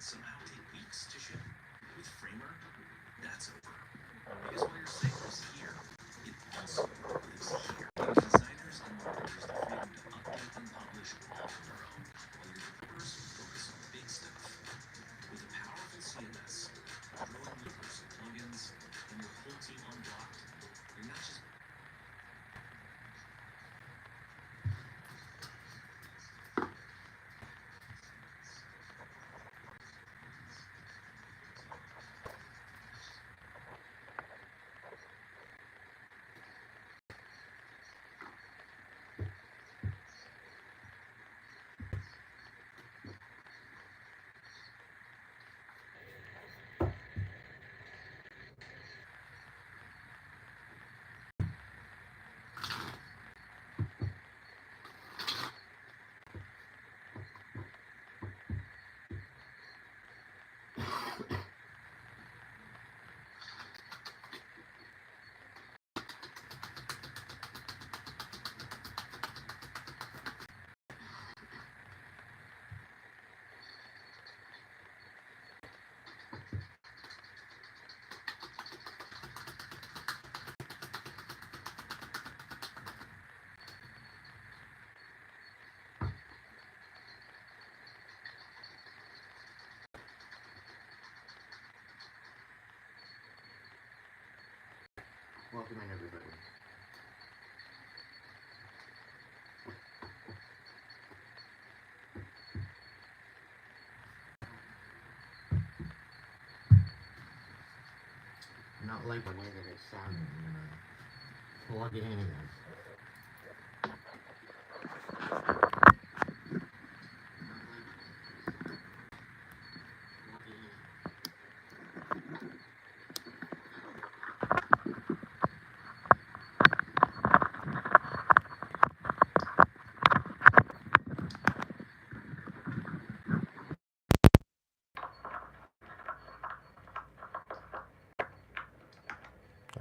somehow take weeks to ship. With Framer, that's over. Because while your site lives here, it also lives here. Giving designers and marketers the freedom to update and publish all on their own, while your developers focus on big stuff. With a powerful CMS, growing universe of plugins, and your whole team unblocked, you're not just Welcome in, everybody. Not like the way that it sounded. I'm gonna plug it in again.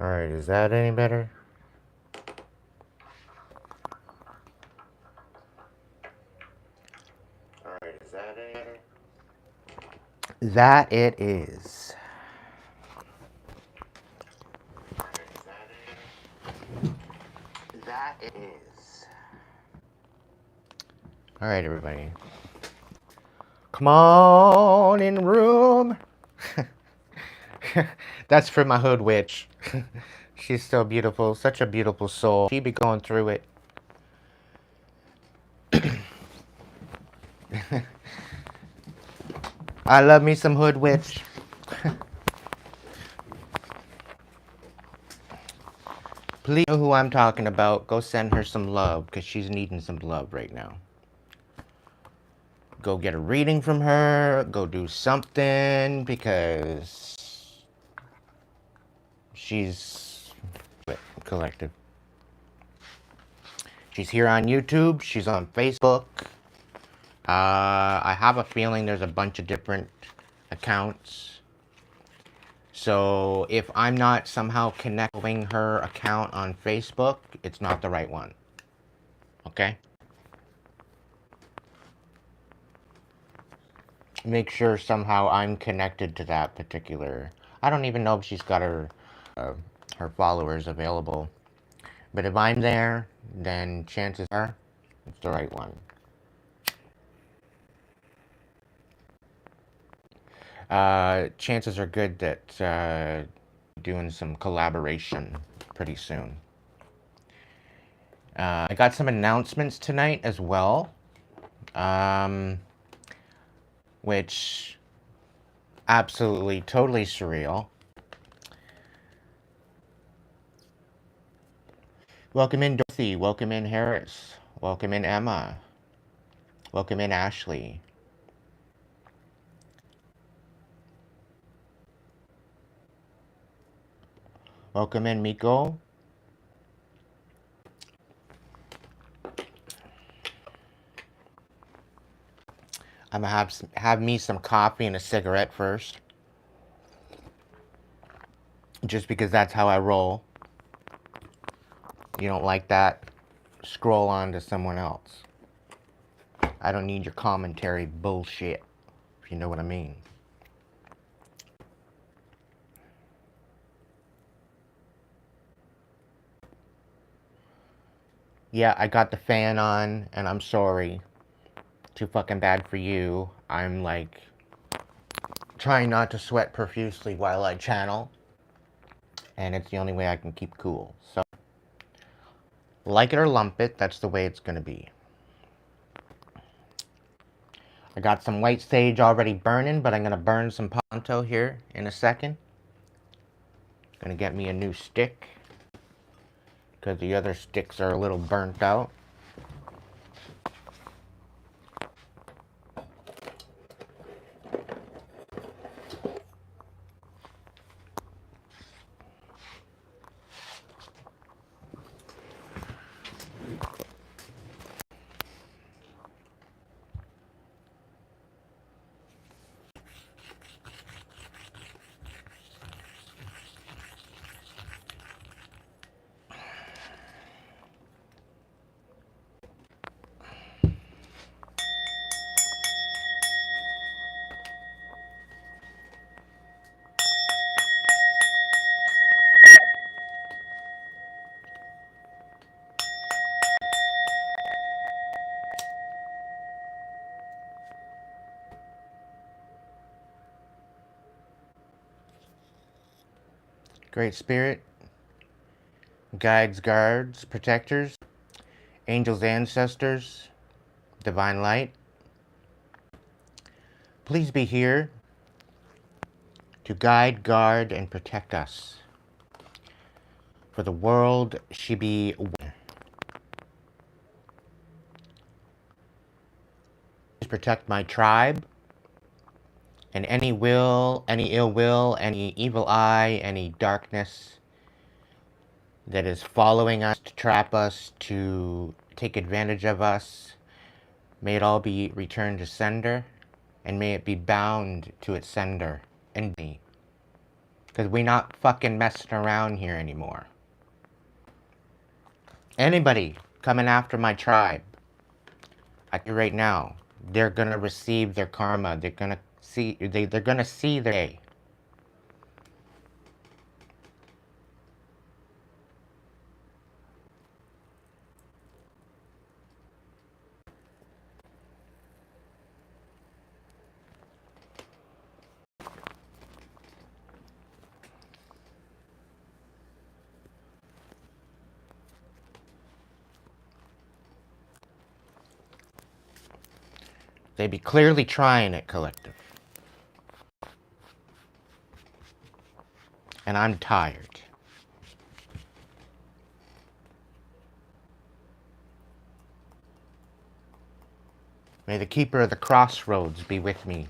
Alright, is that any better? Alright, is that any better? That it is. That it is. Alright, everybody. Come on in the room. That's for my hood witch. She's so beautiful, such a beautiful soul. She be going through it. I love me some hood witch. Please know who I'm talking about. Go send her some love, because she's needing some love right now. Go get a reading from her. Go do something, because she's collective. She's here on YouTube. She's on Facebook. I have a feeling there's a bunch of different accounts. So if I'm not somehow connecting her account on Facebook, it's not the right one. Okay? Make sure somehow I'm connected to that particular... I don't even know if she's got her followers available. But if I'm there, then chances are it's the right one. Chances are good that doing some collaboration pretty soon. I got some announcements tonight as well, which absolutely, totally surreal. Welcome in Dorothy, welcome in Harris, welcome in Emma, welcome in Ashley. Welcome in Miko. I'm gonna have me some coffee and a cigarette first. Just because that's how I roll. You don't like that? Scroll on to someone else. I don't need your commentary bullshit. if you know what I mean. Yeah, I got the fan on, and I'm sorry. Too fucking bad for you. I'm like trying not to sweat profusely while I channel, and it's the only way I can keep cool. So, like it or lump it, that's the way it's gonna be. I got some white sage already burning, but I'm gonna burn some Ponto here in a second. Gonna get me a new stick, because the other sticks are a little burnt out. Great Spirit, guides, guards, protectors, angels, ancestors, divine light, please be here to guide, guard, and protect us. For the world should be one. Please protect my tribe and any ill will, any evil eye, any darkness that is following us to trap us, to take advantage of us. May it all be returned to sender, and may it be bound to its sender and me. Because we're not fucking messing around here anymore. Anybody coming after my tribe, I tell you right now, they're gonna receive their karma. They're gonna see their day. They be clearly trying it, collective. And I'm tired. May the keeper of the crossroads be with me.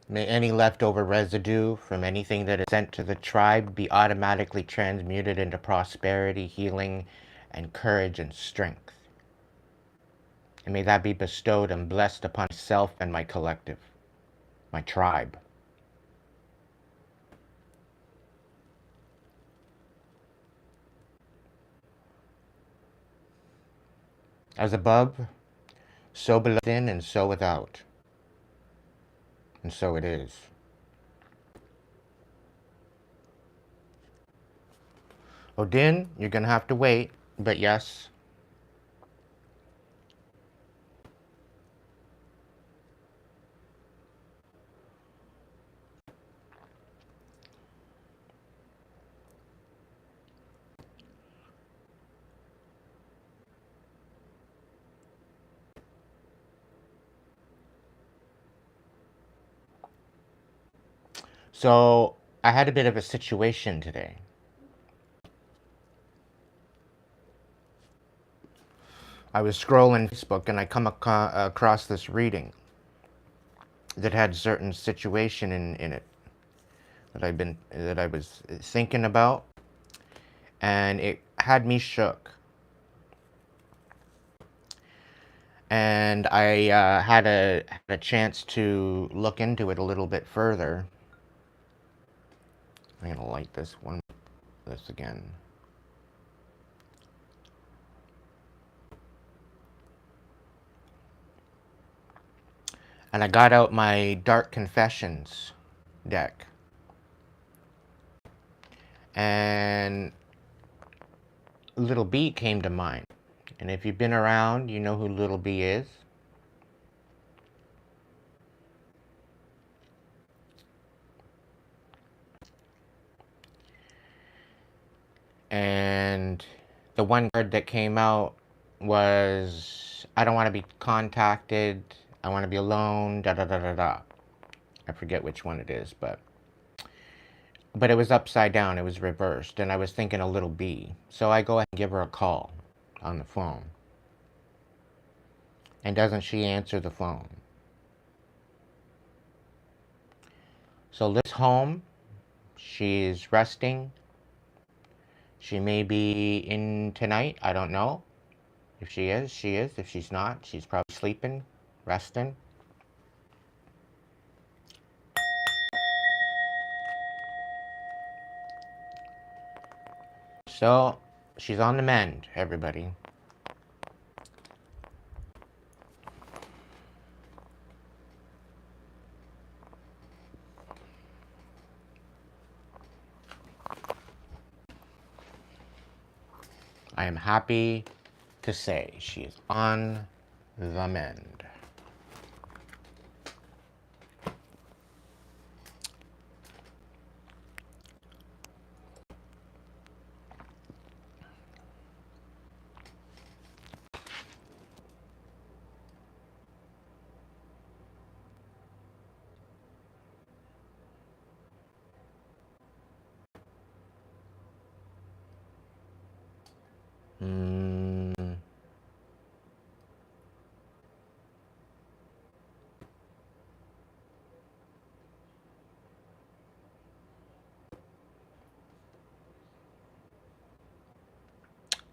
May any leftover residue from anything that is sent to the tribe be automatically transmuted into prosperity, healing, and courage and strength. And may that be bestowed and blessed upon myself and my collective, my tribe. As above, so below, within, and so without. And so it is. Odin, you're gonna have to wait, but yes. So, I had a bit of a situation today. I was scrolling Facebook and I come across this reading that had a certain situation in it that I was thinking about, and it had me shook. and I had a chance to look into it a little bit further. I'm gonna light this again. And I got out my Dark Confessions deck. And Little B came to mind. And if you've been around, you know who Little B is. And the one card that came out was, I don't want to be contacted, I want to be alone, da da da da da. I forget which one it is, but it was upside down, it was reversed, and I was thinking a Little B. So I go ahead and give her a call on the phone. And doesn't she answer the phone? So Liv's home, she's resting. She may be in tonight, I don't know. If she is, she is. If she's not, she's probably sleeping, resting. So, she's on the mend, everybody. I am happy to say she is on the mend.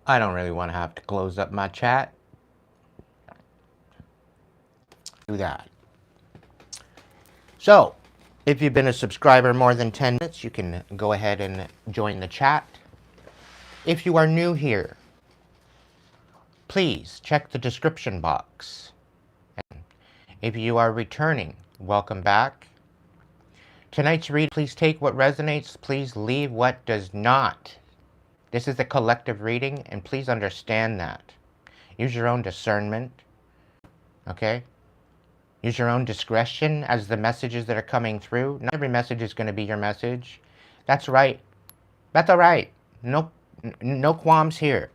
I don't really want to have to close up my chat. Do that. So, if you've been a subscriber more than 10 minutes, you can go ahead and join the chat. If you are new here, please check the description box. If you are returning, welcome back. Tonight's read, please take what resonates, please leave what does not. This is a collective reading, and please understand that. Use your own discernment, okay? Use your own discretion as the messages that are coming through. Not every message is going to be your message. That's right. That's all right. No qualms here.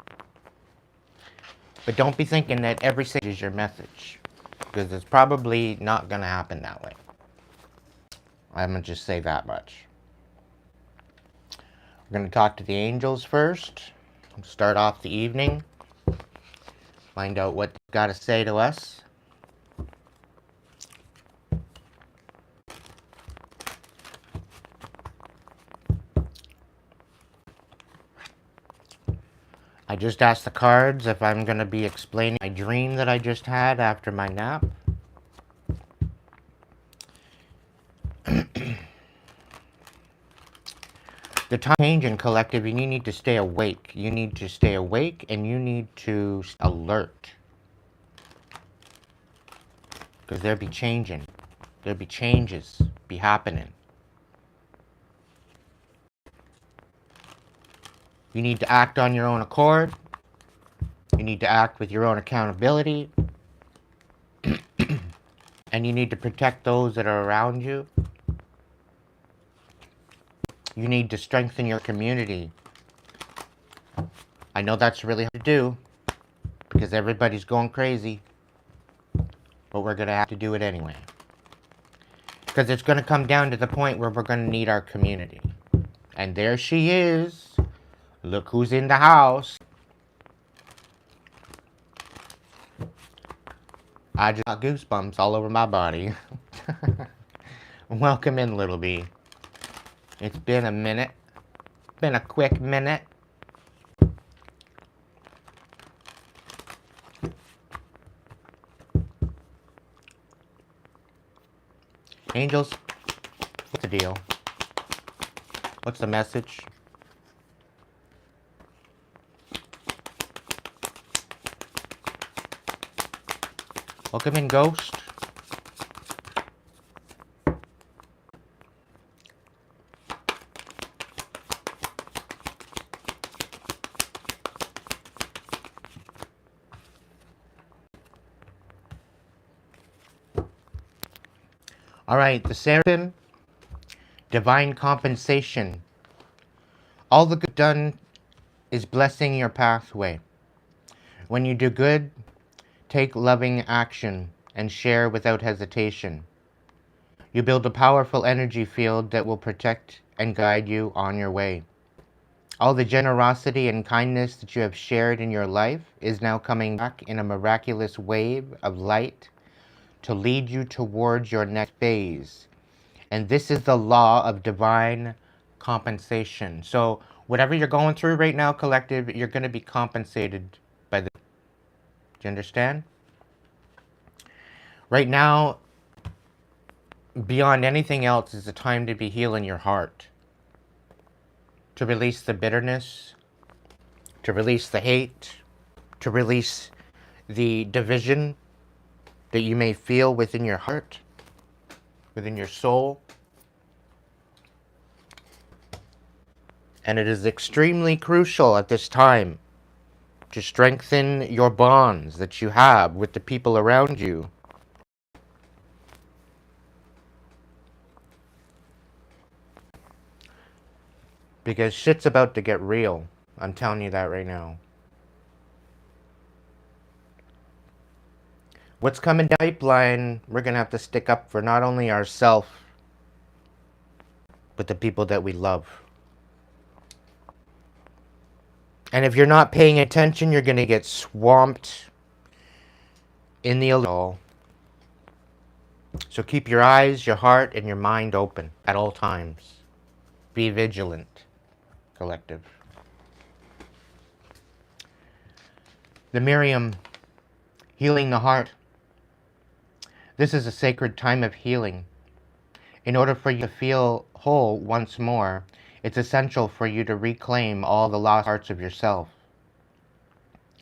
But don't be thinking that every message is your message, because it's probably not going to happen that way. I'm going to just say that much. We're going to talk to the angels first. Start off the evening. Find out what they've got to say to us. I just asked the cards if I'm going to be explaining my dream that I just had after my nap. The time change in collective, you need to stay awake. You need to stay awake and you need to stay alert. Because there'll be changing. There'll be changes be happening. You need to act on your own accord. You need to act with your own accountability. And you need to protect those that are around you. You need to strengthen your community. I know that's really hard to do because everybody's going crazy. But we're going to have to do it anyway. Because it's going to come down to the point where we're going to need our community. And there she is. Look who's in the house. I just got goosebumps all over my body. Welcome in, Little B. It's been a minute. Been a quick minute. Angels, what's the deal? What's the message? Welcome in, Ghost. Alright, the Seraphim, divine compensation. All the good done is blessing your pathway. When you do good, take loving action and share without hesitation. You build a powerful energy field that will protect and guide you on your way. All the generosity and kindness that you have shared in your life is now coming back in a miraculous wave of light to lead you towards your next phase. And this is the law of divine compensation. So whatever you're going through right now, collective, you're going to be compensated by the... Do you understand? Right now, beyond anything else, is the time to be healing your heart. To release the bitterness, to release the hate, to release the division that you may feel within your heart, within your soul. And it is extremely crucial at this time to strengthen your bonds that you have with the people around you. Because shit's about to get real. I'm telling you that right now. What's coming down the pipeline, we're going to have to stick up for not only ourselves, but the people that we love. And if you're not paying attention, you're going to get swamped in the all. So keep your eyes, your heart, and your mind open at all times. Be vigilant, collective. The Miriam, healing the heart. This is a sacred time of healing. In order for you to feel whole once more, it's essential for you to reclaim all the lost parts of yourself.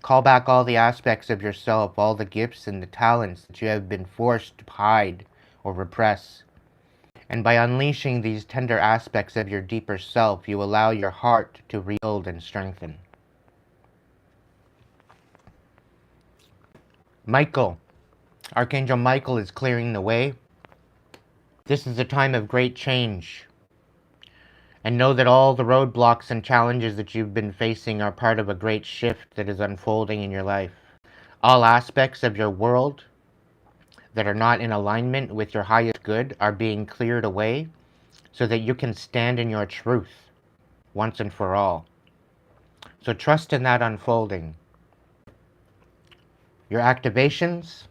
Call back all the aspects of yourself, all the gifts and the talents that you have been forced to hide or repress. And by unleashing these tender aspects of your deeper self, you allow your heart to rebuild and strengthen. Michael, Archangel Michael is clearing the way. This is a time of great change. And know that all the roadblocks and challenges that you've been facing are part of a great shift that is unfolding in your life. All aspects of your world that are not in alignment with your highest good are being cleared away so that you can stand in your truth once and for all. So trust in that unfolding. Your activations,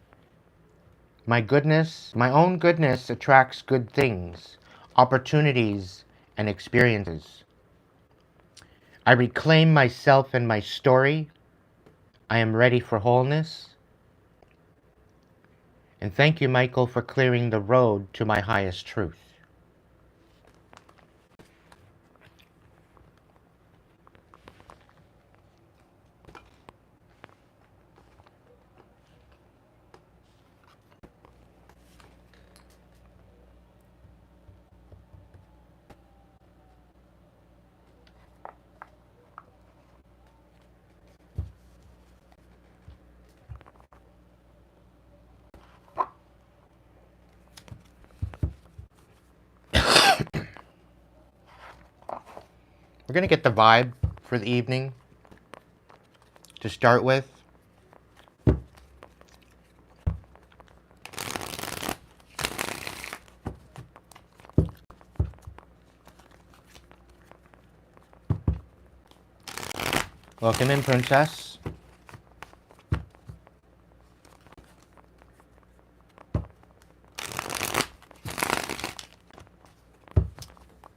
my goodness, my own goodness attracts good things, opportunities, and experiences. I reclaim myself and my story. I am ready for wholeness. And thank you, Michael, for clearing the road to my highest truth. We're going to get the vibe for the evening to start with. Welcome in, Princess.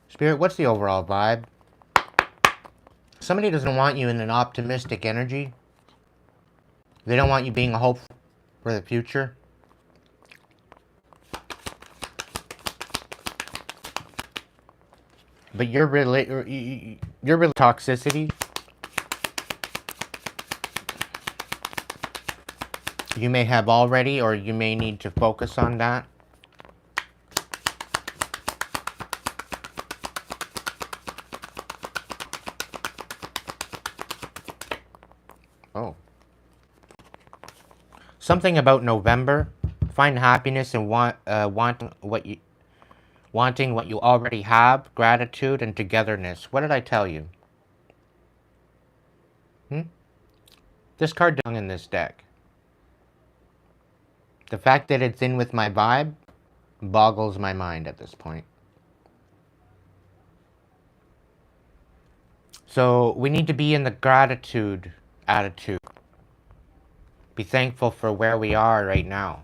Spirit, what's the overall vibe? Somebody doesn't want you in an optimistic energy. They don't want you being hopeful for the future. But your toxicity, you may have already, or you may need to focus on that. Oh. Something about November. Find happiness in wanting what you already have, gratitude and togetherness. What did I tell you? This card doesn't in this deck. The fact that it's in with my vibe boggles my mind at this point. So we need to be in the gratitude attitude. Be thankful for where we are right now.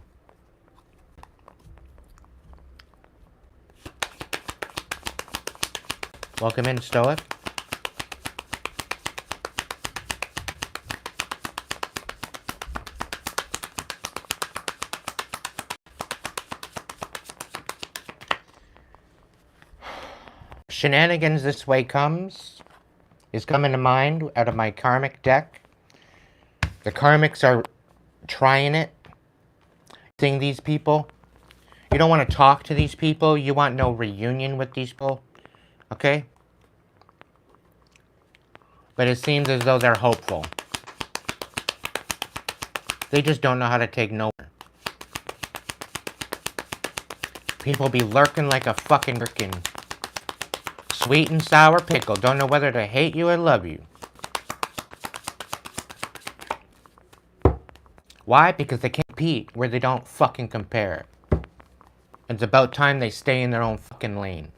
Welcome in, Stoic. Shenanigans this way is coming to mind out of my karmic deck. The karmics are trying it. Seeing these people. You don't want to talk to these people. You want no reunion with these people. Okay? But it seems as though they're hopeful. They just don't know how to take no. People be lurking like a fucking gherkin. Sweet and sour pickle. Don't know whether to hate you or love you. Why? Because they can't compete where they don't fucking compare. It's about time they stay in their own fucking lane.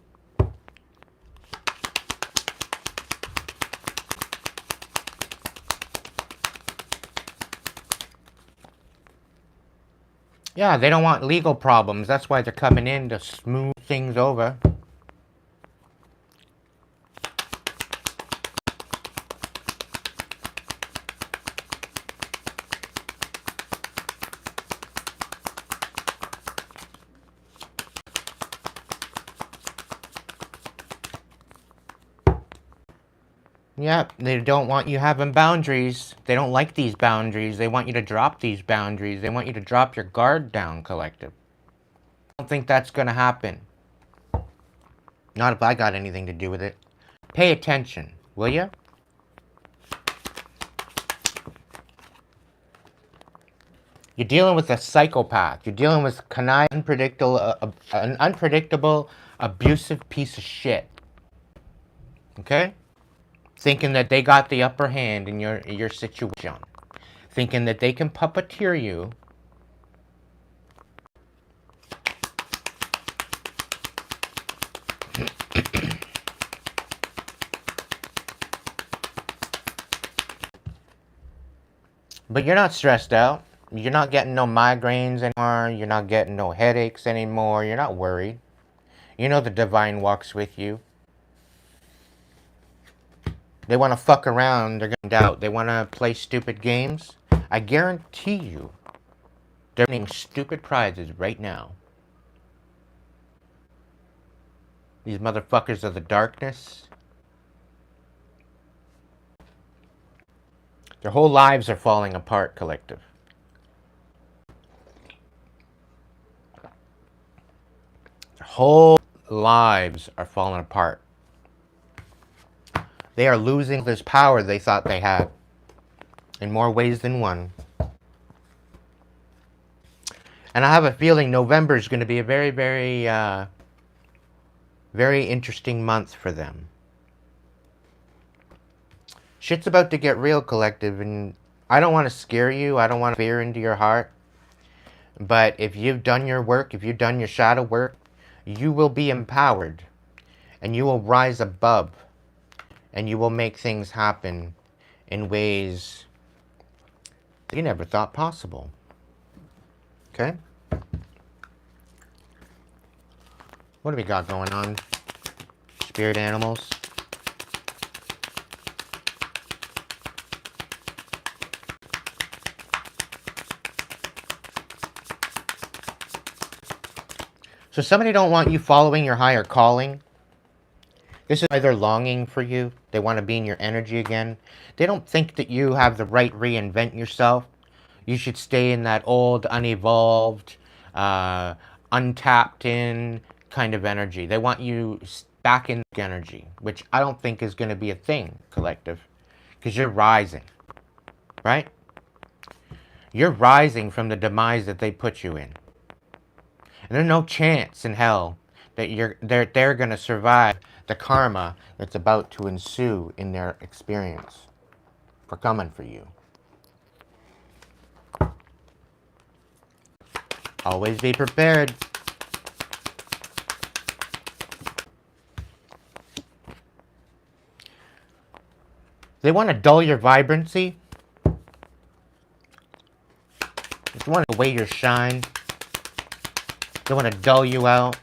Yeah, they don't want legal problems. That's why they're coming in to smooth things over. Yep, they don't want you having boundaries. They don't like these boundaries. They want you to drop these boundaries. They want you to drop your guard down, collective. I don't think that's going to happen. Not if I got anything to do with it. Pay attention, will you? You're dealing with a psychopath. You're dealing with an unpredictable, abusive piece of shit. Okay? Thinking that they got the upper hand in your situation. Thinking that they can puppeteer you. But you're not stressed out. You're not getting no migraines anymore. You're not getting no headaches anymore. You're not worried. You know the divine walks with you. They want to fuck around. They're going to doubt. They want to play stupid games. I guarantee you, they're winning stupid prizes right now. These motherfuckers of the darkness. Their whole lives are falling apart, collective. Their whole lives are falling apart. They are losing this power they thought they had. In more ways than one. And I have a feeling November is going to be a very, very, very interesting month for them. Shit's about to get real, collective, and I don't want to scare you. I don't want to fear into your heart. But if you've done your work, if you've done your shadow work, you will be empowered. And you will rise above. And you will make things happen in ways you never thought possible. Okay? What do we got going on? Spirit animals. So somebody don't want you following your higher calling. This is why they're longing for you. They want to be in your energy again. They don't think that you have the right to reinvent yourself. You should stay in that old, unevolved, untapped in kind of energy. They want you back in energy, which I don't think is going to be a thing, collective, because you're rising, right? You're rising from the demise that they put you in. And there's no chance in hell that they're going to survive the karma that's about to ensue in their experience for coming for you. Always be prepared. They want to dull your vibrancy. They want to weigh your shine. They want to dull you out.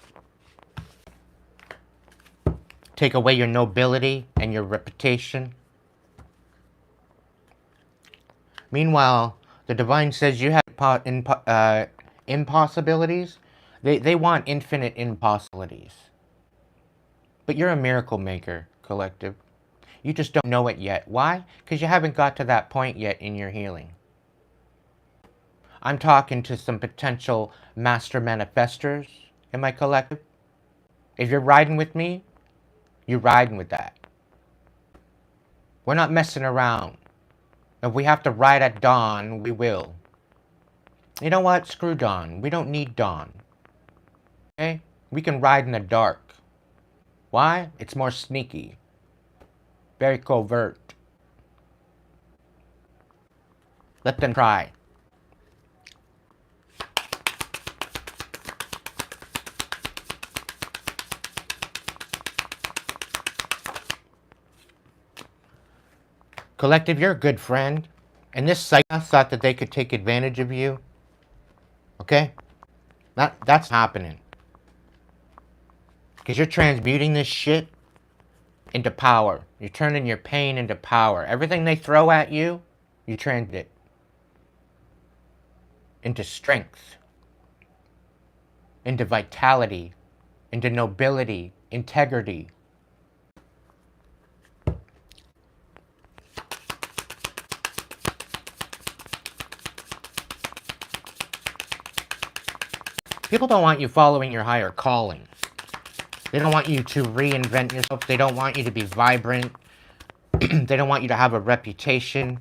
Take away your nobility and your reputation. Meanwhile, the divine says you have impossibilities. They want infinite impossibilities. But you're a miracle maker, collective. You just don't know it yet. Why? Because you haven't got to that point yet in your healing. I'm talking to some potential master manifestors in my collective. If you're riding with me, you're riding with that. We're not messing around. If we have to ride at dawn, we will. You know what? Screw dawn. We don't need dawn. Okay? We can ride in the dark. Why? It's more sneaky. Very covert. Let them try. Collective, you're a good friend. And this psycho thought that they could take advantage of you. Okay? That's happening. Because you're transmuting this shit into power. You're turning your pain into power. Everything they throw at you, you transmute it into strength, into vitality, into nobility, integrity. People don't want you following your higher calling. They don't want you to reinvent yourself. They don't want you to be vibrant. They don't want you to have a reputation.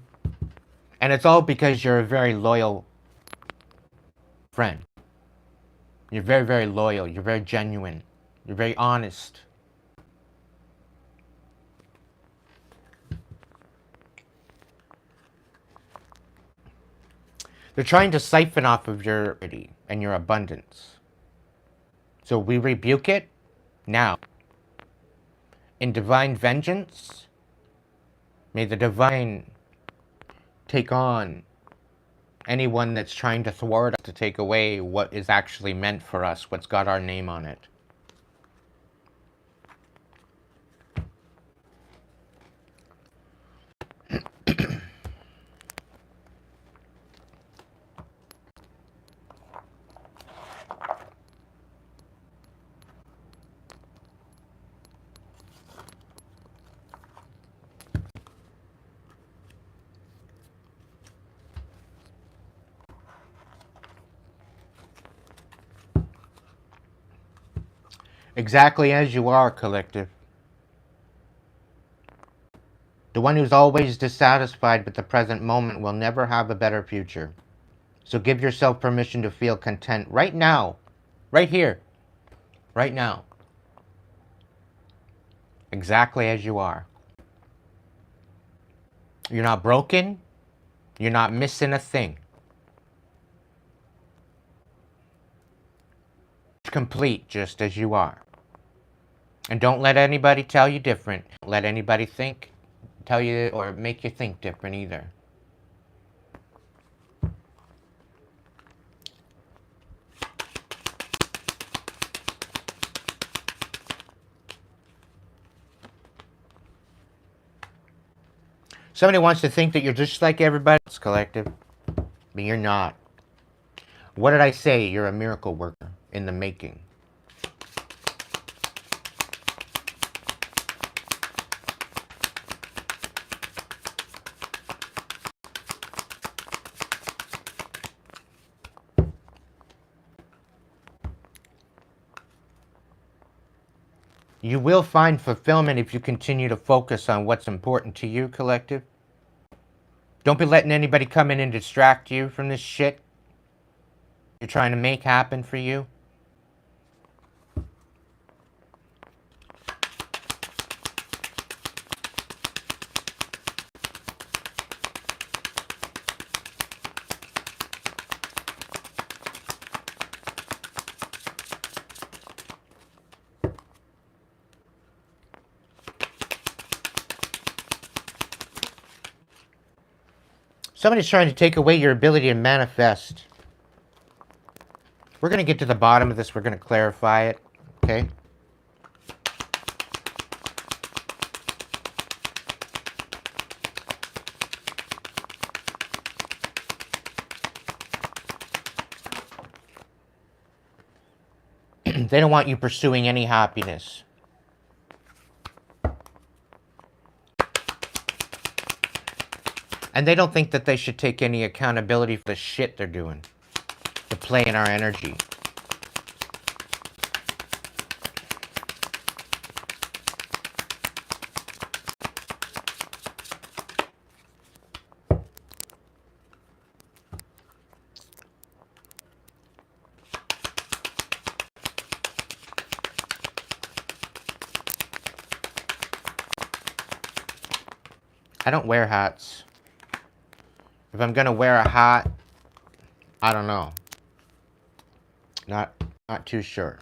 And it's all because you're a very loyal friend. You're very, very loyal. You're very genuine. You're very honest. They're trying to siphon off of your purity and your abundance. So we rebuke it now. In divine vengeance, may the divine take on anyone that's trying to thwart us, to take away what is actually meant for us, what's got our name on it. Exactly as you are, collective. The one who's always dissatisfied with the present moment will never have a better future. So give yourself permission to feel content right now, right here, right now. Exactly as you are. You're not broken. You're not missing a thing. Complete just as you are. And don't let anybody tell you different. Don't let anybody tell you or make you think different either. Somebody wants to think that you're just like everybody else, collective, but you're not. What did I say? You're a miracle worker in the making. You will find fulfillment if you continue to focus on what's important to you, collective. Don't be letting anybody come in and distract you from this shit you're trying to make happen for you. Somebody's trying to take away your ability to manifest. We're going to get to the bottom of this. We're going to clarify it. Okay? They don't want you pursuing any happiness. And they don't think that they should take any accountability for the shit they're doing. To play in our energy. I don't wear hats. If I'm gonna wear a hat, I don't know. Not too sure.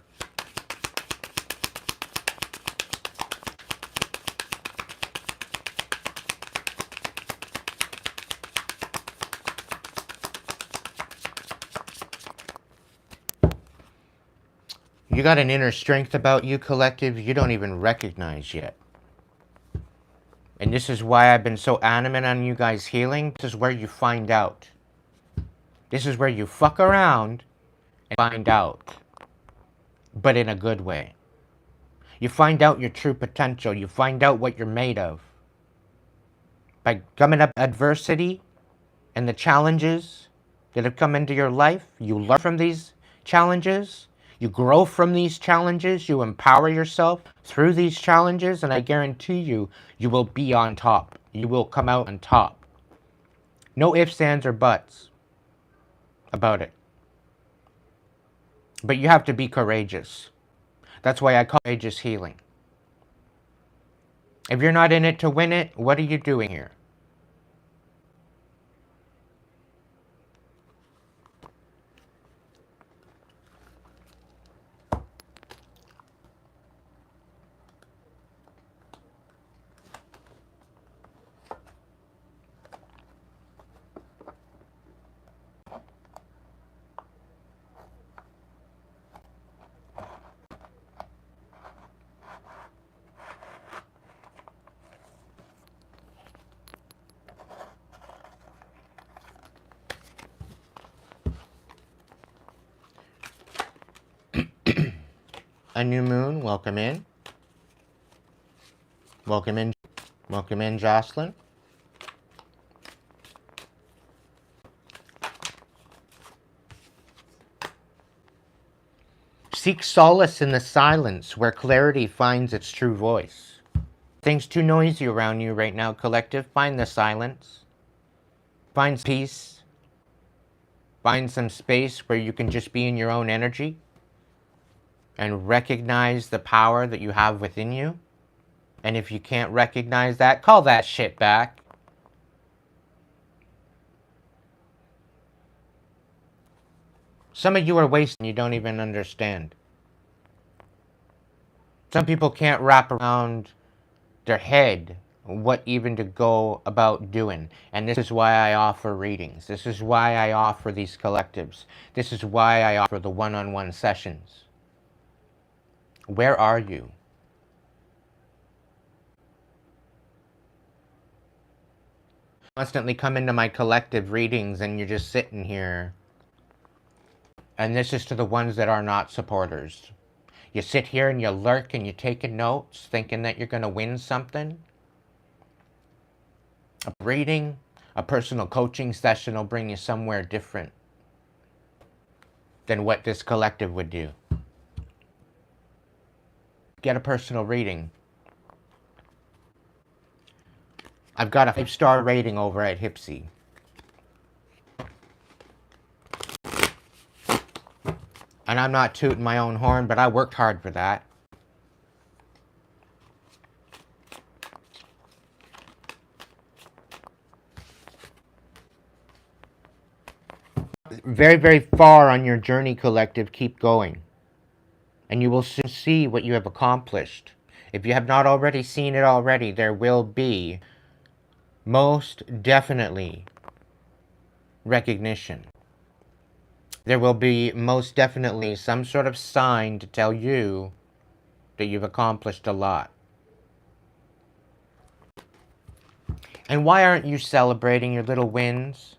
You got an inner strength about you, collective, you don't even recognize yet. And this is why I've been so adamant on you guys healing. This is where you find out. This is where you fuck around and find out. But in a good way. You find out your true potential. You find out what you're made of. By coming up adversity and the challenges that have come into your life, you learn from these challenges. You grow from these challenges. You empower yourself through these challenges. And I guarantee you, you will be on top. You will come out on top. No ifs, ands, or buts about it. But you have to be courageous. That's why I call courageous healing. If you're not in it to win it, what are you doing here? A new moon, welcome in. Welcome in. Welcome in, Jocelyn. Seek solace in the silence where clarity finds its true voice. Things too noisy around you right now, collective. Find the silence. Find peace. Find some space where you can just be in your own energy and recognize the power that you have within you. And if you can't recognize that, call that shit back. Some of you are wasting, you don't even understand. Some people can't wrap around their head what even to go about doing. And this is why I offer readings. This is why I offer these collectives. This is why I offer the one-on-one sessions. Where are you? Constantly come into my collective readings and you're just sitting here. And this is to the ones that are not supporters. You sit here and you lurk and you're taking notes, thinking that you're going to win something. A reading, a personal coaching session will bring you somewhere different than what this collective would do. get a personal reading. I've got a 5-star rating over at Hipsy. And I'm not tooting my own horn, but I worked hard for that. Very, very far on your journey, collective. Keep going. And you will soon see what you have accomplished. If you have not already seen it already, there will be, most definitely, recognition. There will be most definitely some sort of sign to tell you that you've accomplished a lot. And why aren't you celebrating your little wins?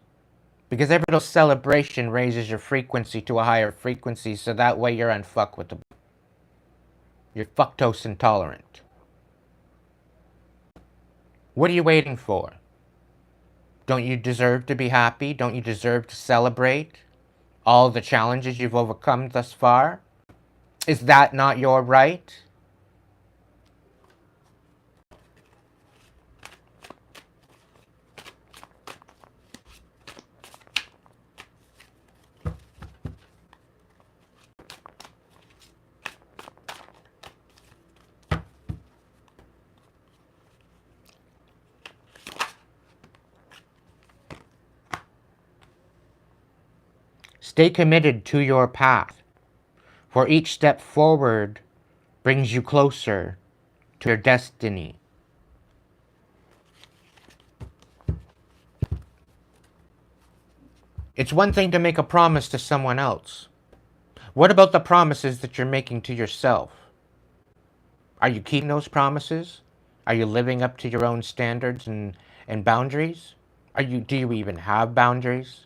Because every little celebration raises your frequency to a higher frequency, so that way you're unfuckwithable. You're fructose intolerant. What are you waiting for? Don't you deserve to be happy? Don't you deserve to celebrate all the challenges you've overcome thus far? Is that not your right? Stay committed to your path, for each step forward brings you closer to your destiny. It's one thing to make a promise to someone else. What about the promises that you're making to yourself? Are you keeping those promises? Are you living up to your own standards and boundaries? Do you even have boundaries?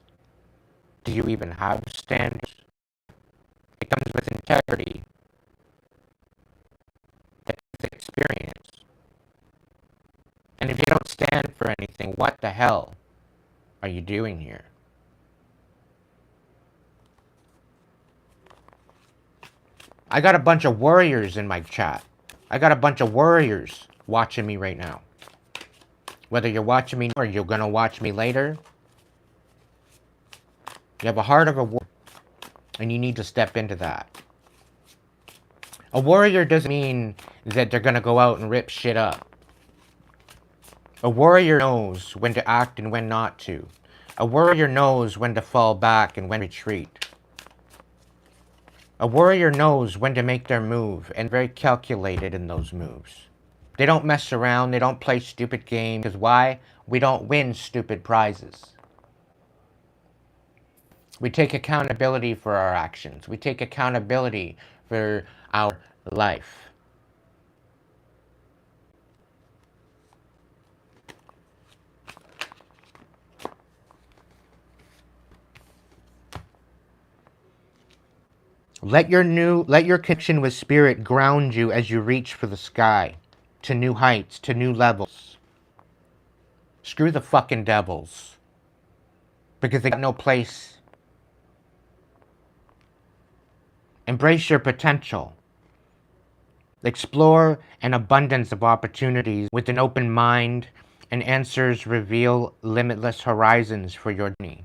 Do you even have standards? It comes with integrity. That comes with experience. And if you don't stand for anything, what the hell are you doing here? I got a bunch of warriors in my chat. I got a bunch of warriors watching me right now. Whether you're watching me or you're gonna watch me later, you have a heart of a warrior, and you need to step into that. A warrior doesn't mean that they're gonna go out and rip shit up. A warrior knows when to act and when not to. A warrior knows when to fall back and when to retreat. A warrior knows when to make their move and very calculated in those moves. They don't mess around, they don't play stupid games. Because why? We don't win stupid prizes. We take accountability for our actions. We take accountability for our life. Let your connection with spirit ground you as you reach for the sky, to new heights, to new levels. Screw the fucking devils, because they got no place. Embrace your potential. Explore an abundance of opportunities with an open mind, and answers reveal limitless horizons for your journey.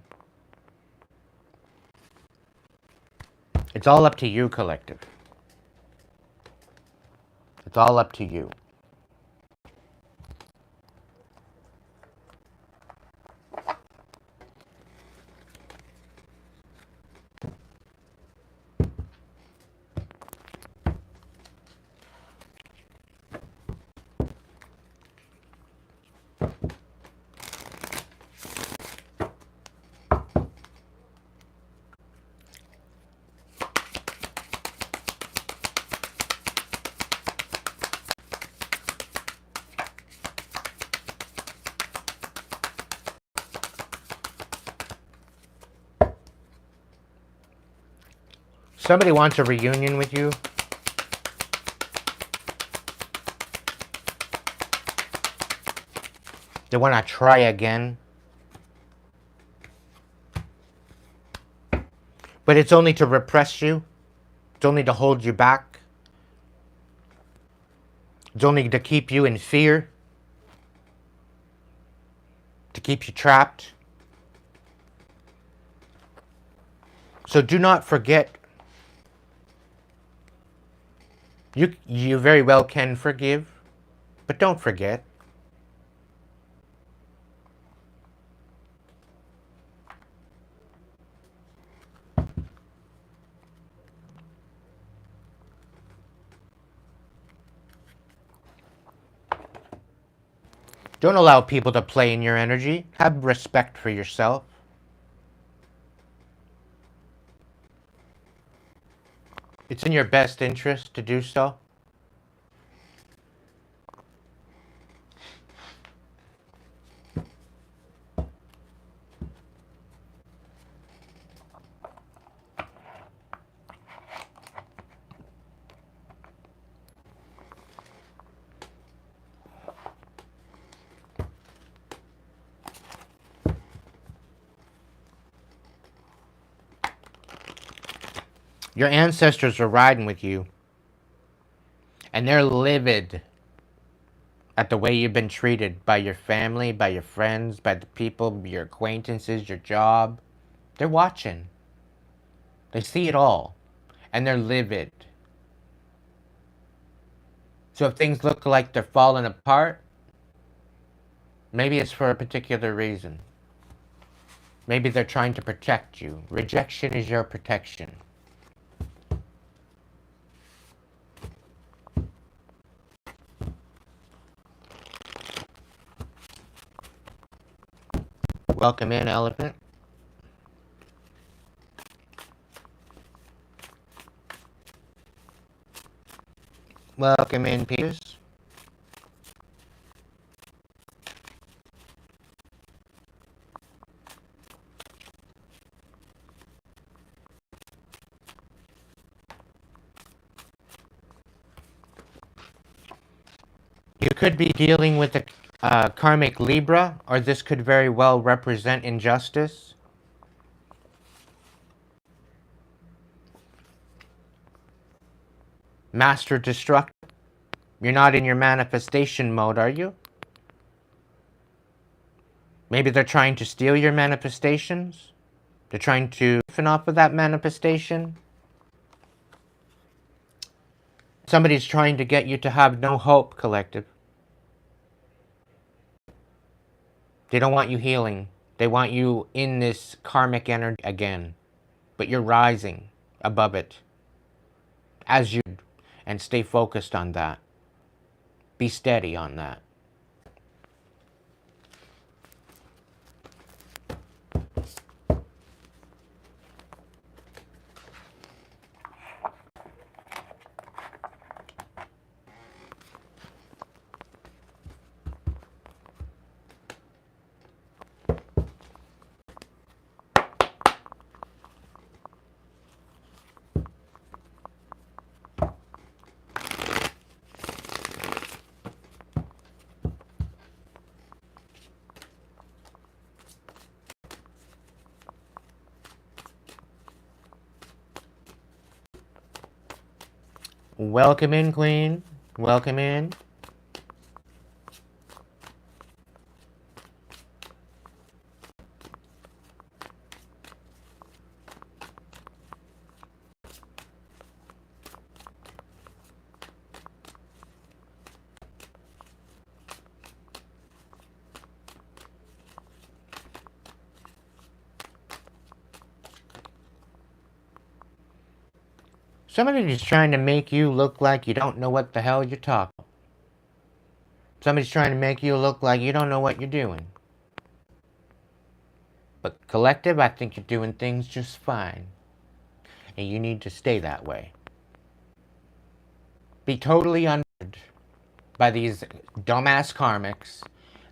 It's all up to you, collective. It's all up to you. Somebody wants a reunion with you. They want to try again. But it's only to repress you. It's only to hold you back. It's only to keep you in fear, to keep you trapped. So do not forget. You very well can forgive, but don't forget. Don't allow people to play in your energy. Have respect for yourself. It's in your best interest to do so. Your ancestors are riding with you, and they're livid at the way you've been treated by your family, by your friends, by the people, your acquaintances, your job. They're watching. They see it all, and they're livid. So if things look like they're falling apart, maybe it's for a particular reason. Maybe they're trying to protect you. Rejection is your protection. Welcome in, Elephant. Welcome in, Peters. You could be dealing with a karmic Libra, or this could very well represent injustice. Master destructive. You're not in your manifestation mode, are you? Maybe they're trying to steal your manifestations. They're trying to fin off of that manifestation. Somebody's trying to get you to have no hope, collective. They don't want you healing. They want you in this karmic energy again. But you're rising above it. As you and stay focused on that. Be steady on that. Welcome in, Queen. Welcome in. Somebody's trying to make you look like you don't know what the hell you're talking about. Somebody's trying to make you look like you don't know what you're doing. But collective, I think you're doing things just fine. And you need to stay that way. Be totally unbothered by these dumbass karmics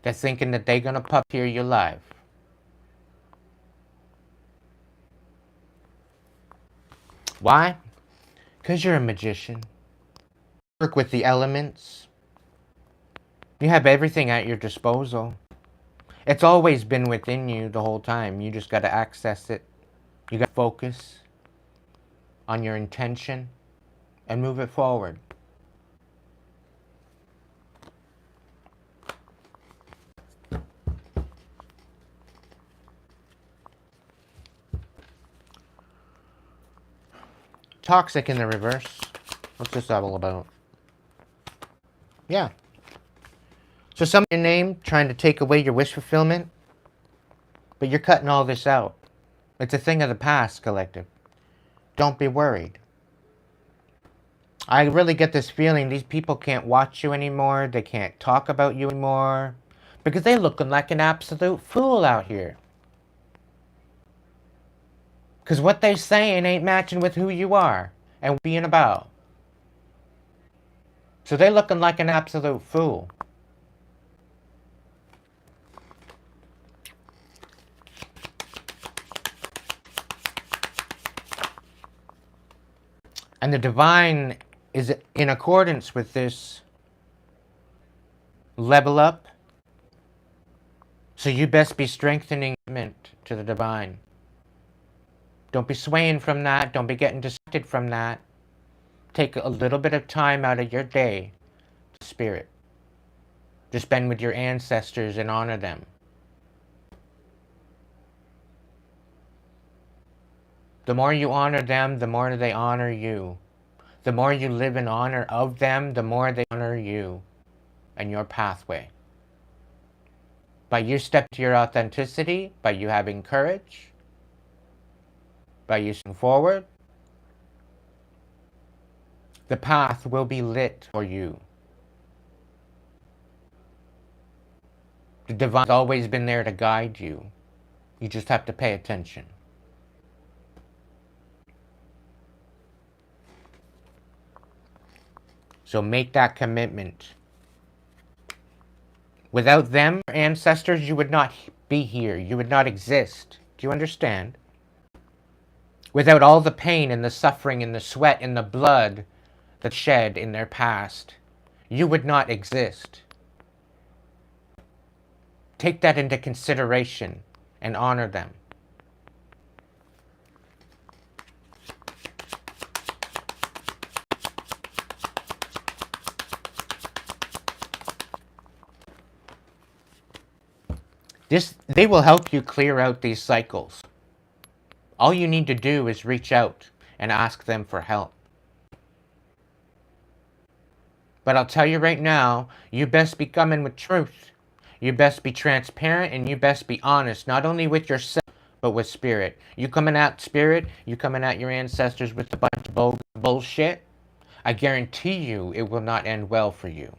that's thinking that they're gonna puppeteer your life. Why? Because you're a magician. Work with the elements. You have everything at your disposal. It's always been within you the whole time. You just got to access it. You got to focus on your intention and move it forward. Toxic in the reverse. What's this all about? Yeah. So some of your name trying to take away your wish fulfillment, but you're cutting all this out. It's a thing of the past, collective. Don't be worried. I really get this feeling these people can't watch you anymore. They can't talk about you anymore. Because they're looking like an absolute fool out here. Because what they're saying ain't matching with who you are and being about. So they're looking like an absolute fool. And the divine is in accordance with this level up. So you best be strengthening commitment to the divine. Don't be swaying from that. Don't be getting distracted from that. Take a little bit of time out of your day to spirit. To spend with your ancestors and honor them. The more you honor them, the more they honor you. The more you live in honor of them, the more they honor you and your pathway. By you stepping to your authenticity, by you having courage, by you stepping forward, the path will be lit for you. The divine's always been there to guide you. You just have to pay attention. So make that commitment. Without them, ancestors, you would not be here. You would not exist. Do you understand? Without all the pain and the suffering and the sweat and the blood that shed in their past, you would not exist. Take that into consideration and honor them. They will help you clear out these cycles. All you need to do is reach out and ask them for help. But I'll tell you right now, you best be coming with truth. You best be transparent and you best be honest, not only with yourself, but with spirit. You coming at spirit, you coming at your ancestors with a bunch of bullshit, I guarantee you it will not end well for you.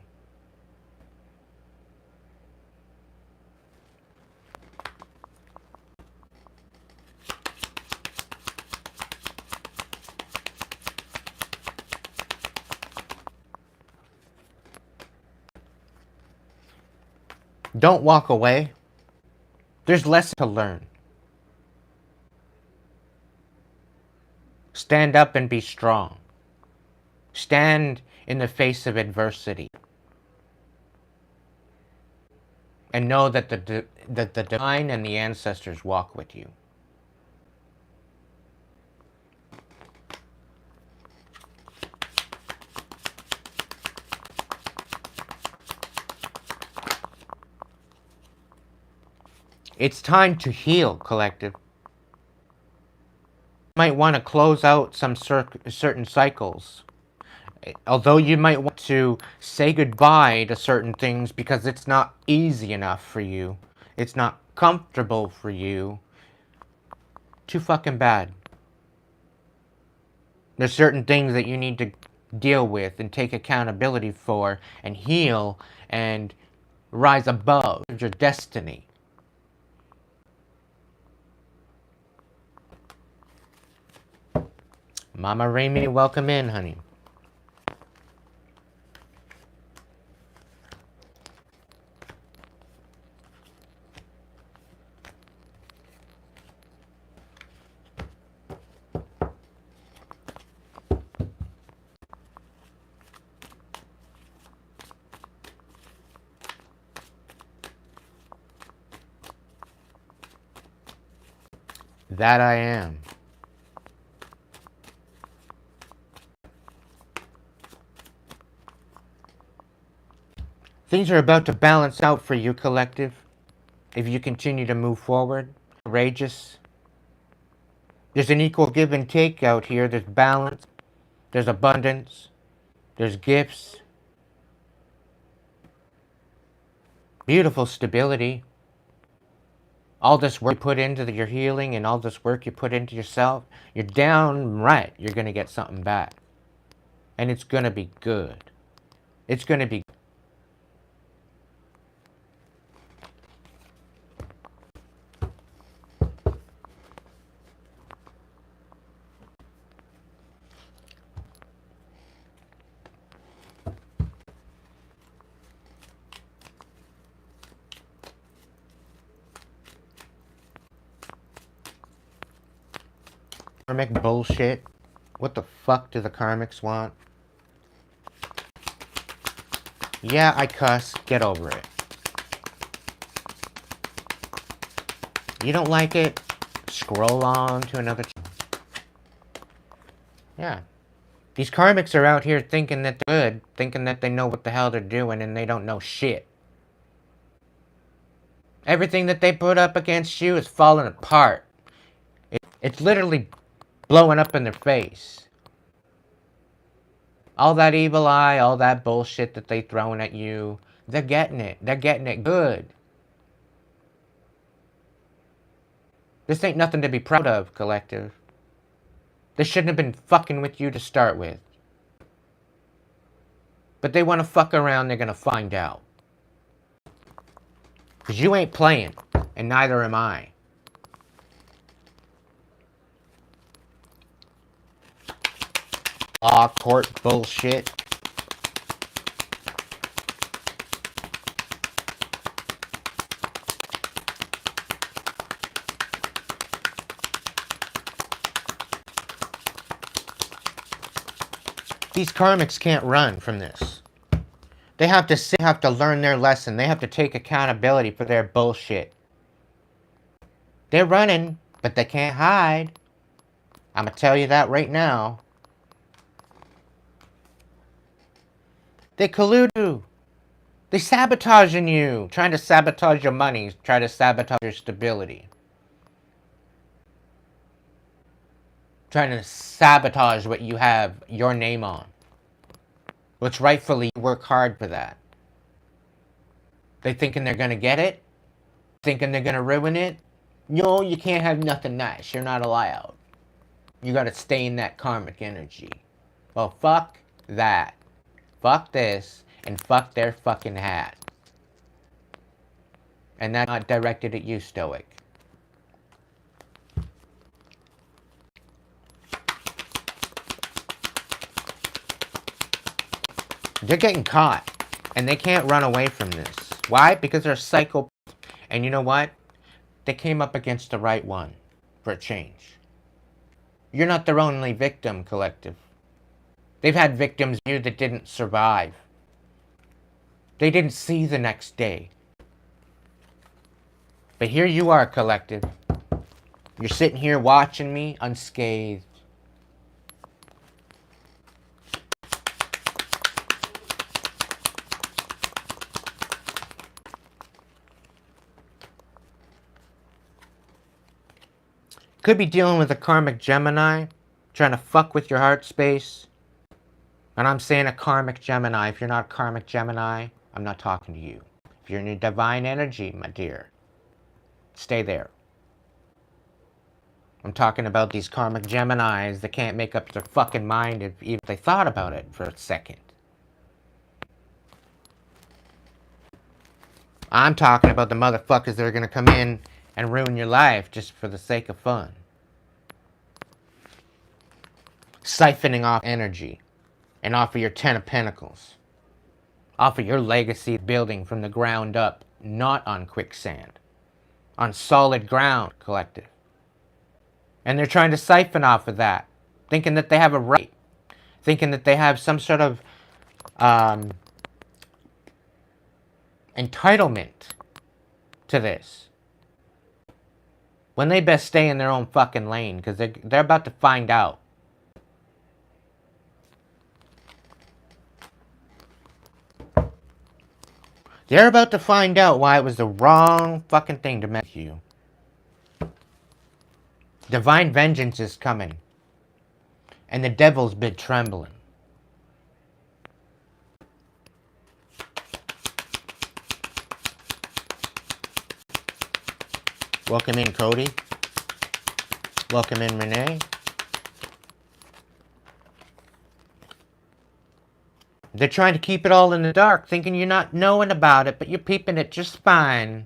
Don't walk away. There's lessons to learn. Stand up and be strong. Stand in the face of adversity. And know that the divine and the ancestors walk with you. It's time to heal, collective. You might want to close out some certain cycles. Although you might want to say goodbye to certain things because it's not easy enough for you. It's not comfortable for you. Too fucking bad. There's certain things that you need to deal with and take accountability for and heal and rise above your destiny. Mama Raimi, welcome in, honey. That I am. Things are about to balance out for you, collective. If you continue to move forward, courageous. There's an equal give and take out here. There's balance. There's abundance. There's gifts. Beautiful stability. All this work you put into your healing and all this work you put into yourself, you're downright, you're going to get something back. And it's going to be good. It's going to be karmic bullshit. What the fuck do the karmics want? Yeah, I cuss. Get over it. You don't like it? Scroll on to another yeah. These karmics are out here thinking that they're good, thinking that they know what the hell they're doing, and they don't know shit. Everything that they put up against you is falling apart. It's literally blowing up in their face. All that evil eye, all that bullshit that they throwing at you, they're getting it. They're getting it good. This ain't nothing to be proud of, collective. They shouldn't have been fucking with you to start with. But they want to fuck around, they're gonna find out. Because you ain't playing, and neither am I. Law court bullshit. These karmics can't run from this. They have to learn their lesson. They have to take accountability for their bullshit. They're running, but they can't hide. I'm gonna tell you that right now. They collude you. They sabotaging you. Trying to sabotage your money. Try to sabotage your stability. Trying to sabotage what you have your name on. Which rightfully you work hard for that. They thinking they're gonna get it? Thinking they're gonna ruin it? No, you can't have nothing nice. You're not allowed. You gotta stay in that karmic energy. Well, fuck that. Fuck this, and fuck their fucking hat. And that's not directed at you, Stoic. They're getting caught, and they can't run away from this. Why? Because they're psycho. And you know what? They came up against the right one for a change. You're not their only victim, collective. They've had victims here that didn't survive. They didn't see the next day. But here you are, collective. You're sitting here watching me unscathed. Could be dealing with a karmic Gemini, trying to fuck with your heart space. And I'm saying a karmic Gemini. If you're not a karmic Gemini, I'm not talking to you. If you're in your divine energy, my dear, stay there. I'm talking about these karmic Geminis that can't make up their fucking mind if even they thought about it for a second. I'm talking about the motherfuckers that are gonna come in and ruin your life just for the sake of fun. Siphoning off energy. And off of your 10 of Pentacles. Off of your legacy building from the ground up. Not on quicksand. On solid ground, collective. And they're trying to siphon off of that. Thinking that they have a right. Thinking that they have some sort of entitlement to this. When they best stay in their own fucking lane. Because they're about to find out. They're about to find out why it was the wrong fucking thing to mess with you. Divine vengeance is coming. And the devil's been trembling. Welcome in, Cody. Welcome in, Renee. They're trying to keep it all in the dark, thinking you're not knowing about it, but you're peeping it just fine.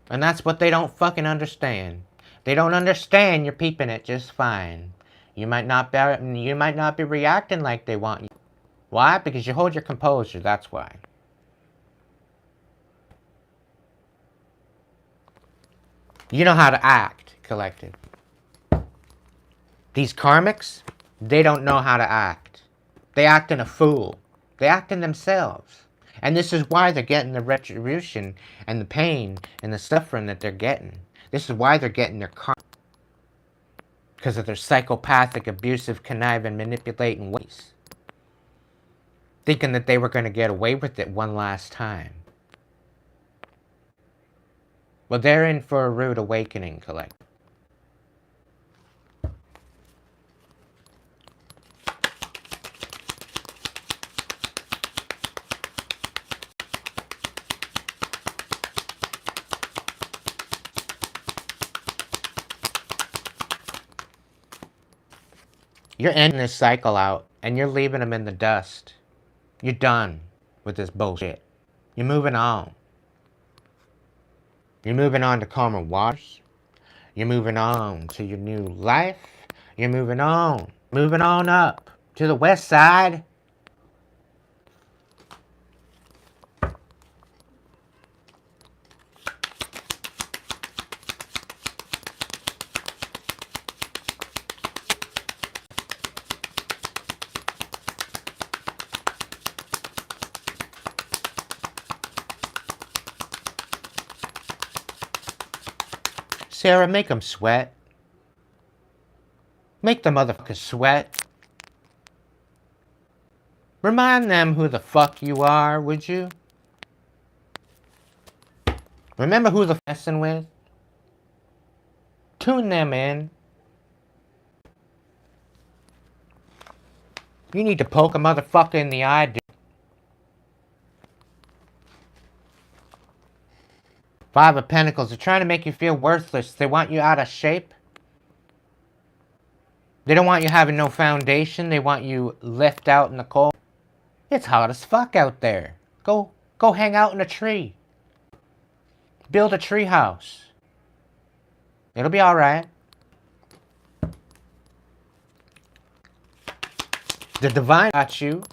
And that's what they don't fucking understand. They don't understand you're peeping it just fine. You might not be reacting like they want you. Why? Because you hold your composure, that's why. You know how to act, collective. These karmics, they don't know how to act. They act in a fool. They act in themselves. And this is why they're getting the retribution and the pain and the suffering that they're getting. This is why they're getting their karma. Because of their psychopathic, abusive, conniving, manipulating ways. Thinking that they were going to get away with it one last time. Well, they're in for a rude awakening, collective. You're ending this cycle out, and you're leaving them in the dust. You're done with this bullshit. You're moving on. You're moving on to calmer waters. You're moving on to your new life. You're moving on. Moving on up to the west side. Sarah, make them sweat. Make the motherfuckers sweat. Remind them who the fuck you are, would you? Remember who they're messing with? Tune them in. You need to poke a motherfucker in the eye, dude. Five of Pentacles. They're trying to make you feel worthless. They want you out of shape. They don't want you having no foundation. They want you left out in the cold. It's hot as fuck out there. Go hang out in a tree. Build a tree house. It'll be alright. The divine got you.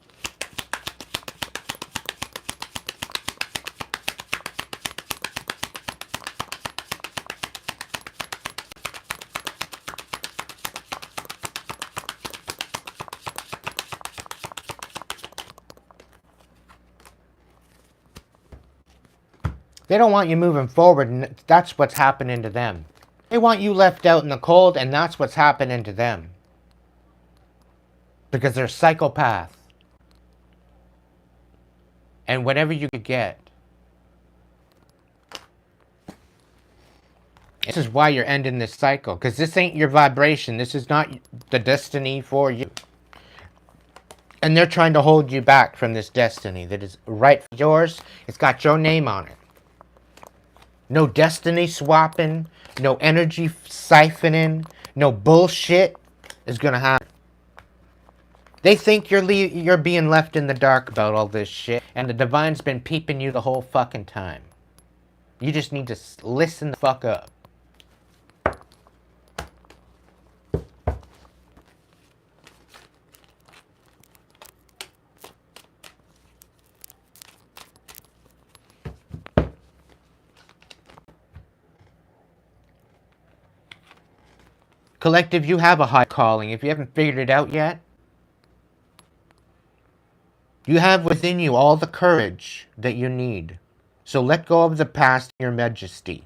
They don't want you moving forward, and that's what's happening to them. They want you left out in the cold, and that's what's happening to them. Because they're psychopaths. And whatever you could get. This is why you're ending this cycle. Because this ain't your vibration. This is not the destiny for you. And they're trying to hold you back from this destiny that is right for yours. It's got your name on it. No destiny swapping, no energy siphoning, no bullshit is gonna happen. They think you're being left in the dark about all this shit, and the divine's been peeping you the whole fucking time. You just need to listen the fuck up. Collective, you have a high calling. If you haven't figured it out yet, you have within you all the courage that you need. So let go of the past, your majesty.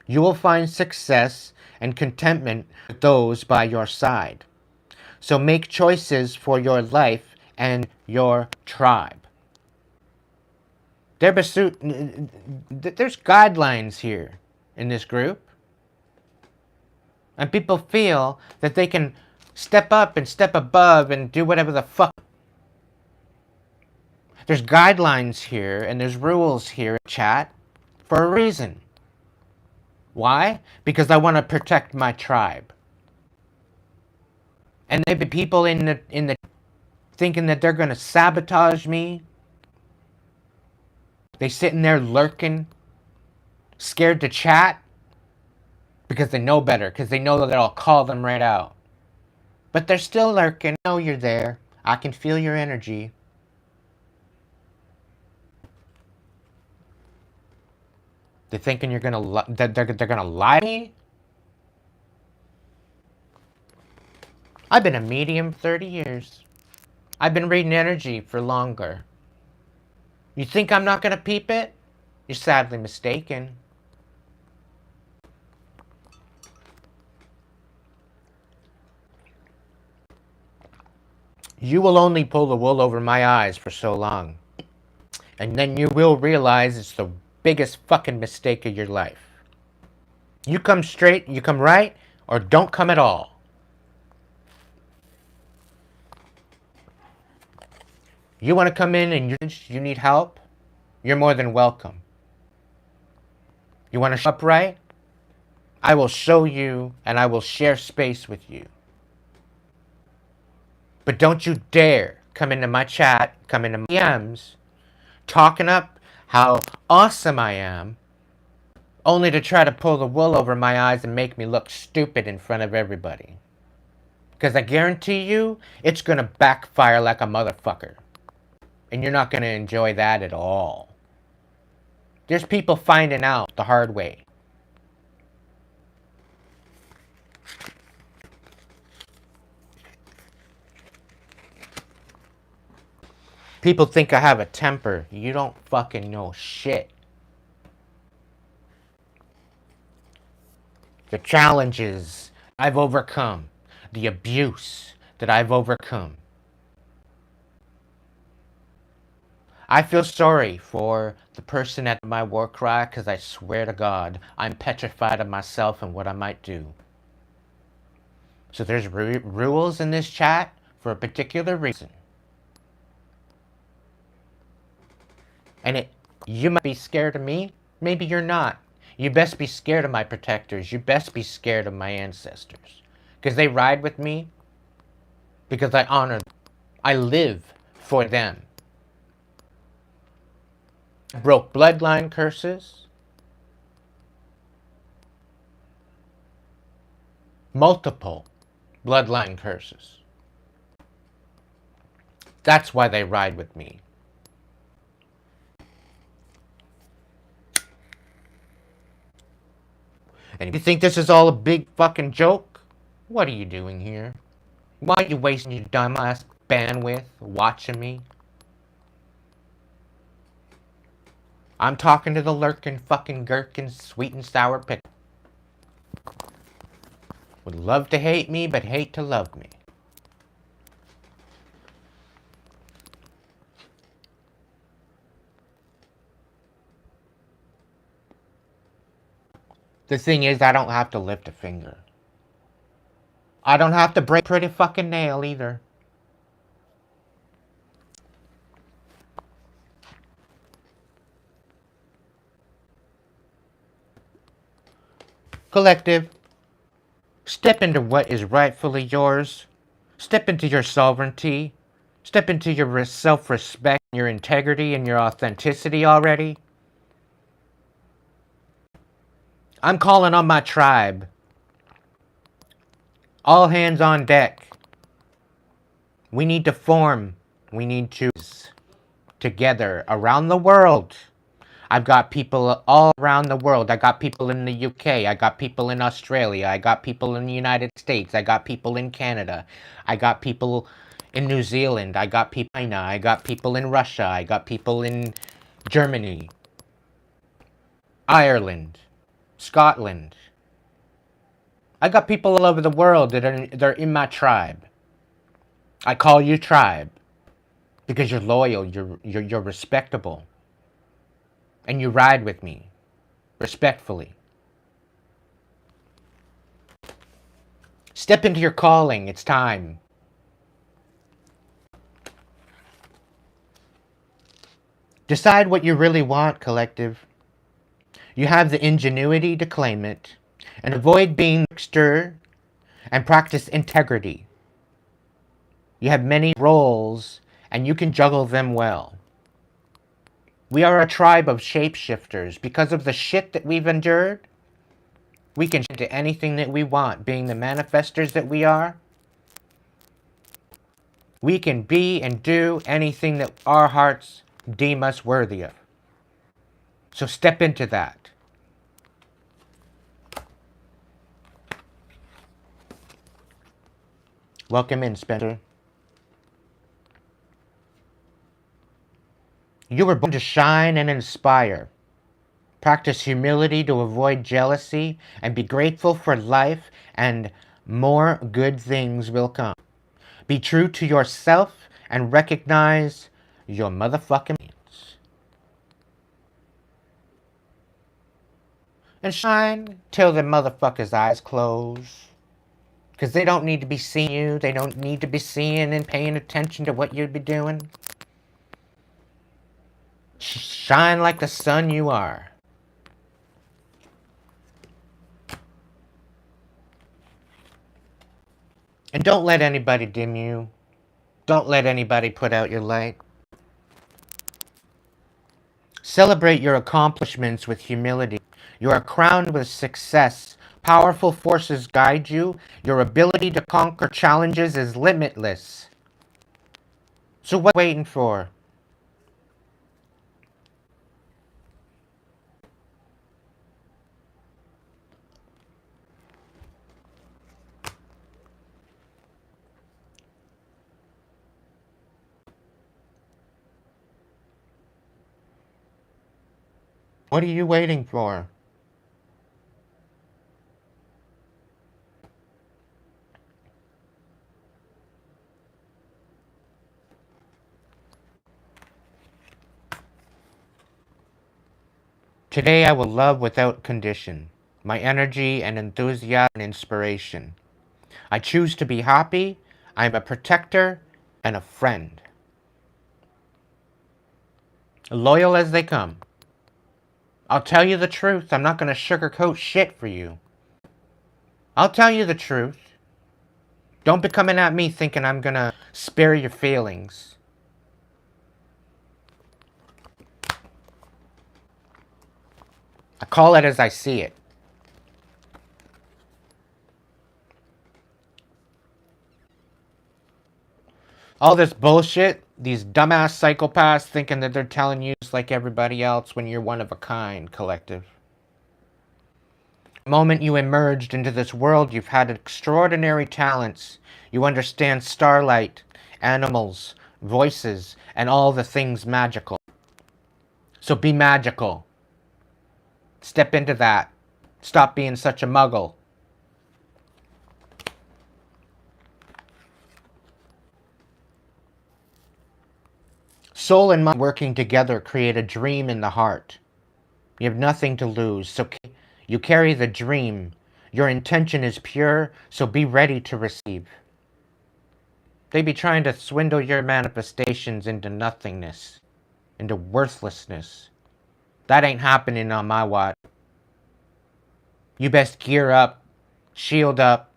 You will find success and contentment with those by your side. So make choices for your life and your tribe. There's guidelines here in this group. And people feel that they can Step up and step above and do whatever the fuck. There's guidelines here and there's rules here, chat, for a reason. Why? Because I want to protect my tribe. And maybe people in the thinking that they're gonna sabotage me. They sitting there lurking, scared to chat, because they know better, because they know that I'll call them right out. But they're still lurking. I know you're there. I can feel your energy. They're thinking you're gonna that they're gonna lie to me. I've been a medium 30 years. I've been reading energy for longer. You think I'm not gonna peep it? You're sadly mistaken. You will only pull the wool over my eyes for so long. And then you will realize it's the biggest fucking mistake of your life. You come straight, you come right, or don't come at all. You want to come in and you need help? You're more than welcome. You want to show up right? I will show you and I will share space with you. But don't you dare come into my chat, come into my DMs, talking up how awesome I am, only to try to pull the wool over my eyes and make me look stupid in front of everybody. Because I guarantee you, it's going to backfire like a motherfucker. And you're not going to enjoy that at all. There's people finding out the hard way. People think I have a temper. You don't fucking know shit. The challenges I've overcome. The abuse that I've overcome. I feel sorry for the person at my war cry because I swear to God, I'm petrified of myself and what I might do. So there's rules in this chat for a particular reason. And you might be scared of me. Maybe you're not. You best be scared of my protectors. You best be scared of my ancestors. Because they ride with me. Because I honor them. I live for them. I broke bloodline curses. Multiple bloodline curses. That's why they ride with me. And if you think this is all a big fucking joke, what are you doing here? Why are you wasting your dumbass bandwidth watching me? I'm talking to the lurking fucking gherkin sweet and sour pickle. Would love to hate me, but hate to love me. The thing is, I don't have to lift a finger. I don't have to break a pretty fucking nail either. Collective, step into what is rightfully yours. Step into your sovereignty. Step into your self-respect, your integrity, and your authenticity already. I'm calling on my tribe. All hands on deck. We need to form. We need to together around the world. I've got people all around the world. I got people in the UK. I got people in Australia. I got people in the United States. I got people in Canada. I got people in New Zealand. I got people in China. I got people in Russia. I got people in Germany, Ireland, Scotland. I got people all over the world they're in my tribe. I call you tribe because you're loyal, you're respectable, and you ride with me respectfully. Step into your calling. It's time. Decide what you really want, collective. You have the ingenuity to claim it, and avoid being trickster and practice integrity. You have many roles, and you can juggle them well. We are a tribe of shapeshifters. Because of the shit that we've endured, we can shift to anything that we want. Being the manifestors that we are, we can be and do anything that our hearts deem us worthy of. So step into that. Welcome in, Spencer. You were born to shine and inspire. Practice humility to avoid jealousy and be grateful for life, and more good things will come. Be true to yourself and recognize your motherfucking needs. And shine till the motherfucker's eyes close. Because they don't need to be seeing you. They don't need to be seeing and paying attention to what you'd be doing. Shine like the sun you are. And don't let anybody dim you. Don't let anybody put out your light. Celebrate your accomplishments with humility. You are crowned with success. Powerful forces guide you. Your ability to conquer challenges is limitless. So what are you waiting for? What are you waiting for? Today I will love without condition. My energy and enthusiasm and inspiration. I choose to be happy. I am a protector and a friend. Loyal as they come. I'll tell you the truth. I'm not going to sugarcoat shit for you. I'll tell you the truth. Don't be coming at me thinking I'm going to spare your feelings. I call it as I see it. All this bullshit, these dumbass psychopaths thinking that they're telling you just like everybody else when you're one of a kind, collective. The moment you emerged into this world, you've had extraordinary talents. You understand starlight, animals, voices, and all the things magical. So be magical. Step into that. Stop being such a muggle. Soul and mind working together create a dream in the heart. You have nothing to lose, so you carry the dream. Your intention is pure, so be ready to receive. They be trying to swindle your manifestations into nothingness, into worthlessness. That ain't happening on my watch. You best gear up, shield up.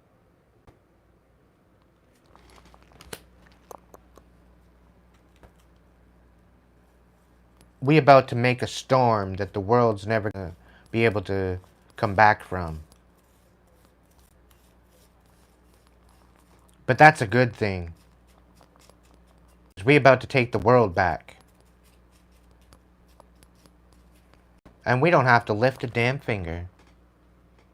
We about to make a storm that the world's never gonna be able to come back from. But that's a good thing. We about to take the world back. And we don't have to lift a damn finger.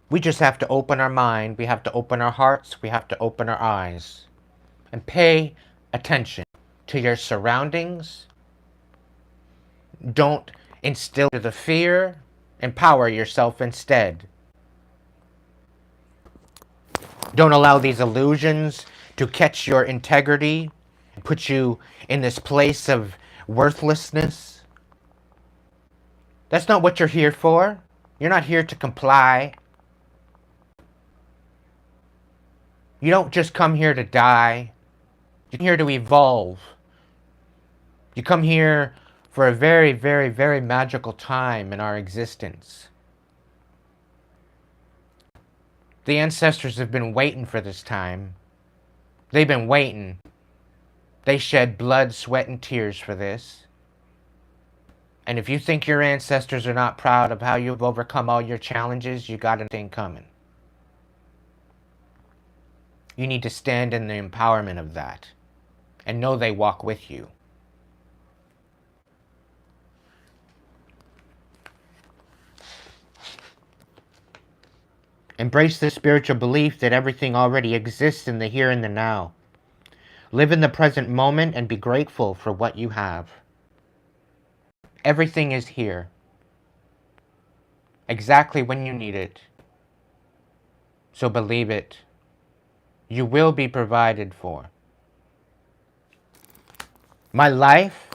We just have to open our mind, we have to open our hearts, we have to open our eyes. And pay attention to your surroundings. Don't instill the fear. Empower yourself instead. Don't allow these illusions to catch your integrity, put you in this place of worthlessness. That's not what you're here for. You're not here to comply. You don't just come here to die. You come here to evolve. You come here for a very, very, very magical time in our existence. The ancestors have been waiting for this time. They've been waiting. They shed blood, sweat, and tears for this. And if you think your ancestors are not proud of how you've overcome all your challenges, you got a thing coming. You need to stand in the empowerment of that and know they walk with you. Embrace the spiritual belief that everything already exists in the here and the now. Live in the present moment and be grateful for what you have. Everything is here, exactly when you need it. So believe it. You will be provided for. My life,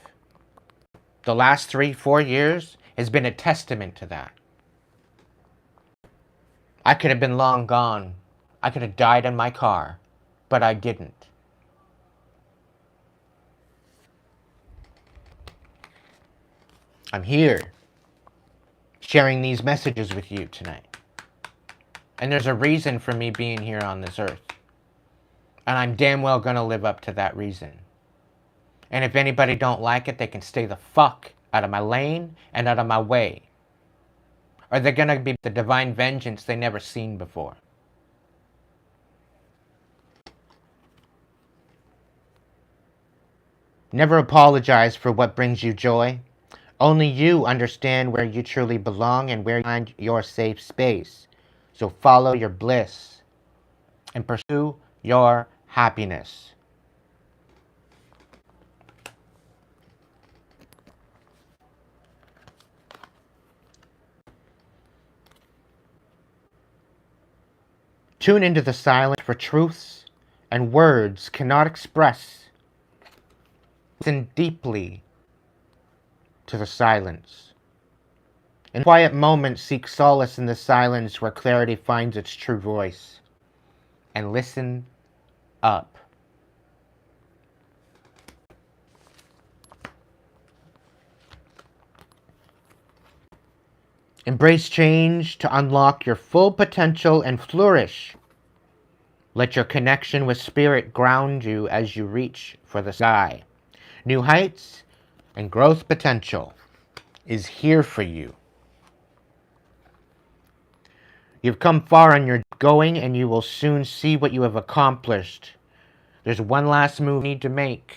the last 3-4 years, has been a testament to that. I could have been long gone. I could have died in my car, but I didn't. I'm here, sharing these messages with you tonight. And there's a reason for me being here on this earth. And I'm damn well gonna live up to that reason. And if anybody don't like it, they can stay the fuck out of my lane and out of my way. Or they're gonna be the divine vengeance they never seen before. Never apologize for what brings you joy. Only you understand where you truly belong and where you find your safe space. So follow your bliss and pursue your happiness. Tune into the silence for truths and words cannot express. Listen deeply to the silence. In quiet moments, seek solace in the silence where clarity finds its true voice. And listen up. Embrace change to unlock your full potential and flourish. Let your connection with spirit ground you as you reach for the sky. New heights and growth potential is here for you. You've come far on your going and you will soon see what you have accomplished. There's one last move you need to make.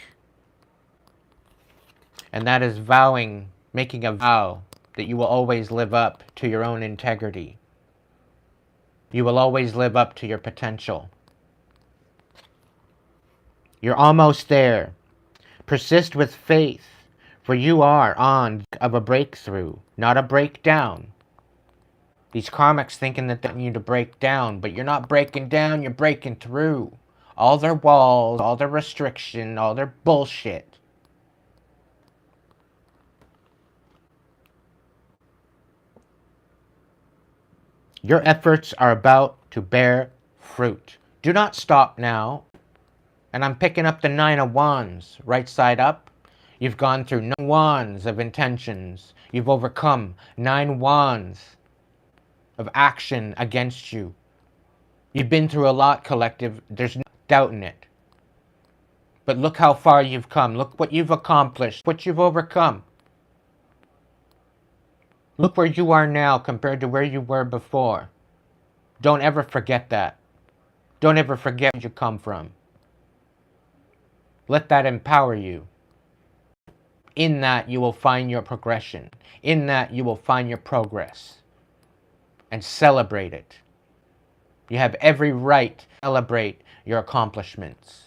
And that is making a vow that you will always live up to your own integrity. You will always live up to your potential. You're almost there. Persist with faith, for you are on of a breakthrough, not a breakdown. These karmics thinking that they need to break down, but you're not breaking down, you're breaking through. All their walls, all their restriction, all their bullshit. Your efforts are about to bear fruit. Do not stop now. And I'm picking up the 9 of Wands, right side up. You've gone through 9 wands of intentions. You've overcome 9 wands of action against you. You've been through a lot, collective. There's no doubt in it. But look how far you've come. Look what you've accomplished, what you've overcome. Look where you are now compared to where you were before. Don't ever forget that. Don't ever forget where you come from. Let that empower you. In that you will find your progression. In that you will find your progress. And celebrate it. You have every right to celebrate your accomplishments.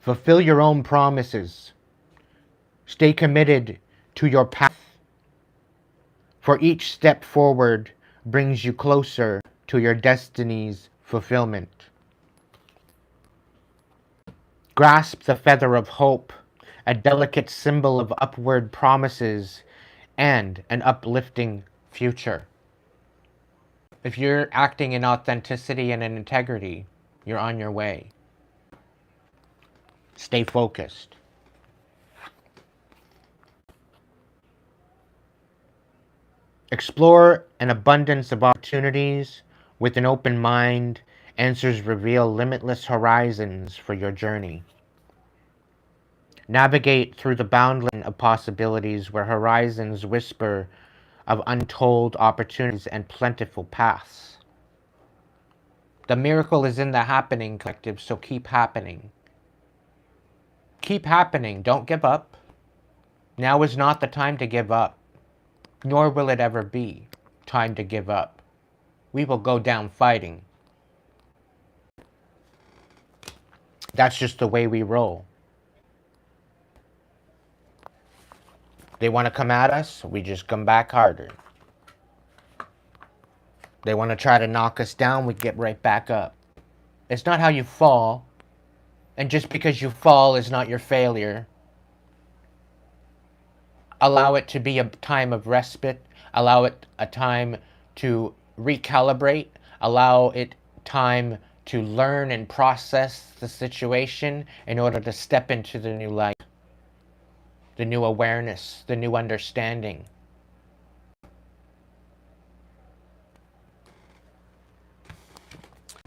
Fulfill your own promises. Stay committed to your path. For each step forward brings you closer to your destiny's fulfillment. Grasp the feather of hope, a delicate symbol of upward promises and an uplifting future. If you're acting in authenticity and in integrity, you're on your way. Stay focused. Explore an abundance of opportunities with an open mind. Answers reveal limitless horizons for your journey. Navigate through the boundless of possibilities where horizons whisper of untold opportunities and plentiful paths. The miracle is in the happening, collective, so keep happening. Keep happening. Don't give up. Now is not the time to give up, nor will it ever be time to give up. We will go down fighting. That's just the way we roll. They want to come at us, we just come back harder. They want to try to knock us down, we get right back up. It's not how you fall, and just because you fall is not your failure. Allow it to be a time of respite. Allow it a time to recalibrate. Allow it time to learn and process the situation in order to step into the new light, the new awareness, the new understanding.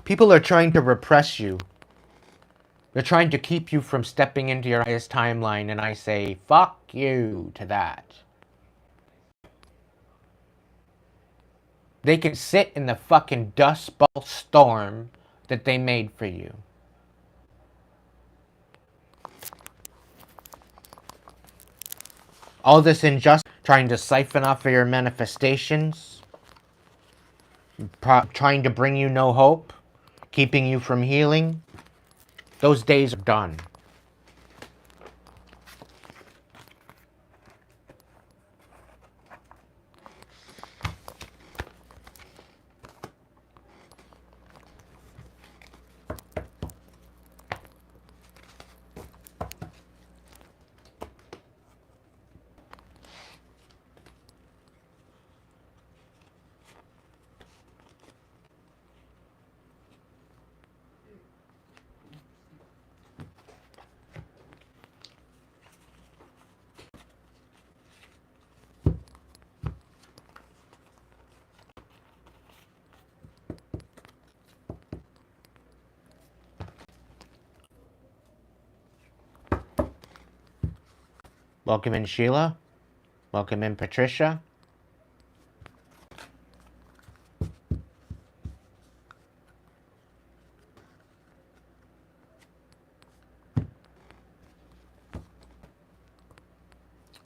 People are trying to repress you. They're trying to keep you from stepping into your highest timeline, and I say, fuck you to that. They can sit in the fucking dust bowl storm that they made for you. All this injustice, trying to siphon off of your manifestations, trying to bring you no hope, keeping you from healing, those days are done. Welcome in, Sheila. Welcome in, Patricia.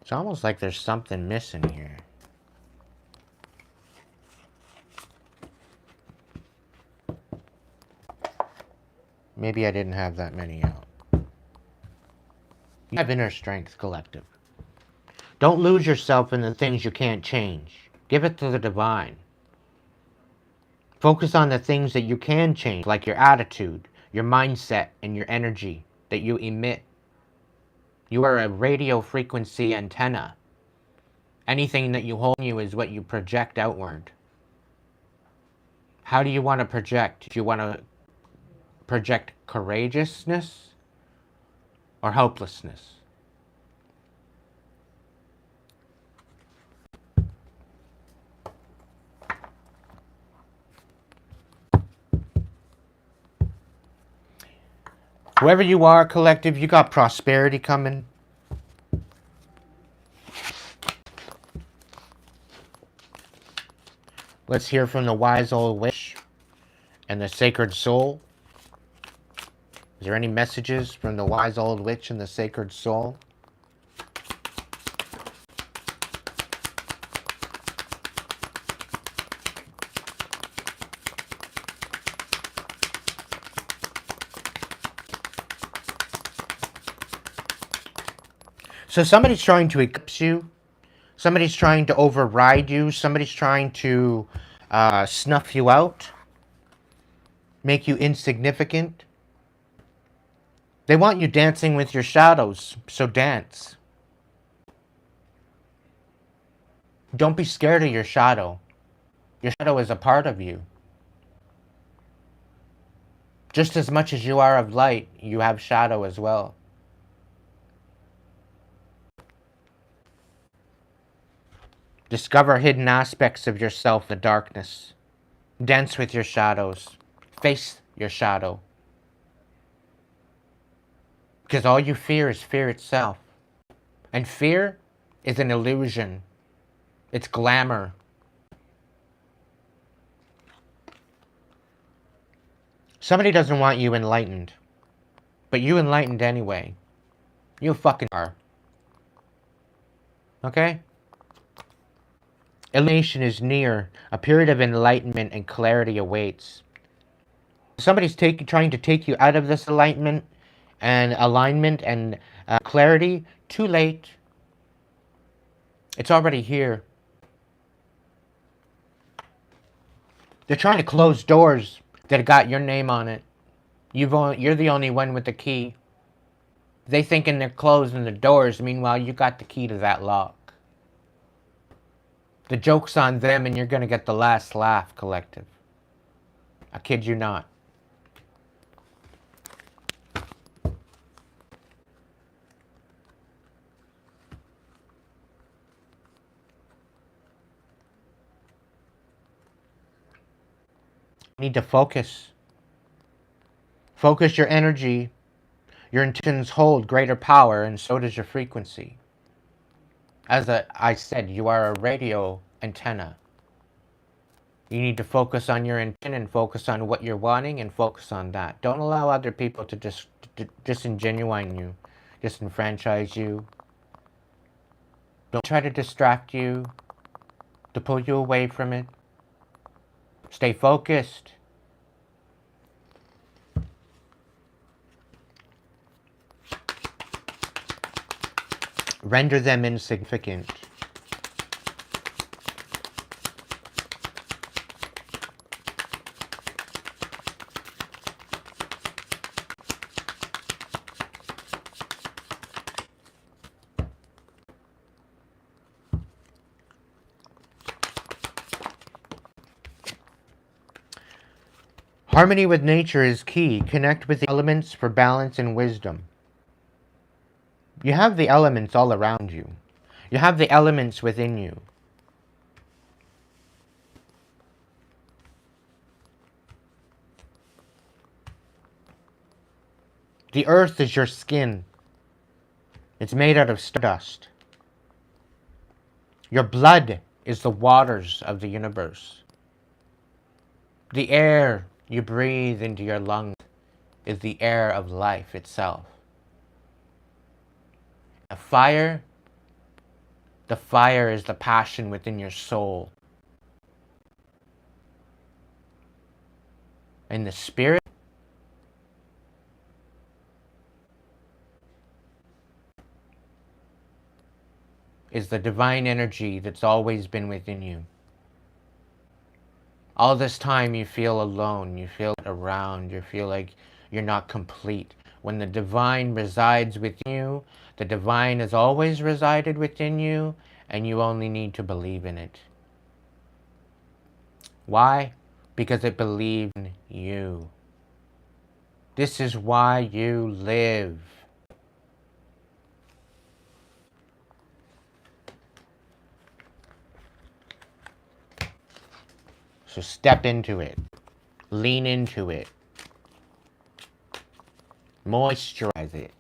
It's almost like there's something missing here. Maybe I didn't have that many out. You have inner strength, collective. Don't lose yourself in the things you can't change. Give it to the divine. Focus on the things that you can change, like your attitude, your mindset, and your energy that you emit. You are a radio frequency antenna. Anything that you hold in you is what you project outward. How do you want to project? Do you want to project courageousness or hopelessness? Whoever you are, collective, you got prosperity coming. Let's hear from the wise old witch and the sacred soul. Is there any messages from the wise old witch and the sacred soul? So somebody's trying to eclipse you. Somebody's trying to override you. Somebody's trying to snuff you out. Make you insignificant. They want you dancing with your shadows, so dance. Don't be scared of your shadow. Your shadow is a part of you. Just as much as you are of light, you have shadow as well. Discover hidden aspects of yourself in the darkness. Dance with your shadows. Face your shadow. Because all you fear is fear itself. And fear is an illusion. It's glamour. Somebody doesn't want you enlightened. But you enlightened anyway. You fucking are. Okay? Illumination is near. A period of enlightenment and clarity awaits. Somebody's trying to take you out of this enlightenment and alignment and clarity. Too late. It's already here. They're trying to close doors that got your name on it. You're the only one with the key. They thinking they're closing the doors. Meanwhile, you got the key to that lock. The joke's on them, and you're going to get the last laugh, collective. I kid you not. You need to focus. Focus your energy. Your intentions hold greater power, and so does your frequency. As I said, you are a radio antenna. You need to focus on your intent and focus on what you're wanting and focus on that. Don't allow other people to disingenuine you, disenfranchise you. Don't try to distract you, to pull you away from it. Stay focused. Render them insignificant. Harmony with nature is key. Connect with the elements for balance and wisdom. You have the elements all around you. You have the elements within you. The earth is your skin. It's made out of stardust. Your blood is the waters of the universe. The air you breathe into your lungs is the air of life itself. The fire is the passion within your soul. And the spirit is the divine energy that's always been within you. All this time you feel alone, you feel around, you feel like you're not complete. When the divine resides within you, the divine has always resided within you, and you only need to believe in it. Why? Because it believes in you. This is why you live. So step into it. Lean into it. Moisturize it.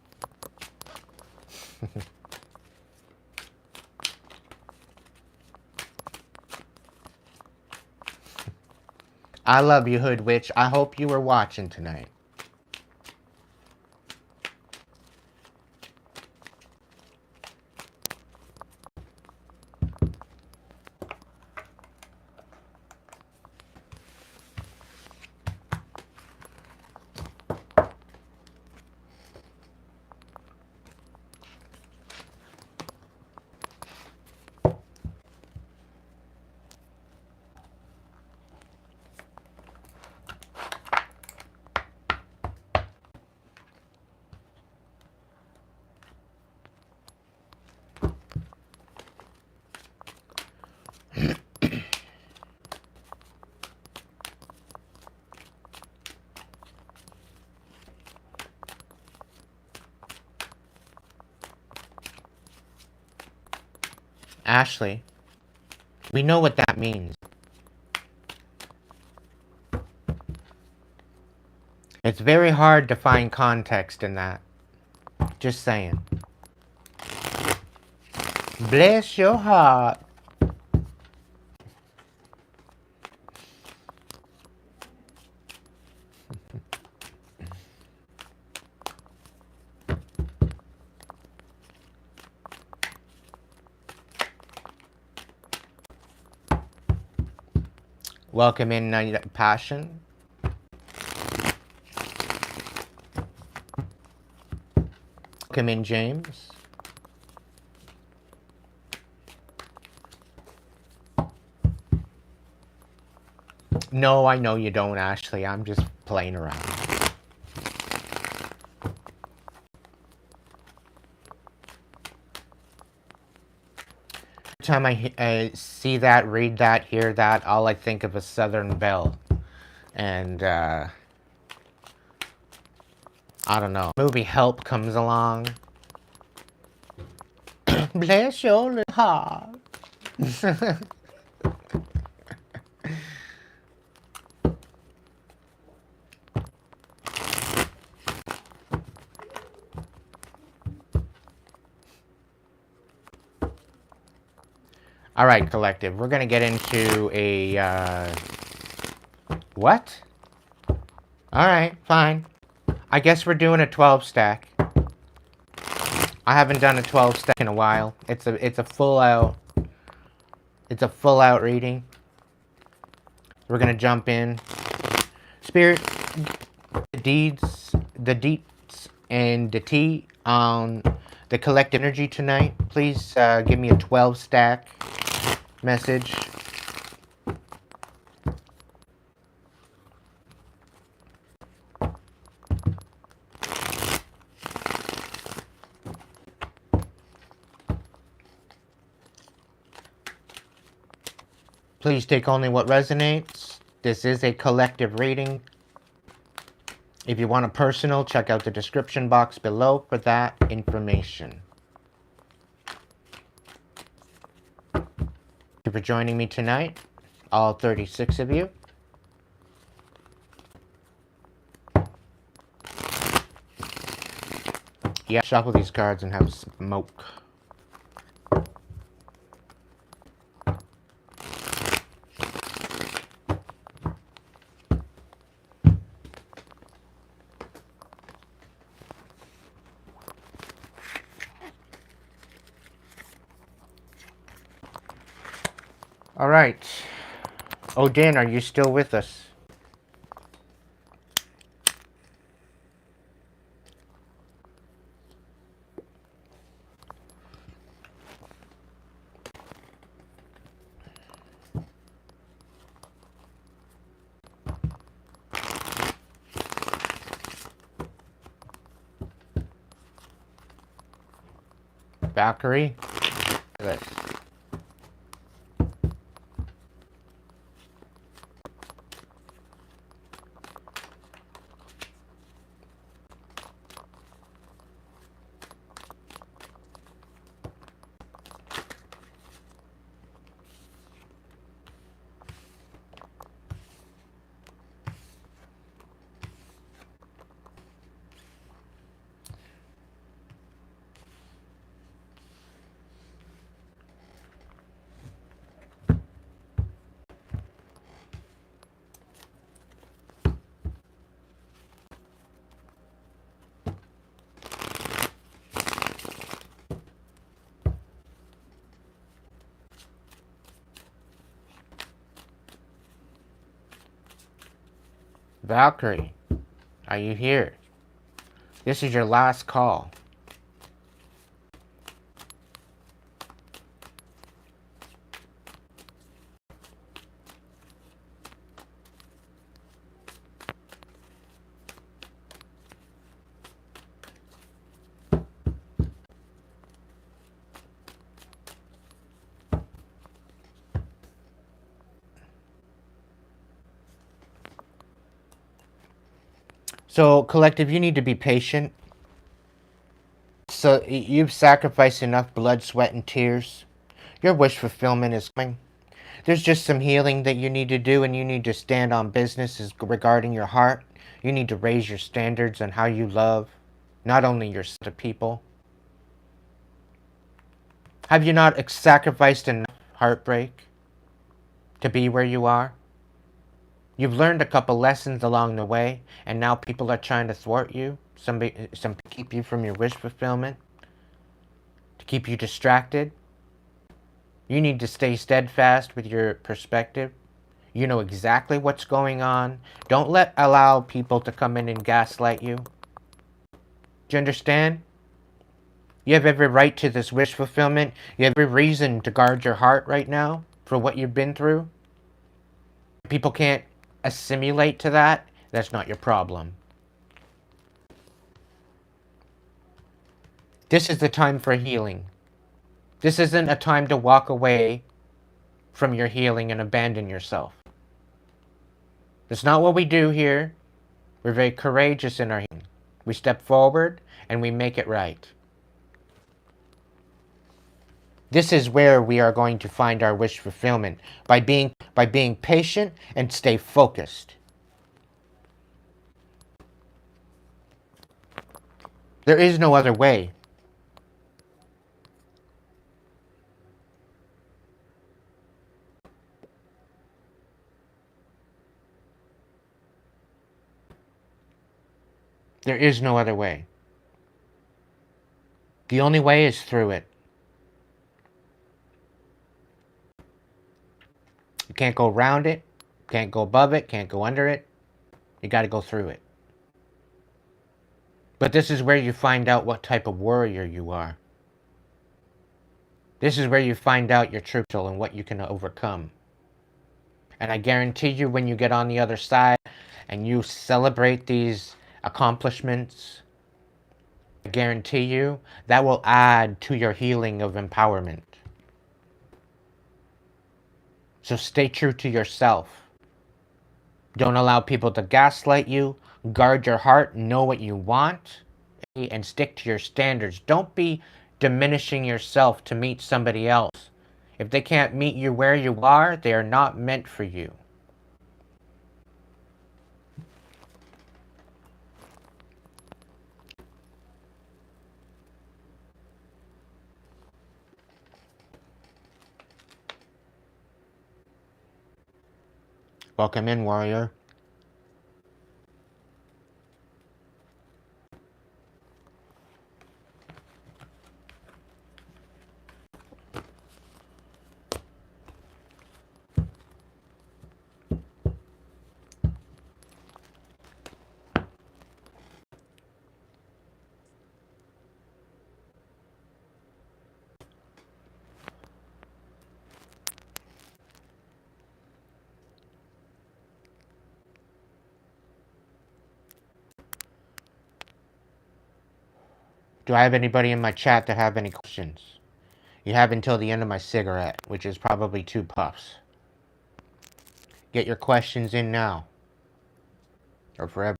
I love you, Hood Witch. I hope you were watching tonight. Ashley, we know what that means. It's very hard to find context in that. Just saying. Bless your heart. Welcome in, Passion. Welcome in, James. No, I know you don't, Ashley. I'm just playing around. Every time I see that, read that, hear that, all I think of a Southern Belle. And, I don't know. Movie Help comes along. Bless your little heart. All right, collective. We're going to get into a, what? All right, fine. I guess we're doing a 12 stack. I haven't done a 12 stack in a while. It's a full out reading. We're going to jump in. Spirit, the deeds and the tea on the collective energy tonight. Please give me a 12 stack message. Please take only what resonates. This is a collective reading. If you want a personal, check out the description box below for that information. Thank you for joining me tonight, all 36 of you. Yeah, shuffle these cards and have a smoke. All right. Odin, are you still with us? Valkyrie? This. Valkyrie, are you here? This is your last call. So, collective, you need to be patient. So, you've sacrificed enough blood, sweat, and tears. Your wish fulfillment is coming. There's just some healing that you need to do, and you need to stand on business regarding your heart. You need to raise your standards on how you love, not only your set of people. Have you not sacrificed enough heartbreak to be where you are? You've learned a couple lessons along the way, and now people are trying to thwart you. Some keep you from your wish fulfillment, to keep you distracted. You need to stay steadfast with your perspective. You know exactly what's going on. Don't allow people to come in and gaslight you. Do you understand? You have every right to this wish fulfillment. You have every reason to guard your heart right now for what you've been through. People can't assimilate to that. That's not your problem. This is the time for healing. This isn't a time to walk away from your healing and abandon yourself. That's not what we do here. We're very courageous in our healing. We step forward and we make it right. This is where we are going to find our wish fulfillment, by being patient and stay focused. There is no other way. There is no other way. The only way is through it. You can't go around it, can't go above it, can't go under it. You got to go through it. But this is where you find out what type of warrior you are. This is where you find out your true potential and what you can overcome. And I guarantee you, when you get on the other side and you celebrate these accomplishments, I guarantee you that will add to your healing of empowerment. So stay true to yourself. Don't allow people to gaslight you. Guard your heart, know what you want, and stick to your standards. Don't be diminishing yourself to meet somebody else. If they can't meet you where you are, they are not meant for you. Welcome in, warrior. Do I have anybody in my chat that have any questions? You have until the end of my cigarette, which is probably 2 puffs. Get your questions in now, or forever.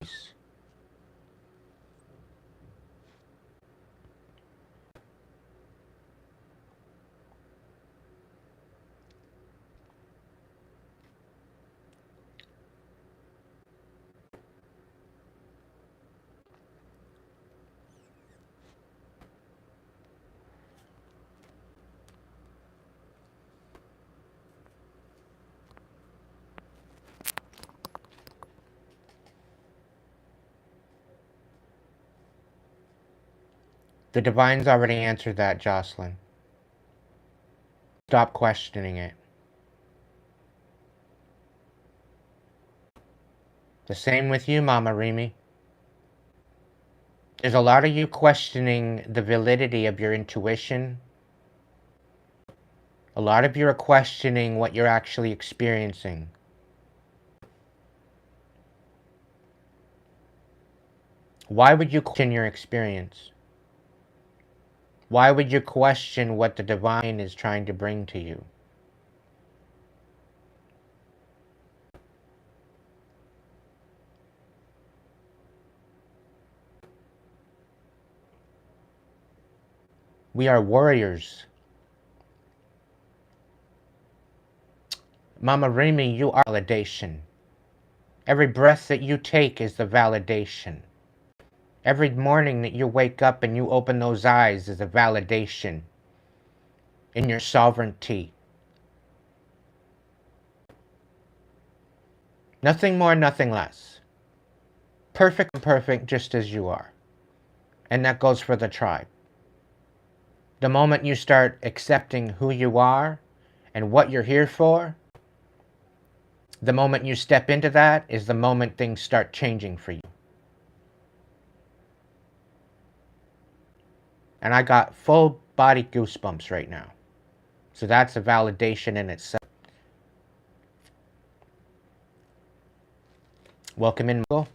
The Divines already answered that, Jocelyn. Stop questioning it. The same with you, Mama Remy. There's a lot of you questioning the validity of your intuition. A lot of you are questioning what you're actually experiencing. Why would you question your experience? Why would you question what the divine is trying to bring to you? We are warriors. Mama Remy, you are validation. Every breath that you take is the validation. Every morning that you wake up and you open those eyes is a validation in your sovereignty. Nothing more, nothing less. Perfect and perfect just as you are. And that goes for the tribe. The moment you start accepting who you are and what you're here for, the moment you step into that is the moment things start changing for you. And I got full body goosebumps right now. So that's a validation in itself. Welcome in, Michael.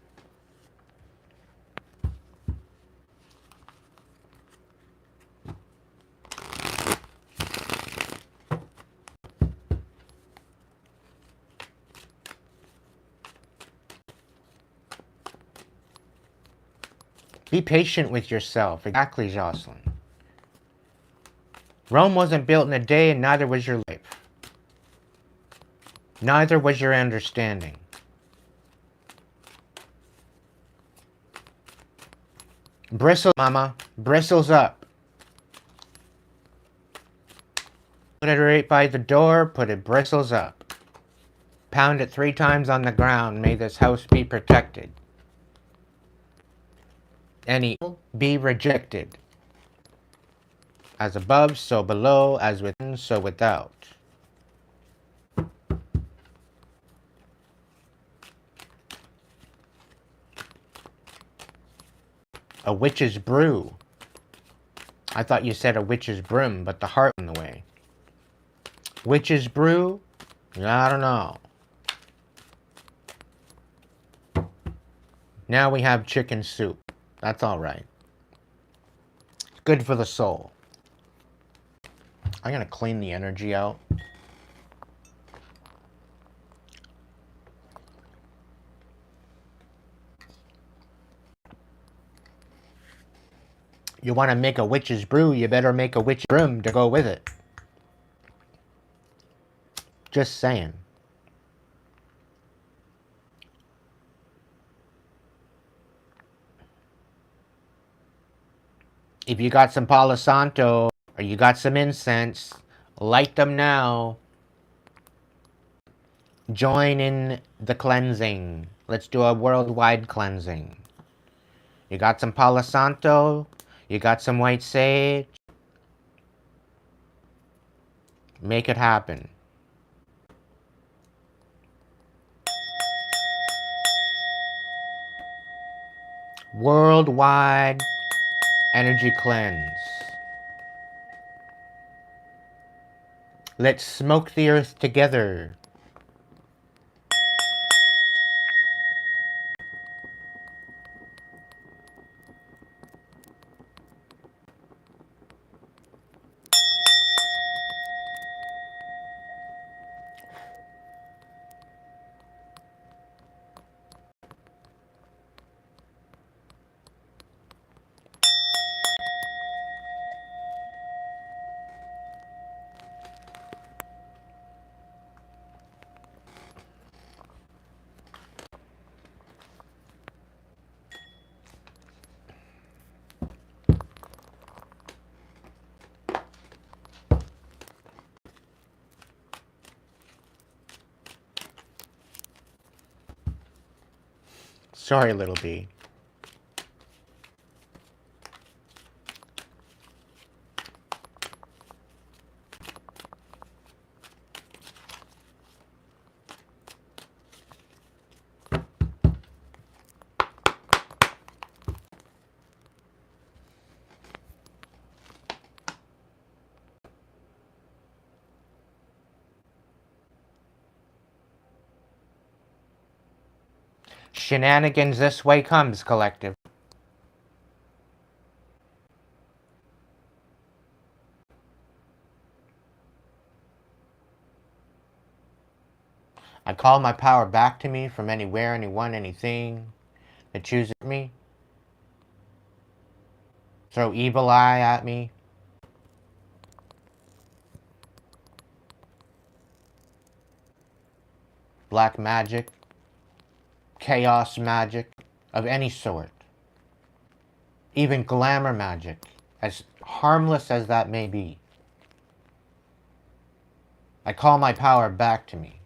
Be patient with yourself. Exactly, Jocelyn. Rome wasn't built in a day, and neither was your life. Neither was your understanding. Bristle, mama. Bristles up. Put it right by the door. Put it bristles up. Pound it 3 times on the ground. May this house be protected. Any be rejected. As above, so below. As within, so without. A witch's brew. I thought you said a witch's broom, but the heart in the way. Witch's brew? I don't know. Now we have chicken soup. That's alright. Good for the soul. I'm gonna clean the energy out. You want to make a witch's brew, you better make a witch's broom to go with it. Just saying. If you got some Palo Santo, or you got some incense, light them now. Join in the cleansing. Let's do a worldwide cleansing. You got some Palo Santo, you got some white sage. Make it happen. Worldwide energy cleanse. Let's smoke the earth together. Sorry, little bee. Shenanigans this way comes, collective. I call my power back to me from anywhere, anyone, anything that chooses me. Throw evil eye at me. black magic, chaos magic of any sort, even glamour magic, as harmless as that may be. I call my power back to me.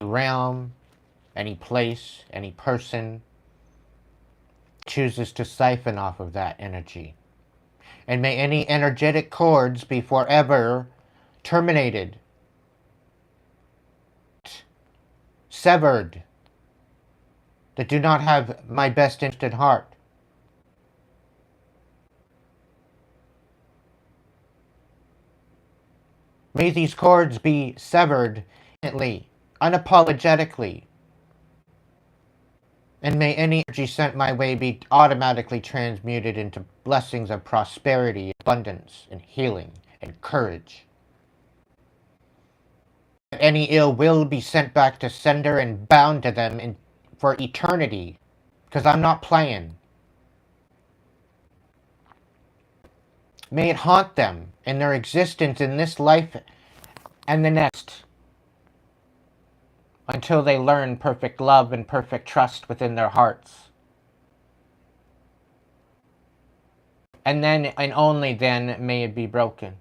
Any realm, any place, any person chooses to siphon off of that energy. And may any energetic cords be forever terminated, severed, that do not have my best interest at heart. May these cords be severed instantly, unapologetically. And may any energy sent my way be automatically transmuted into blessings of prosperity, abundance, and healing, and courage. Any ill will be sent back to sender and bound to them for eternity, because I'm not playing. May it haunt them in their existence in this life and the next, until they learn perfect love and perfect trust within their hearts. And then, and only then, may it be broken.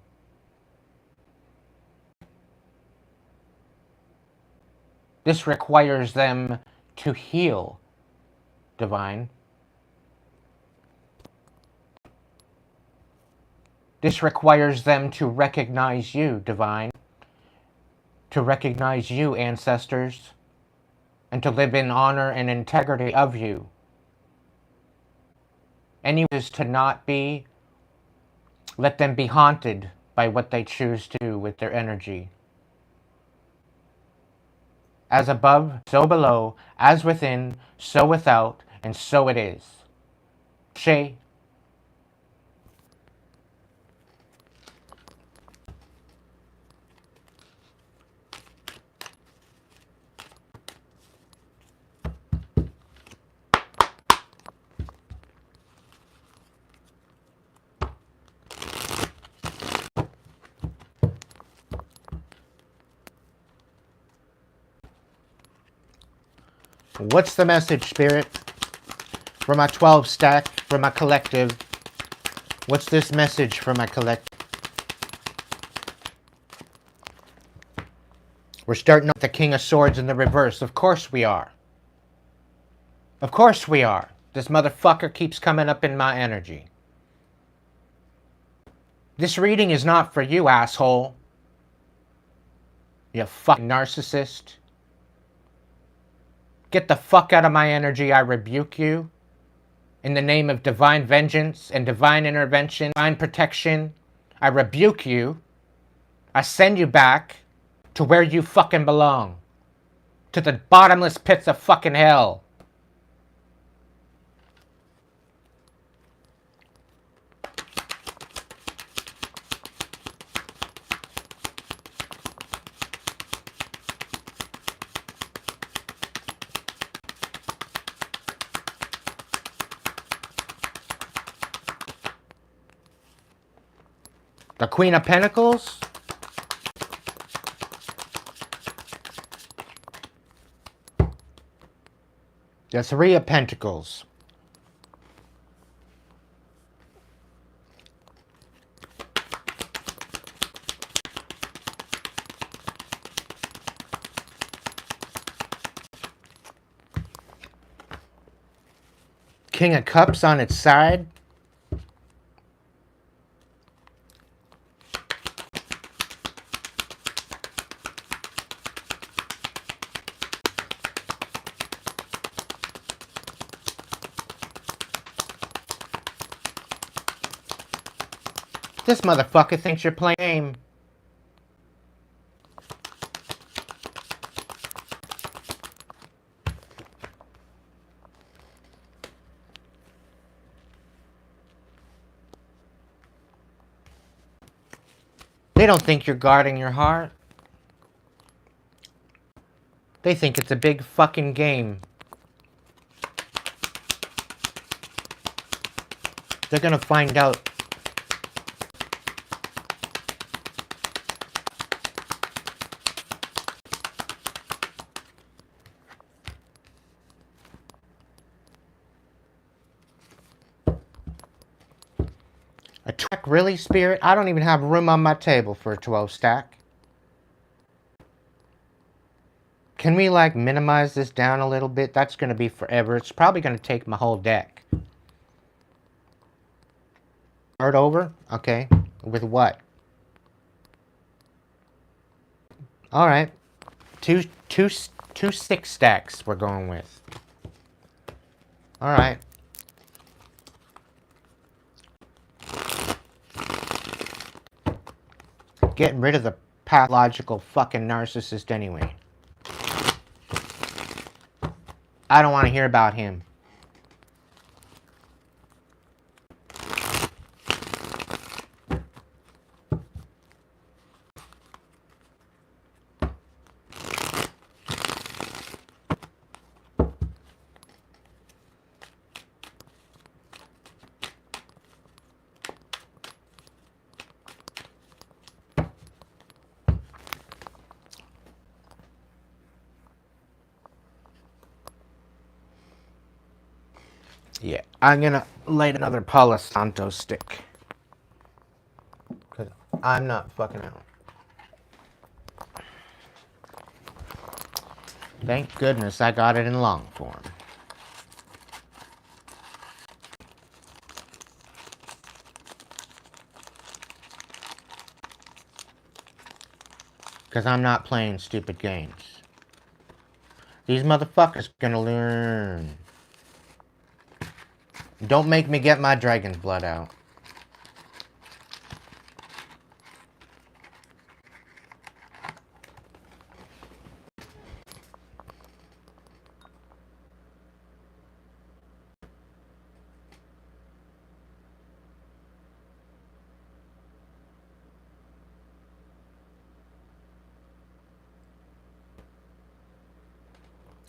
This requires them to heal, Divine. This requires them to recognize you, Divine. To recognize you, ancestors, and to live in honor and integrity of you. Any is to not be, let them be haunted by what they choose to do with their energy. As above, so below, as within, so without, and so it is. Shay. What's the message, Spirit? For my 12 stack, for my collective. What's this message for my collective? We're starting with the King of Swords in the reverse. Of course we are. Of course we are. This motherfucker keeps coming up in my energy. This reading is not for you, asshole. You fucking narcissist. Get the fuck out of my energy, I rebuke you. In the name of divine vengeance and divine intervention, divine protection, I rebuke you. I send you back to where you fucking belong. To the bottomless pits of fucking hell. The Queen of Pentacles. The Three of Pentacles. King of Cups on its side. This motherfucker thinks you're playing a game. They don't think you're guarding your heart. They think it's a big fucking game. They're gonna find out. stack, really, Spirit? I don't even have room on my table for a 12 stack. Can we, like, minimize this down a little bit? That's going to be forever. It's probably going to take my whole deck. Start over? Okay. With what? Alright. Two 6 stacks we're going with. Alright. Getting rid of the pathological fucking narcissist anyway. I don't want to hear about him. Yeah, I'm gonna light another Palo Santo stick. Because I'm not fucking out. Thank goodness I got it in long form. Because I'm not playing stupid games. These motherfuckers gonna learn. Don't make me get my dragon's blood out.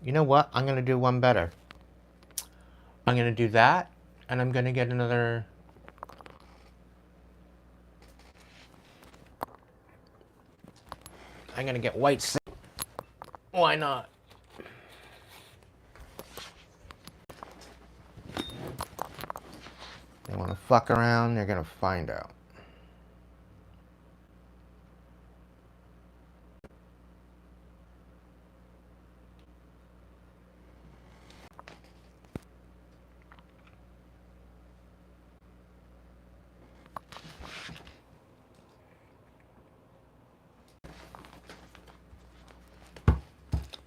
You know what? I'm gonna do one better. I'm gonna do that, and I'm gonna get another... I'm gonna get white. Why not? They wanna fuck around, they're gonna find out.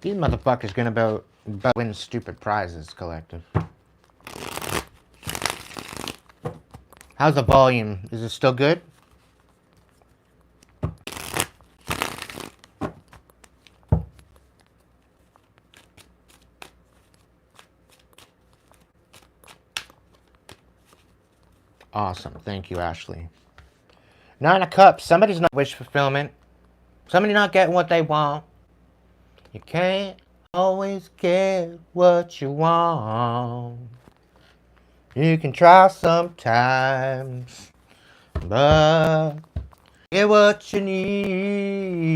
These motherfuckers gonna about win stupid prizes, collective. How's the volume? Is it still good? Awesome. Thank you, Ashley. 9 of Cups. Somebody's not wish fulfillment. Somebody not getting what they want. You can't always get what you want. You can try sometimes, but get what you need.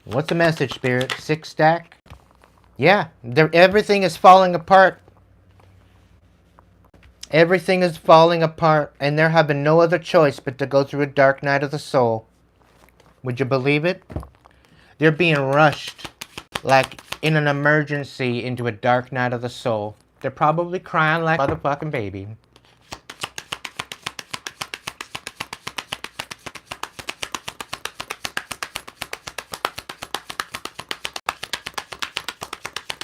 What's the message, Spirit? 6 stack? Yeah, everything is falling apart. Everything is falling apart, and they're having no other choice but to go through a dark night of the soul. Would you believe it? They're being rushed, like in an emergency, into a dark night of the soul. They're probably crying like a motherfucking baby.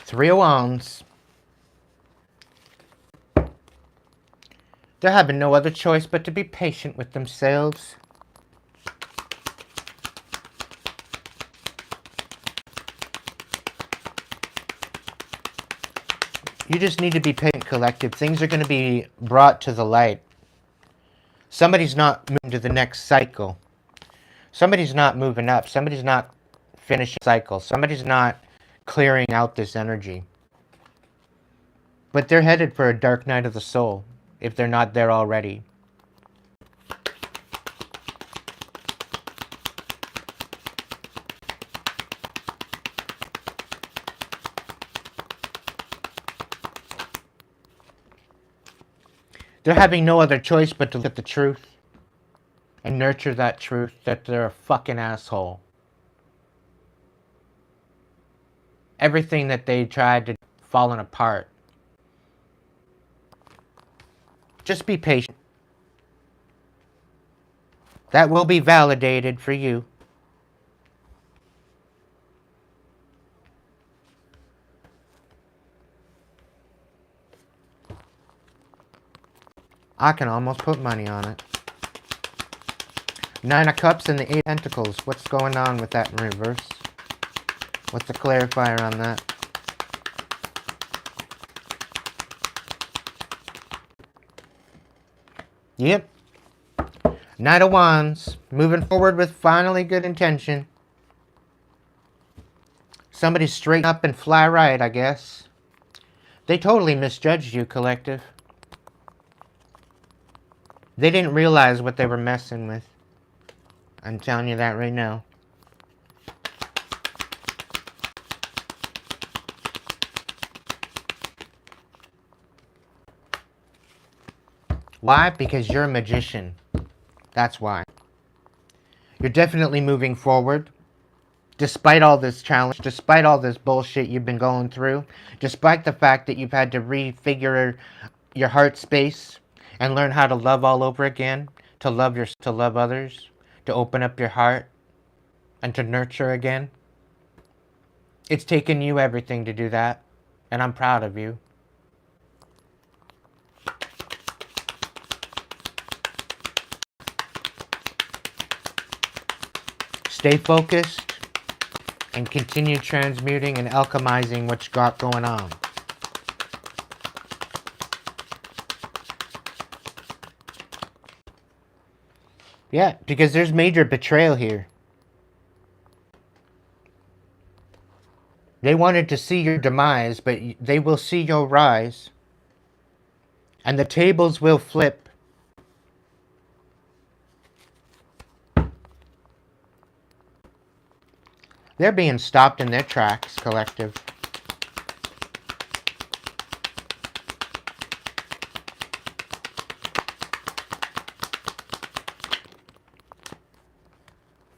Three of Wands. They're having no other choice but to be patient with themselves. You just need to be patient, collective. Things are going to be brought to the light. Somebody's not moving to the next cycle. Somebody's not moving up. Somebody's not finishing the cycle. Somebody's not clearing out this energy. But they're headed for a dark night of the soul, if they're not there already. They're having no other choice but to look at the truth and nurture that truth that they're a fucking asshole. Everything that they tried to falling apart. Just be patient. That will be validated for you. I can almost put money on it. 9 of Cups and the 8 of Pentacles. What's going on with that in reverse? What's the clarifier on that? Yep. Knight of Wands. Moving forward with finally good intention. Somebody straighten up and fly right, I guess. They totally misjudged you, collective. They didn't realize what they were messing with. I'm telling you that right now. Why? Because you're a magician. That's why. You're definitely moving forward. Despite all this challenge, despite all this bullshit you've been going through, despite the fact that you've had to refigure your heart space and learn how to love all over again, to love others, to open up your heart, and to nurture again. It's taken you everything to do that, and I'm proud of you. Stay focused and continue transmuting and alchemizing what you got going on. Yeah, because there's major betrayal here. They wanted to see your demise, but they will see your rise. And the tables will flip. They're being stopped in their tracks, collective.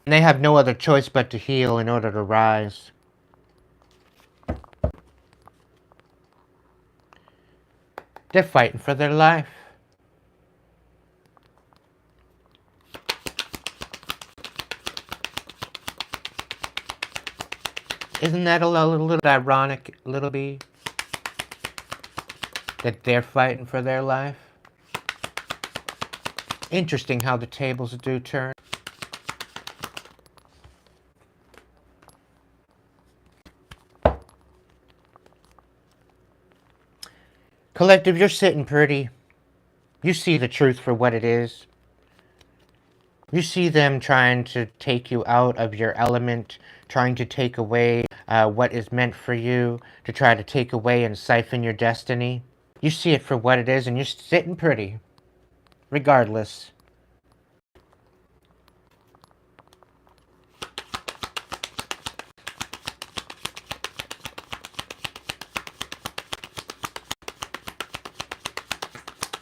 And they have no other choice but to heal in order to rise. They're fighting for their life. Isn't that a little ironic, little bee? That they're fighting for their life? Interesting how the tables do turn. Collective, you're sitting pretty. You see the truth for what it is. You see them trying to take you out of your element, trying to take away what is meant for you, to try to take away and siphon your destiny. You see it for what it is, and you're sitting pretty, regardless.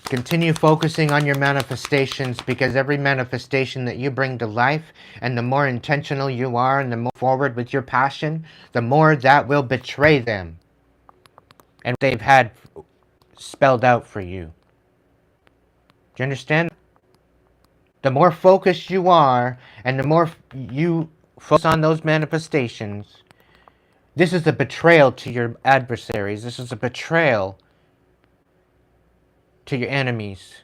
Continue focusing on your manifestations, because every manifestation that you bring to life, and the more intentional you are and the more forward with your passion, the more that will betray them and they've had spelled out for you. Do you understand? The more focused you are and the more you focus on those manifestations, this is a betrayal to your adversaries. This is a betrayal to your enemies.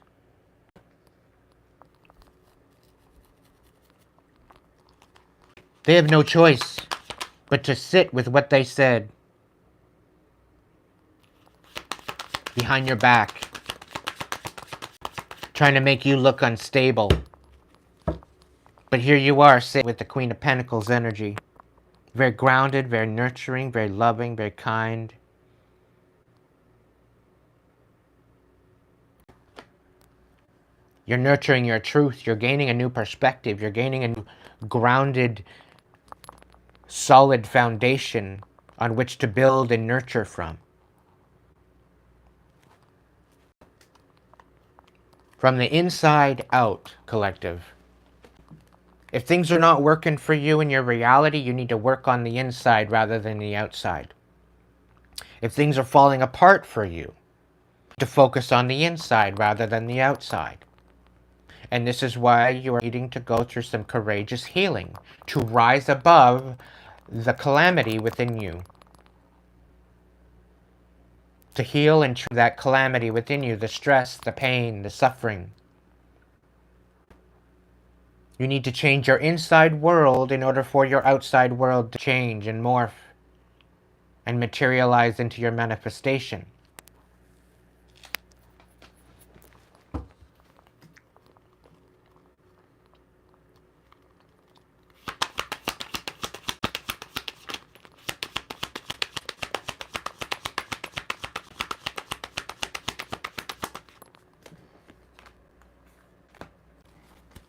They have no choice but to sit with what they said behind your back, trying to make you look unstable. But here you are, sitting with the Queen of Pentacles energy. Very grounded, very nurturing, very loving, very kind. You're nurturing your truth. You're gaining a new perspective. You're gaining a new grounded, solid foundation on which to build and nurture from. From the inside out, collective. If things are not working for you in your reality, you need to work on the inside rather than the outside. If things are falling apart for you, to focus on the inside rather than the outside. And this is why you are needing to go through some courageous healing to rise above the calamity within you. To heal and treat that calamity within you, the stress, the pain, the suffering. You need to change your inside world in order for your outside world to change and morph and materialize into your manifestation.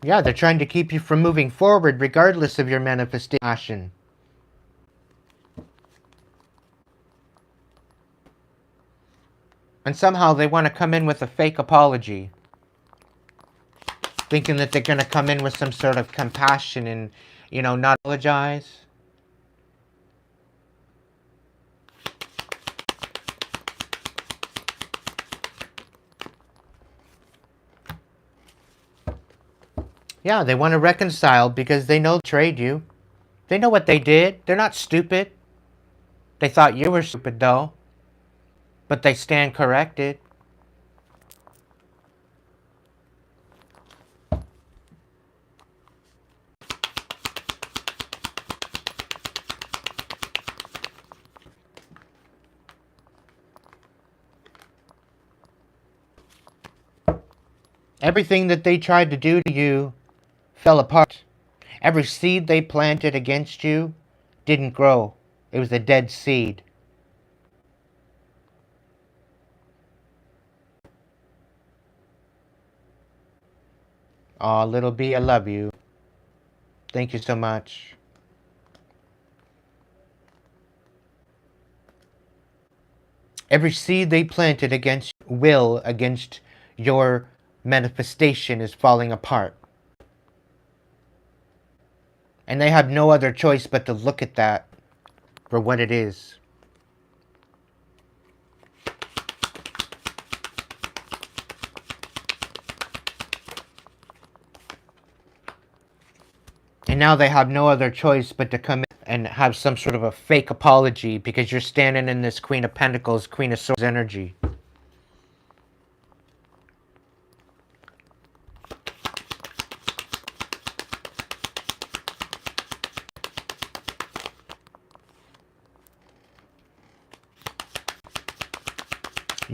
Yeah, they're trying to keep you from moving forward regardless of your manifestation. And somehow they want to come in with a fake apology. Thinking that they're going to come in with some sort of compassion and, not apologize. Yeah, they want to reconcile because they know they betrayed you. They know what they did. They're not stupid. They thought you were stupid, though. But they stand corrected. Everything that they tried to do to you fell apart. Every seed they planted against you didn't grow. It was a dead seed. Aw, little B, I love you. Thank you so much. Every seed they planted against your manifestation is falling apart. And they have no other choice but to look at that for what it is. And now they have no other choice but to come in and have some sort of a fake apology because you're standing in this Queen of Pentacles, Queen of Swords energy.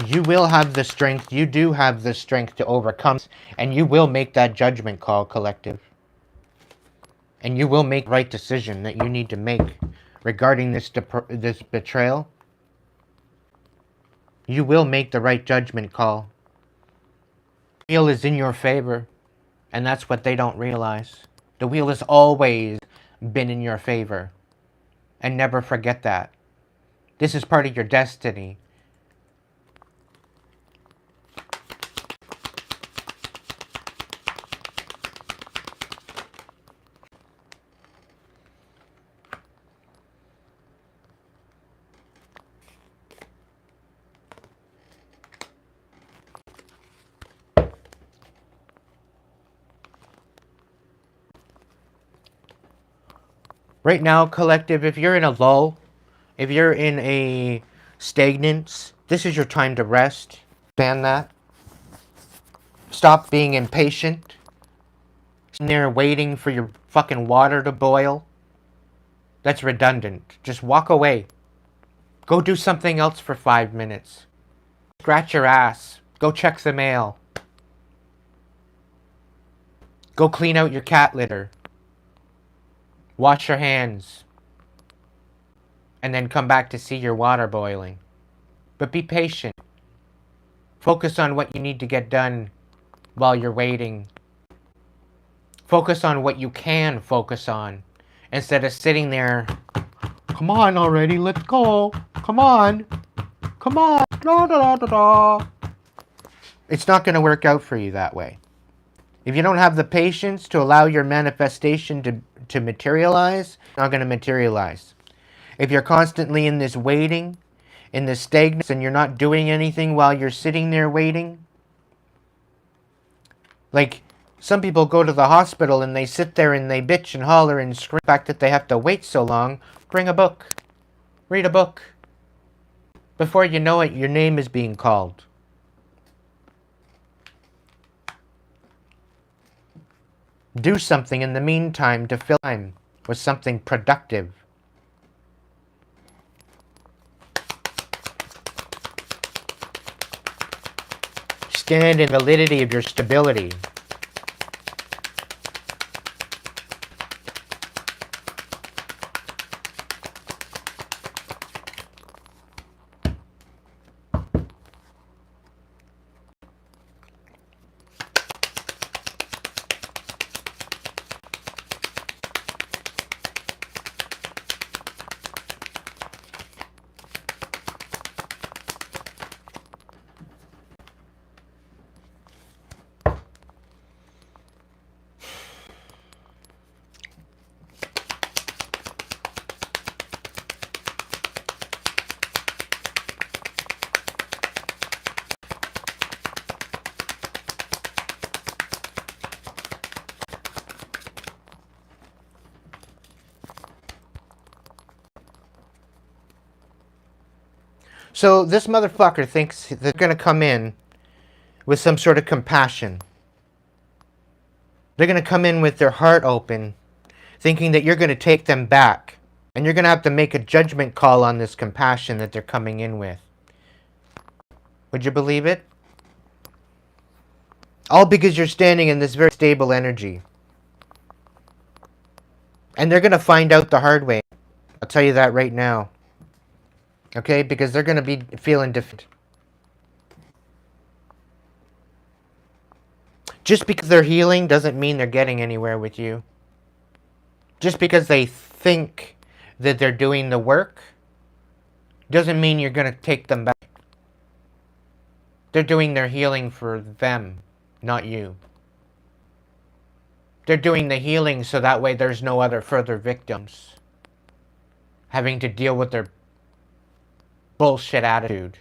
You will have the strength, you do have the strength to overcome, and you will make that judgment call, collective. And you will make the right decision that you need to make regarding this betrayal. You will make the right judgment call. The wheel is in your favor, and that's what they don't realize. The wheel has always been in your favor, and never forget that. This is part of your destiny. Right now, collective, if you're in a lull, if you're in a stagnance, this is your time to rest. Understand that. Stop being impatient. Sitting there waiting for your fucking water to boil. That's redundant. Just walk away. Go do something else for 5 minutes. Scratch your ass. Go check the mail. Go clean out your cat litter. Wash your hands. And then come back to see your water boiling. But be patient. Focus on what you need to get done while you're waiting. Focus on what you can focus on. Instead of sitting there, come on already, let's go. Come on. Come on. Da, da, da, da, da. It's not going to work out for you that way. If you don't have the patience to allow your manifestation to materialize, it's not going to materialize. If you're constantly in this waiting, in this stagnance, and you're not doing anything while you're sitting there waiting, like some people go to the hospital and they sit there and they bitch and holler and scream the fact that they have to wait so long. Bring a book. Read a book. Before you know it, your name is being called. Do something in the meantime to fill time with something productive. Stand in the validity of your stability. So this motherfucker thinks they're going to come in with some sort of compassion. They're going to come in with their heart open, thinking that you're going to take them back. And you're going to have to make a judgment call on this compassion that they're coming in with. Would you believe it? All because you're standing in this very stable energy. And they're going to find out the hard way. I'll tell you that right now. Okay? Because they're going to be feeling different. Just because they're healing doesn't mean they're getting anywhere with you. Just because they think that they're doing the work doesn't mean you're going to take them back. They're doing their healing for them, not you. They're doing the healing so that way there's no other further victims having to deal with their bullshit attitude.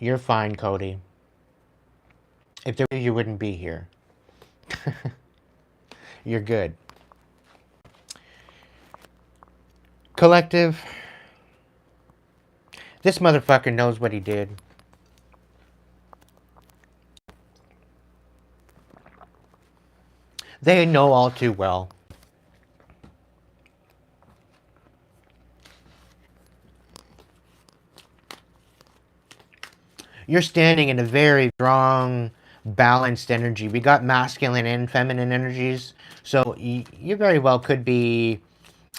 You're fine, Cody. If there were you wouldn't be here. You're good. Collective. This motherfucker knows what he did. They know all too well. You're standing in a very strong, balanced energy. We got masculine and feminine energies. So you very well could be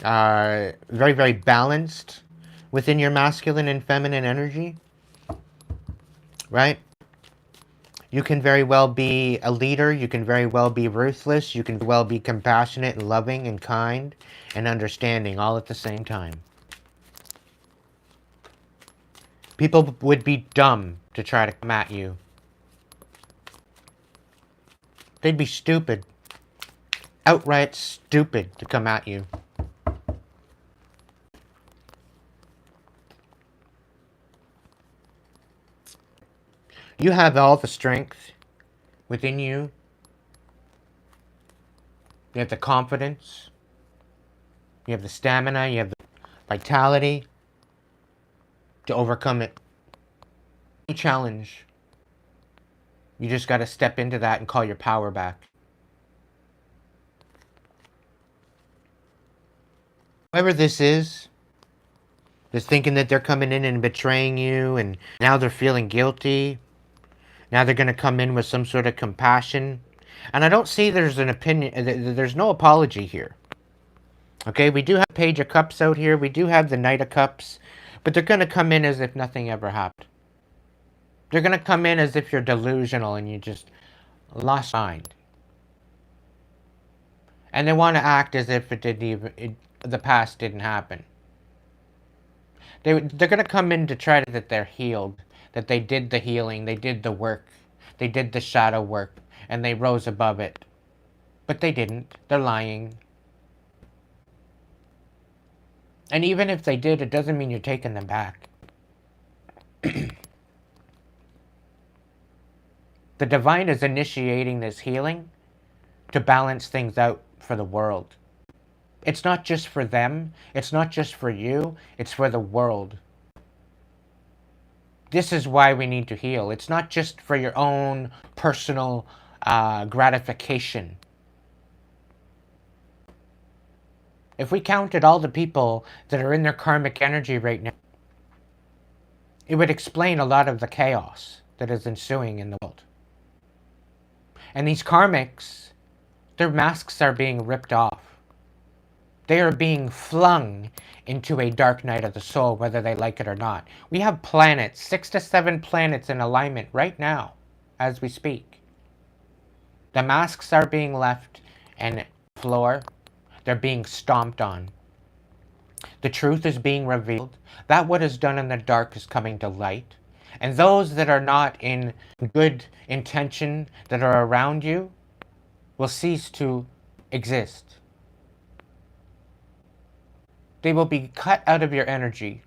very, very balanced within your masculine and feminine energy. Right? You can very well be a leader. You can very well be ruthless. You can well be compassionate and loving and kind and understanding all at the same time. People would be dumb to try to come at you. They'd be stupid. Outright stupid to come at you. You have all the strength within you. You have the confidence. You have the stamina. You have the vitality to overcome it. Any challenge. You just got to step into that and call your power back. Whoever this is, Just thinking that they're coming in and betraying you, and now they're feeling guilty. Now they're going to come in with some sort of compassion. And I don't see there's an opinion, there's no apology here. Okay, we do have Page of Cups out here. We do have the Knight of Cups. But they're going to come in as if nothing ever happened. They're going to come in as if you're delusional and you just lost mind. And they want to act as if the past didn't happen. They're going to come in to try that they're healed. That they did the healing. They did the work. They did the shadow work. And they rose above it. But they didn't. They're lying. And even if they did, it doesn't mean you're taking them back. The divine is initiating this healing to balance things out for the world. It's not just for them. It's not just for you. It's for the world. This is why we need to heal. It's not just for your own personal gratification. If we counted all the people that are in their karmic energy right now, it would explain a lot of the chaos that is ensuing in the world. And these karmics, their masks are being ripped off. They are being flung into a dark night of the soul, whether they like it or not. We have planets, 6 to 7 planets in alignment right now, as we speak. The masks are being left and floor. They're being stomped on. The truth is being revealed. That what is done in the dark is coming to light. And those that are not in good intention that are around you will cease to exist. They will be cut out of your energy.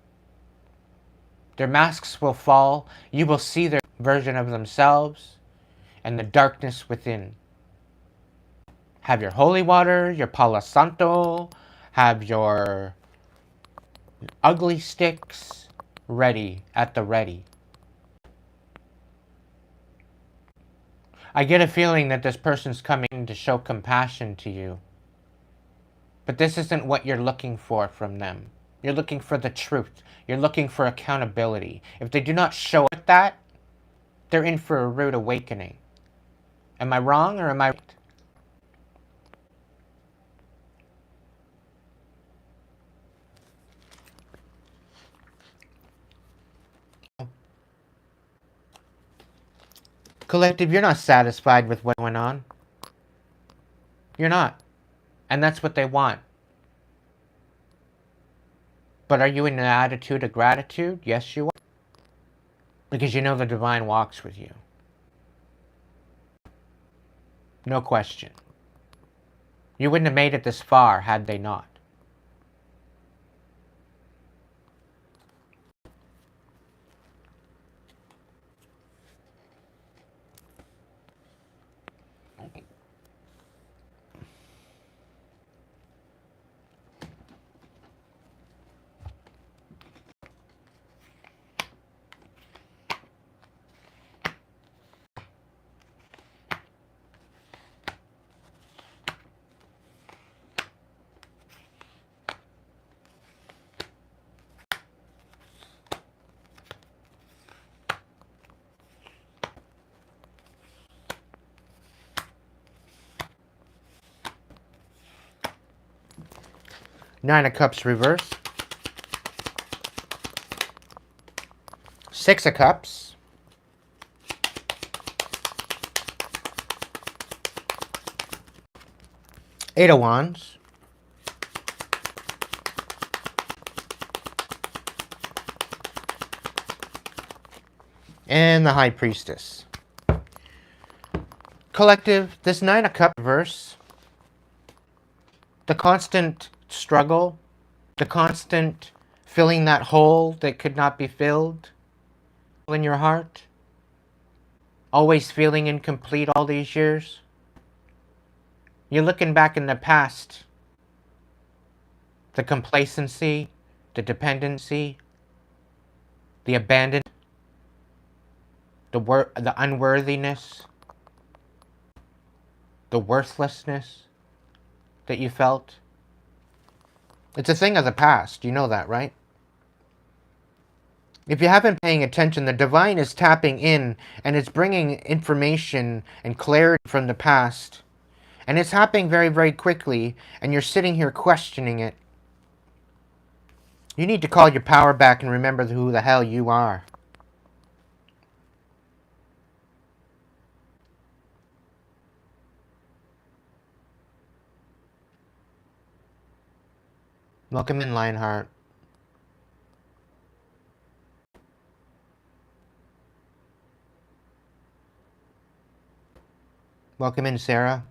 Their masks will fall. You will see their version of themselves and the darkness within. Have your holy water, your Palo Santo, have your ugly sticks ready, at the ready. I get a feeling that this person's coming to show compassion to you. But this isn't what you're looking for from them. You're looking for the truth. You're looking for accountability. If they do not show it that, they're in for a rude awakening. Am I wrong or am I right? Collective, you're not satisfied with what went on. You're not. And that's what they want. But are you in an attitude of gratitude? Yes, you are. Because you know the divine walks with you. No question. You wouldn't have made it this far had they not. Nine of Cups reverse. Six of Cups. Eight of Wands. And the High Priestess. Collective, this Nine of Cups reverse, the constant struggle, the constant filling that hole that could not be filled in your heart, always feeling incomplete all these years. You're looking back in the past, the complacency, the dependency, the abandonment, the unworthiness, the worthlessness that you felt. It's a thing of the past. You know that, right? If you haven't paying attention, the divine is tapping in and it's bringing information and clarity from the past. And it's happening very, very quickly, and you're sitting here questioning it. You need to call your power back and remember who the hell you are. Welcome in, Lionheart. Welcome in, Sarah.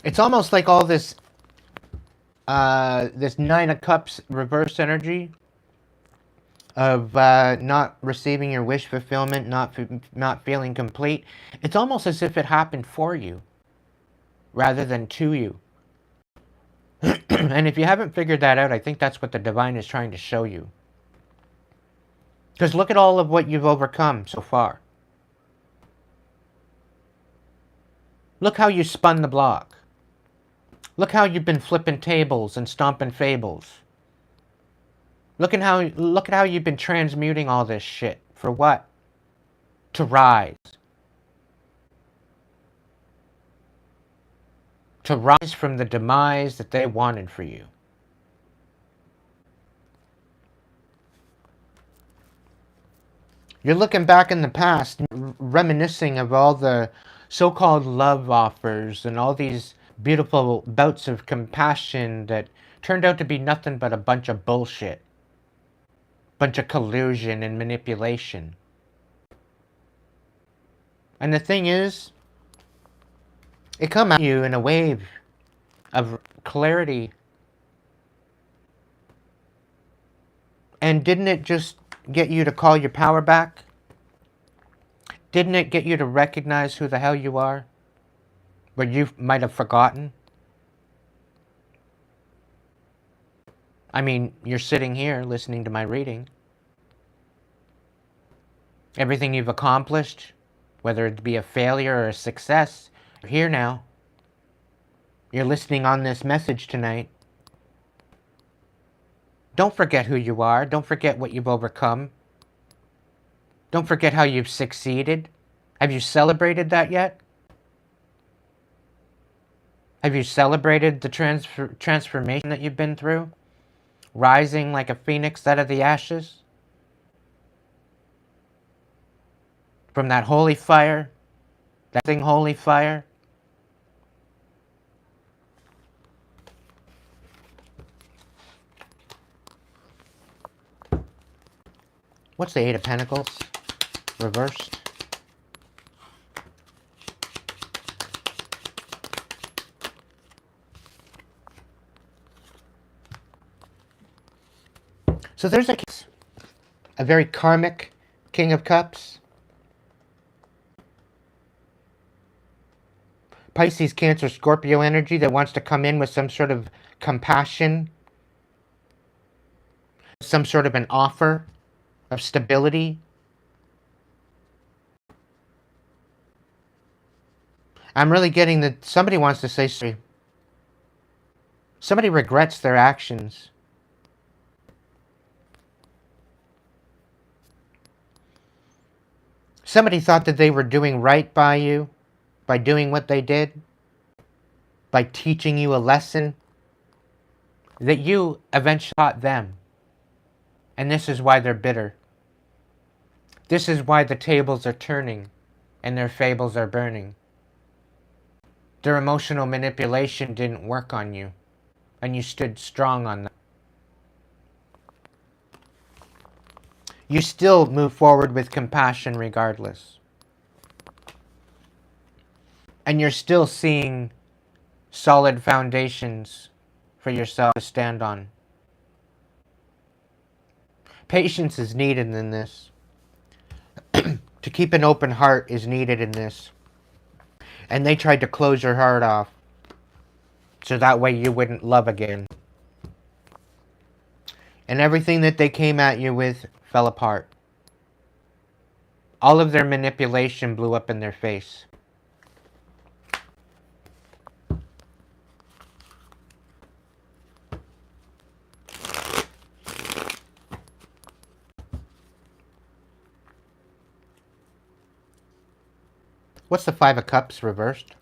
It's almost like all this this Nine of Cups reverse energy of not receiving your wish fulfillment, not feeling complete. It's almost as if it happened for you rather than to you. And if you haven't figured that out, I think that's what the divine is trying to show you. Because look at all of what you've overcome so far. Look how you spun the block. Look how you've been flipping tables and stomping fables. Look at how you've been transmuting all this shit. For what? To rise. To rise from the demise that they wanted for you. You're looking back in the past, reminiscing of all the so-called love offers and all these beautiful bouts of compassion that turned out to be nothing but a bunch of bullshit. Bunch of collusion and manipulation. And the thing is, it come at you in a wave of clarity. And didn't it just get you to call your power back? Didn't it get you to recognize who the hell you are? What you might have forgotten? I mean, you're sitting here listening to my reading. Everything you've accomplished, whether it be a failure or a success, you're here now. You're listening on this message tonight. Don't forget who you are. Don't forget what you've overcome. Don't forget how you've succeeded. Have you celebrated that yet? Have you celebrated the transformation that you've been through? Rising like a phoenix out of the ashes? From that holy fire? That thing holy fire? What's the Eight of Pentacles? Reversed. So there's a very karmic King of Cups. Pisces, Cancer, Scorpio energy that wants to come in with some sort of compassion. Some sort of an offer of stability. I'm really getting that somebody wants to say sorry. Somebody regrets their actions. Somebody thought that they were doing right by you, by doing what they did, by teaching you a lesson that you eventually taught them. And this is why they're bitter. This is why the tables are turning and their fables are burning. Their emotional manipulation didn't work on you, and you stood strong on that. You still move forward with compassion regardless. And you're still seeing solid foundations for yourself to stand on. Patience is needed in this. To keep an open heart is needed in this. And they tried to close your heart off so that way you wouldn't love again. And everything that they came at you with fell apart. All of their manipulation blew up in their face. What's the Five of Cups reversed?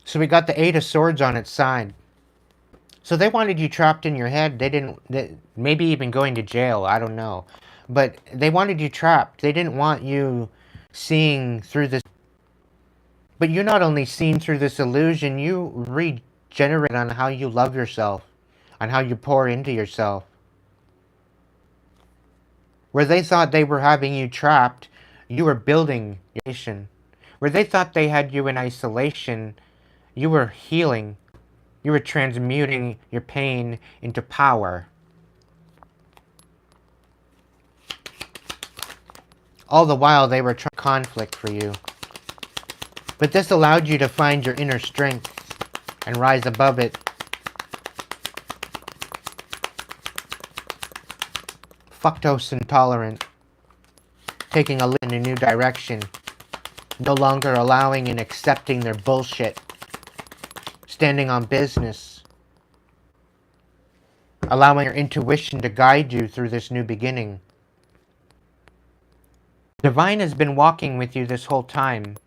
So we got the Eight of Swords on its side. So they wanted you trapped in your head. Maybe even going to jail. I don't know. But they wanted you trapped. They didn't want you seeing through this. But you're not only seeing through this illusion, you regenerate on how you love yourself, on how you pour into yourself. Where they thought they were having you trapped, you were building your nation. Where they thought they had you in isolation, you were healing. You were transmuting your pain into power. All the while, they were trying conflict for you. But this allowed you to find your inner strength and rise above it. Fructose intolerant. Taking a in a new direction. No longer allowing and accepting their bullshit. Standing on business. Allowing your intuition to guide you through this new beginning. Divine has been walking with you this whole time.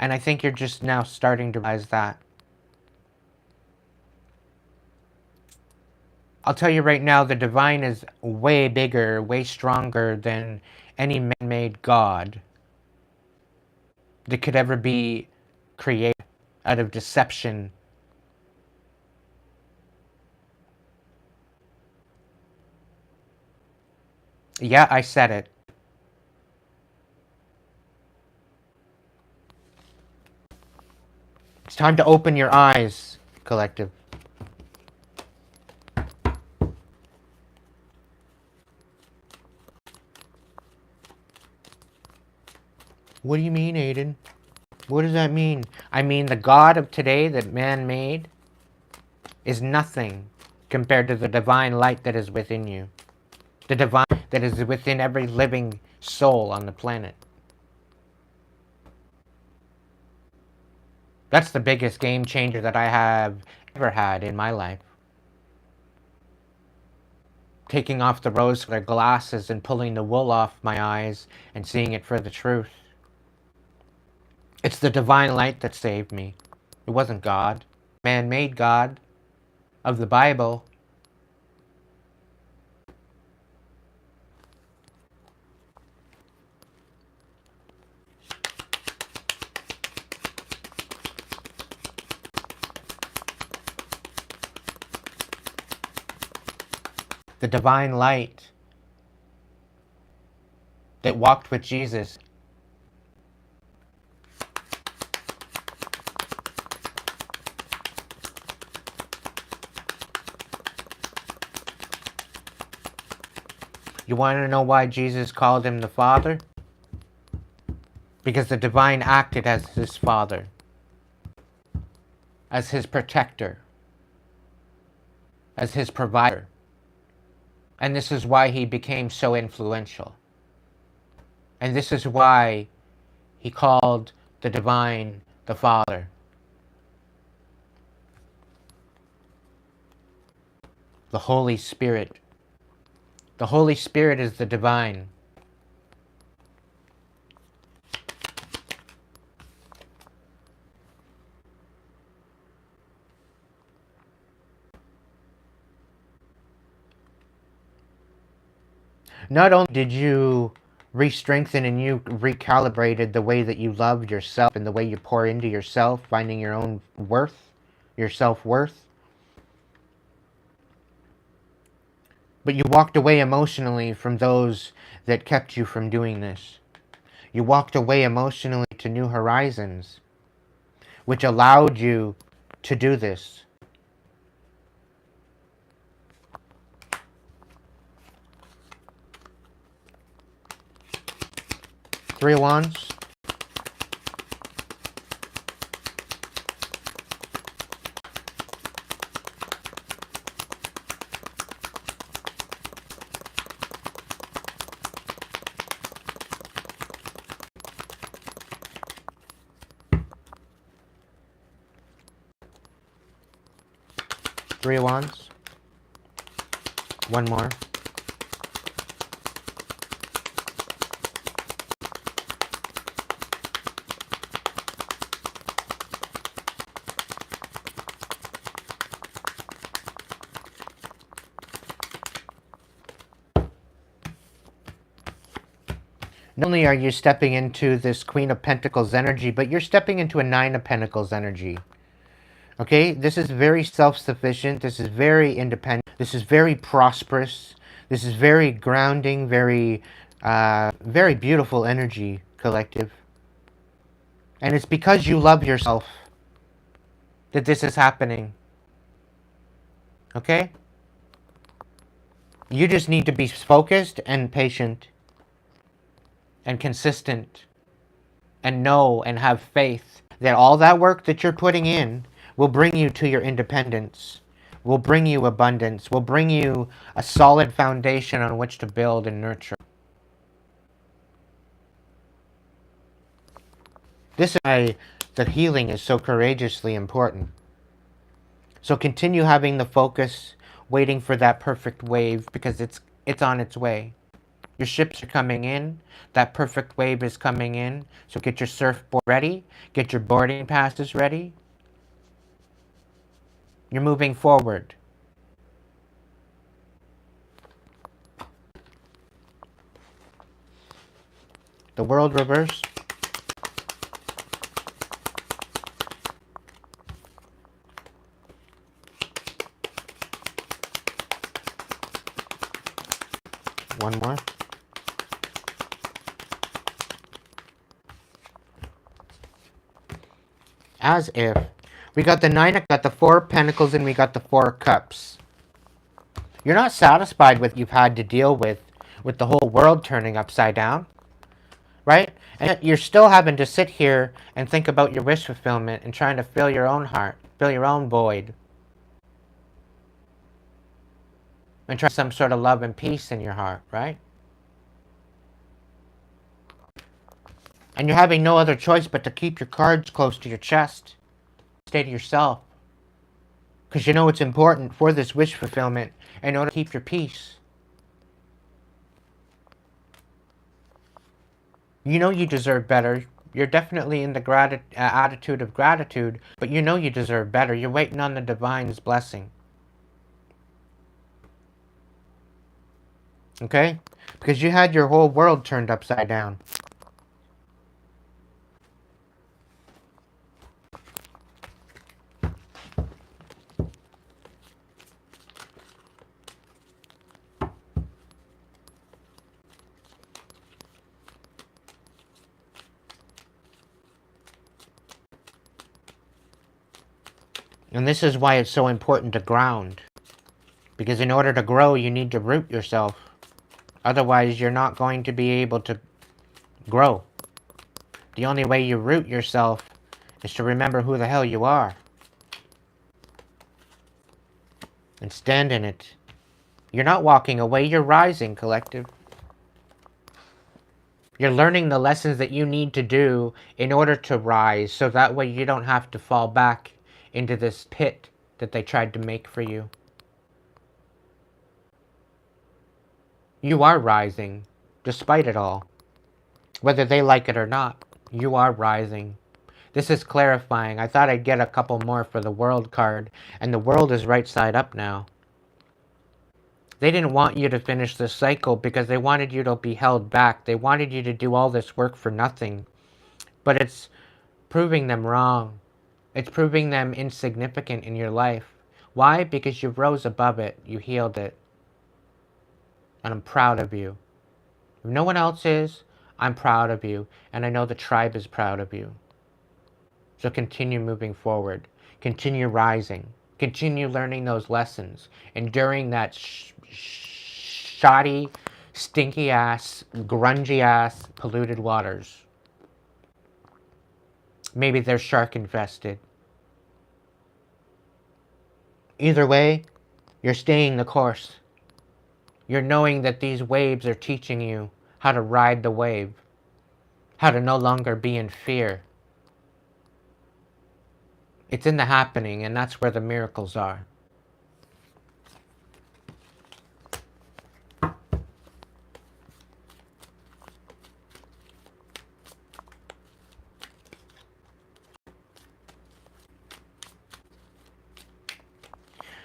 And I think you're just now starting to realize that. I'll tell you right now, the divine is way bigger, way stronger than any man-made god that could ever be created out of deception. Yeah, I said it. It's time to open your eyes, collective. What do you mean, Aiden? What does that mean? I mean, the God of today that man made is nothing compared to the divine light that is within you. The divine that is within every living soul on the planet. That's the biggest game changer that I have ever had in my life. Taking off the rose-colored glasses and pulling the wool off my eyes and seeing it for the truth. It's the divine light that saved me. It wasn't God. Man-made God of the Bible. The divine light that walked with Jesus. You want to know why Jesus called him the Father? Because the divine acted as his father, as his protector, as his provider. And this is why he became so influential. And this is why he called the divine the Father. The Holy Spirit. The Holy Spirit is the divine. Not only did you re-strengthen and you recalibrated the way that you love yourself and the way you pour into yourself, finding your own worth, your self-worth, but you walked away emotionally from those that kept you from doing this. You walked away emotionally to new horizons, which allowed you to do this. Three of Wands. Three of Wands. One more. Not only are you stepping into this Queen of Pentacles energy, but you're stepping into a Nine of Pentacles energy. Okay, this is very self-sufficient. This is very independent. This is very prosperous. This is very grounding, very beautiful energy, collective. And it's because you love yourself that this is happening. Okay? You just need to be focused and patient and consistent and know and have faith that all that work that you're putting in will bring you to your independence, will bring you abundance, will bring you a solid foundation on which to build and nurture. This is why the healing is so courageously important. So continue having the focus, waiting for that perfect wave, because it's on its way. Your ships are coming in. That perfect wave is coming in. So get your surfboard ready. Get your boarding passes ready. You're moving forward. The World reverse. One more. As if. We got the Nine, got the Four of Pentacles, and we got the Four of Cups. You're not satisfied with what you've had to deal with the whole world turning upside down. Right? And yet you're still having to sit here and think about your wish fulfillment and trying to fill your own heart, fill your own void. And try some sort of love and peace in your heart, right? And you're having no other choice but to keep your cards close to your chest. Stay to yourself. Because you know it's important for this wish fulfillment in order to keep your peace. You know you deserve better. You're definitely in the attitude of gratitude, but you know you deserve better. You're waiting on the divine's blessing. Okay? Because you had your whole world turned upside down. And this is why it's so important to ground. Because in order to grow, you need to root yourself. Otherwise, you're not going to be able to grow. The only way you root yourself is to remember who the hell you are. And stand in it. You're not walking away, you're rising, collective. You're learning the lessons that you need to do in order to rise, so that way you don't have to fall back into this pit that they tried to make for you. You are rising, despite it all. Whether they like it or not, you are rising. This is clarifying. I thought I'd get a couple more for the World card, and the World is right side up now. They didn't want you to finish this cycle because they wanted you to be held back. They wanted you to do all this work for nothing. But it's proving them wrong. It's proving them insignificant in your life. Why? Because you rose above it. You healed it. And I'm proud of you. If no one else is, I'm proud of you. And I know the tribe is proud of you. So continue moving forward. Continue rising. Continue learning those lessons. Enduring that shoddy stinky ass, grungy ass, polluted waters. Maybe they're shark infested. Either way, you're staying the course. You're knowing that these waves are teaching you how to ride the wave, how to no longer be in fear. It's in the happening, and that's where the miracles are.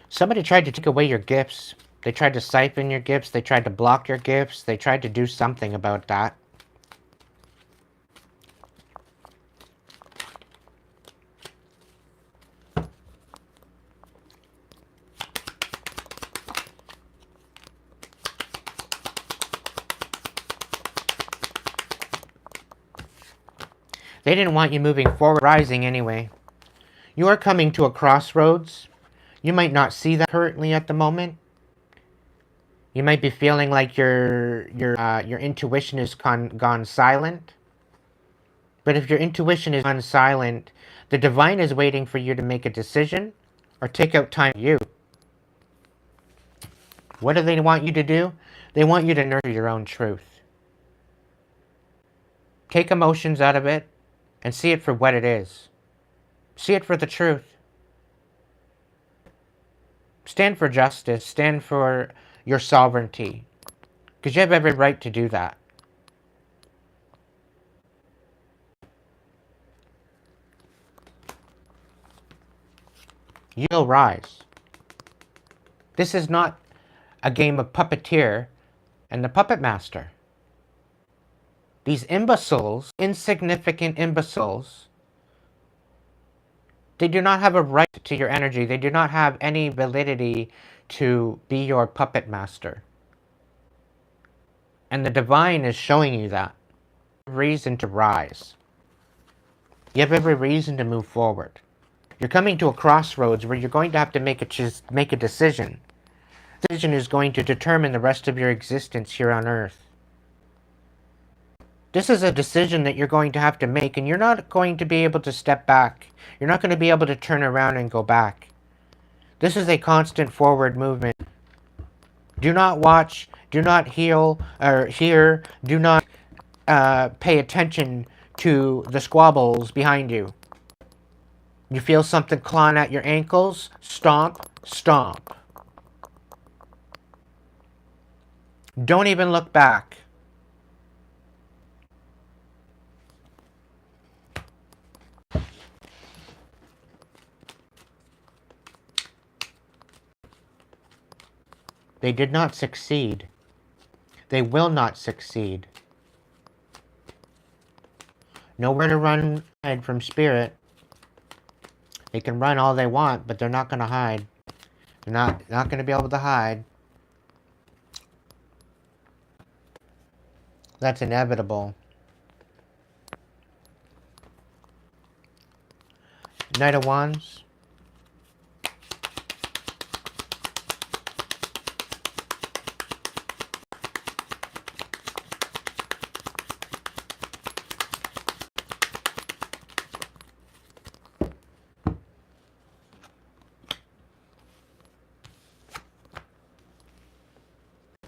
Somebody tried to take away your gifts. They tried to siphon your gifts. They tried to block your gifts. They tried to do something about that. They didn't want you moving forward, rising anyway. You are coming to a crossroads. You might not see that currently at the moment. You might be feeling like your intuition has gone silent. But if your intuition is gone silent, the divine is waiting for you to make a decision or take out time for you. What do they want you to do? They want you to nurture your own truth. Take emotions out of it and see it for what it is. See it for the truth. Stand for justice. Stand for your sovereignty. Because you have every right to do that. You'll rise. This is not a game of puppeteer and the puppet master. These imbeciles, insignificant imbeciles, they do not have a right to your energy. They do not have any validity to be your puppet master. And the divine is showing you that. Reason to rise. You have every reason to move forward. You're coming to a crossroads where you're going to have to make a decision. The decision is going to determine the rest of your existence here on Earth. This is a decision that you're going to have to make, and you're not going to be able to step back. You're not going to be able to turn around and go back. This is a constant forward movement. Do not watch, do not hear, do not pay attention to the squabbles behind you. You feel something clawing at your ankles? Stomp, stomp. Don't even look back. They did not succeed. They will not succeed. Nowhere to run hide from spirit. They can run all they want, but they're not going to hide. They're not going to be able to hide. That's inevitable. Knight of Wands.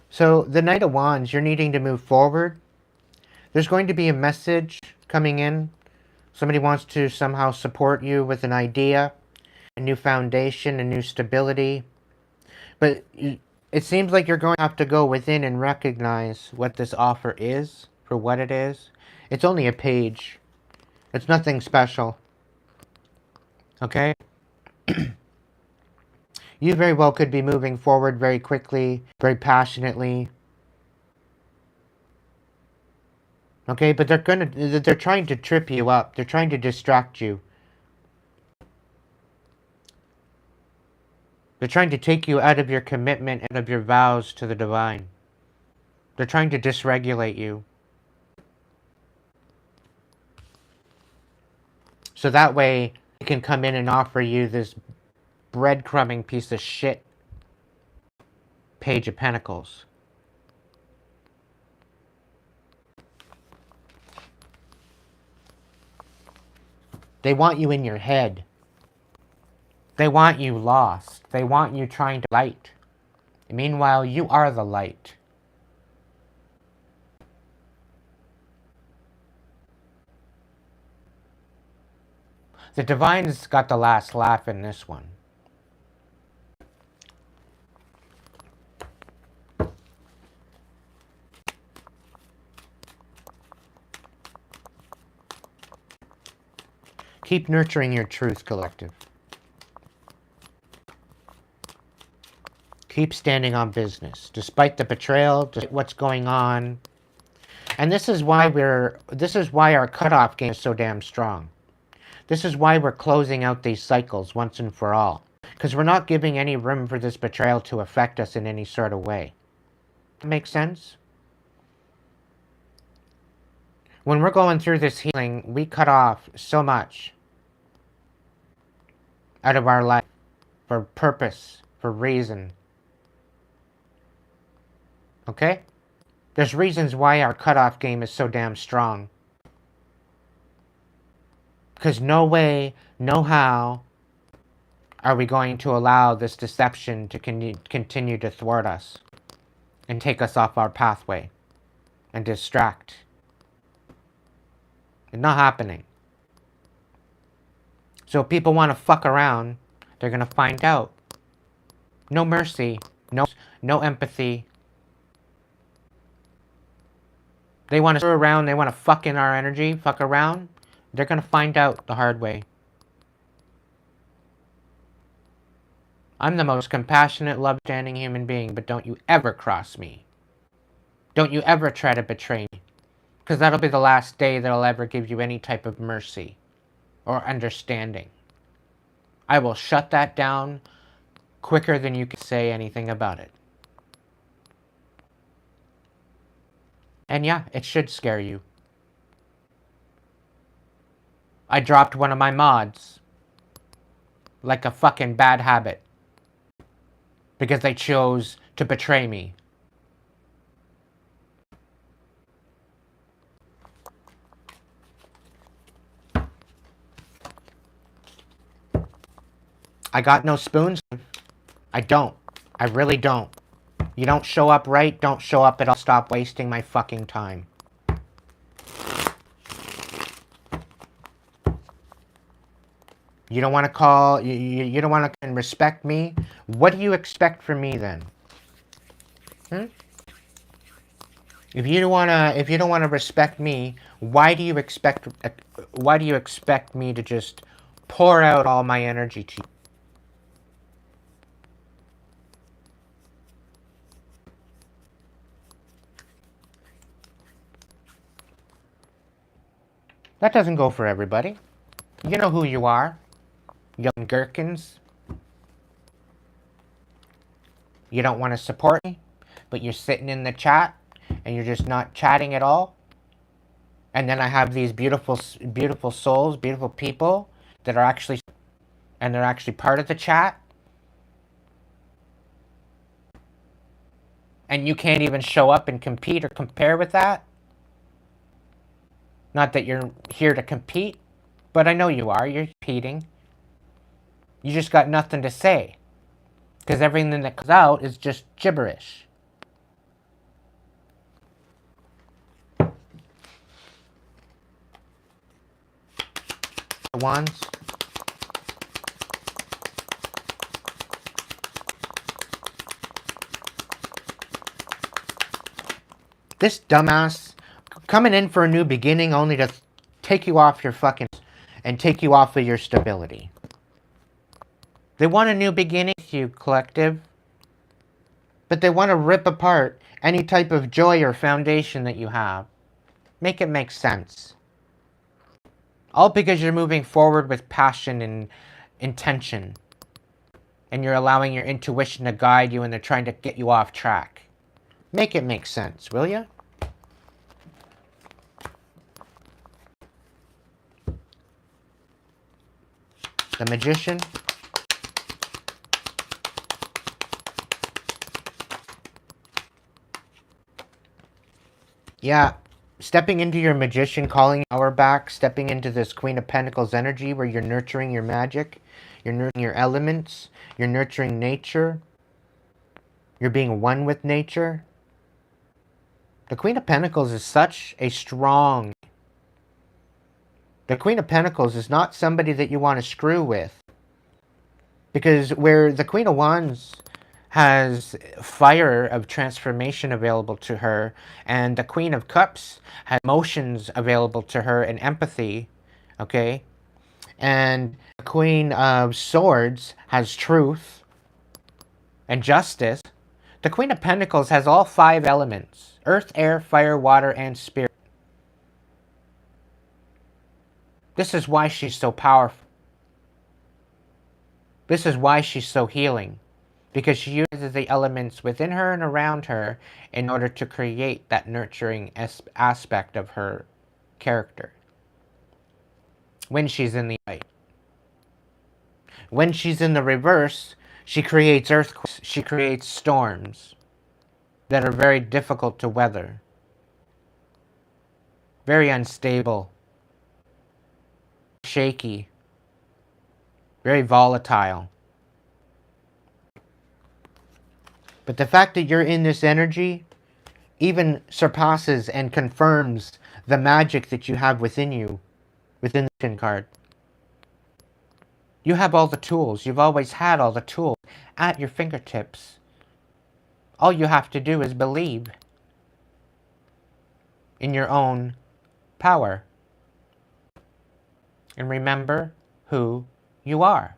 So, the Knight of Wands, you're needing to move forward. There's going to be a message coming in. Somebody wants to somehow support you with an idea, a new foundation, a new stability. But it seems like you're going to have to go within and recognize what this offer is for what it is. It's only a page. It's nothing special. Okay? You very well could be moving forward very quickly, very passionately. Okay, but they're trying to trip you up. They're trying to distract you. They're trying to take you out of your commitment, out of your vows to the divine. They're trying to dysregulate you. So that way, they can come in and offer you this breadcrumbing piece of shit Page of Pentacles. They want you in your head. They want you lost. They want you trying to light. Meanwhile, you are the light. The Divine's got the last laugh in this one. Keep nurturing your truth, collective. Keep standing on business, despite the betrayal, despite what's going on. And this is why our cutoff game is so damn strong. This is why we're closing out these cycles once and for all. Because we're not giving any room for this betrayal to affect us in any sort of way. That makes sense? When we're going through this healing, we cut off so much out of our life for purpose, for reason. Okay? There's reasons why our cutoff game is so damn strong. Because no way, no how are we going to allow this deception to continue to thwart us and take us off our pathway and distract. It's not happening. So if people want to fuck around, they're going to find out. No mercy, no empathy. They want to screw around, they want to fuck in our energy, fuck around. They're going to find out the hard way. I'm the most compassionate, love-standing human being, but don't you ever cross me. Don't you ever try to betray me. Because that'll be the last day that I'll ever give you any type of mercy or understanding. I will shut that down quicker than you can say anything about it. And yeah, it should scare you. I dropped one of my mods. Like a fucking bad habit. Because they chose to betray me. I got no spoons. I don't. I really don't. You don't show up right, don't show up at all. Stop wasting my fucking time. You don't want to call, you don't want to respect me? What do you expect from me then? If you don't want to respect me, why do you expect me to just pour out all my energy to you? That doesn't go for everybody. You know who you are, young gherkins. You don't want to support me, but you're sitting in the chat and you're just not chatting at all. And then I have these beautiful souls, beautiful people that are actually, and they're actually part of the chat. And you can't even show up and compete or compare with that. Not that you're here to compete, but I know you are. You're competing. You just got nothing to say. Because everything that comes out is just gibberish. Wands. This dumbass coming in for a new beginning only to take you off your fucking and take you off of your stability. They want a new beginning with you, collective. But they want to rip apart any type of joy or foundation that you have. Make it make sense. All because you're moving forward with passion and intention. And you're allowing your intuition to guide you and they're trying to get you off track. Make it make sense, will ya? The Magician. Yeah, stepping into your magician calling power back, stepping into this Queen of Pentacles energy where you're nurturing your magic, you're nurturing your elements, you're nurturing nature, you're being one with nature. The Queen of Pentacles is such a strong... The Queen of Pentacles is not somebody that you want to screw with. Because where the Queen of Wands has fire of transformation available to her, and the Queen of Cups has emotions available to her and empathy, okay? And the Queen of Swords has truth and justice. The Queen of Pentacles has all 5 elements: earth, air, fire, water, and spirit. This is why she's so powerful. This is why she's so healing. Because she uses the elements within her and around her in order to create that nurturing aspect of her character. When she's in the light. When she's in the reverse, she creates earthquakes. She creates storms that are very difficult to weather. Very unstable. Shaky. Very volatile. But the fact that you're in this energy even surpasses and confirms the magic that you have within you, within the Shin card. You have all the tools. You've always had all the tools at your fingertips. All you have to do is believe in your own power. And remember who you are.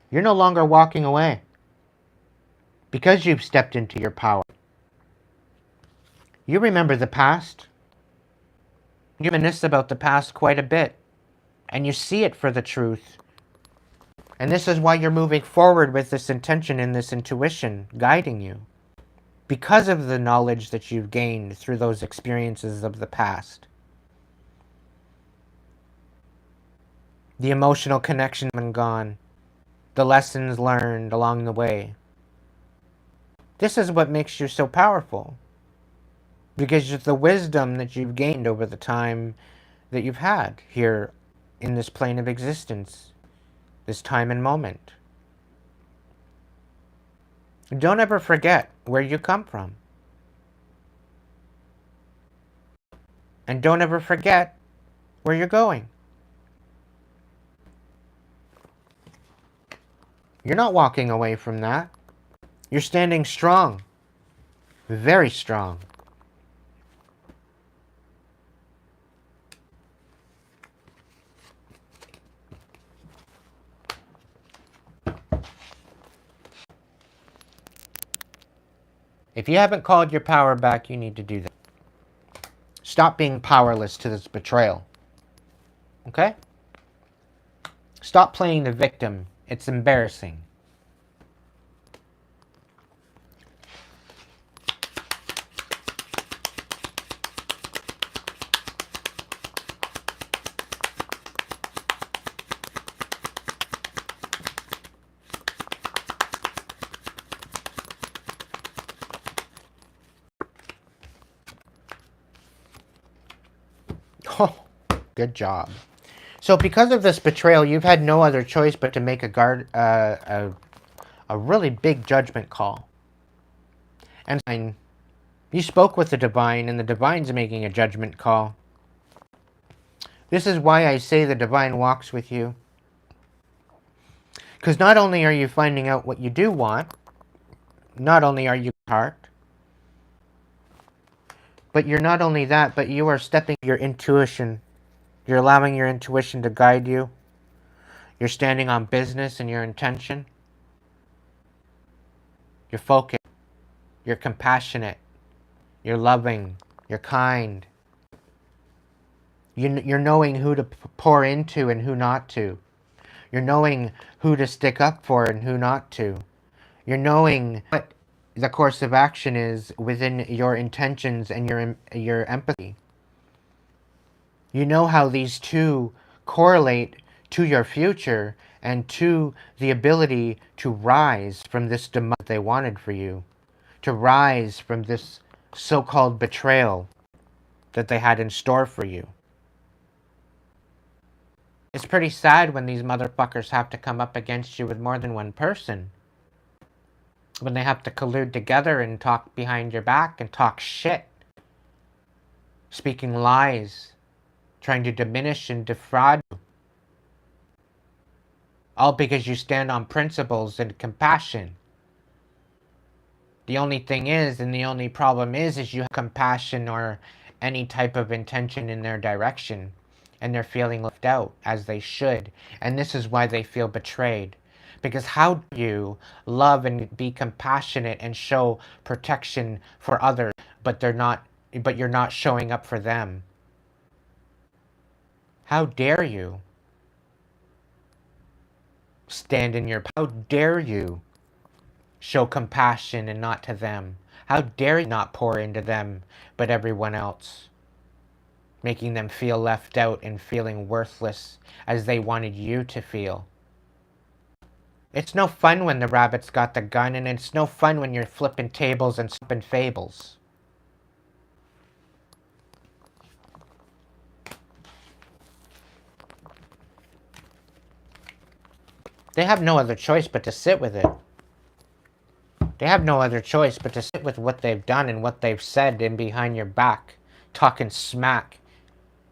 You're no longer walking away because you've stepped into your power. You remember the past. You reminisce about the past quite a bit, and you see it for the truth. And this is why you're moving forward with this intention and this intuition guiding you. Because of the knowledge that you've gained through those experiences of the past. The emotional connection has been gone. The lessons learned along the way. This is what makes you so powerful. Because of the wisdom that you've gained over the time that you've had here in this plane of existence. This time and moment. Don't ever forget where you come from. And don't ever forget where you're going. You're not walking away from that. You're standing strong. Very strong. If you haven't called your power back, you need to do that. Stop being powerless to this betrayal. Okay? Stop playing the victim. It's embarrassing. Oh, good job. So because of this betrayal, you've had no other choice but to make a really big judgment call. And you spoke with the divine, and the divine's making a judgment call. This is why I say the divine walks with you. Because not only are you finding out what you do want, not only are you heart, but you're not only that, but you are stepping your intuition. You're allowing your intuition to guide you. You're standing on business and your intention. You're focused. You're compassionate. You're loving. You're kind. You're knowing who to pour into and who not to. You're knowing who to stick up for and who not to. You're knowing what the course of action is within your intentions and your empathy. You know how these two correlate to your future and 2, the ability to rise from this demise they wanted for you, to rise from this so-called betrayal that they had in store for you. It's pretty sad when these motherfuckers have to come up against you with more than one person. When they have to collude together and talk behind your back and talk shit. Speaking lies. Trying to diminish and defraud you. All because you stand on principles and compassion. The only thing is, and the only problem is you have compassion or any type of intention in their direction. And they're feeling left out, as they should. And this is why they feel betrayed. Because how do you love and be compassionate and show protection for others, but you're not showing up for them? How dare you stand in your power? How dare you show compassion and not to them? How dare you not pour into them, but everyone else? Making them feel left out and feeling worthless as they wanted you to feel. It's no fun when the rabbit's got the gun, and it's no fun when you're flipping tables and swapping fables. They have no other choice but to sit with it. They have no other choice but to sit with what they've done and what they've said in behind your back, talking smack,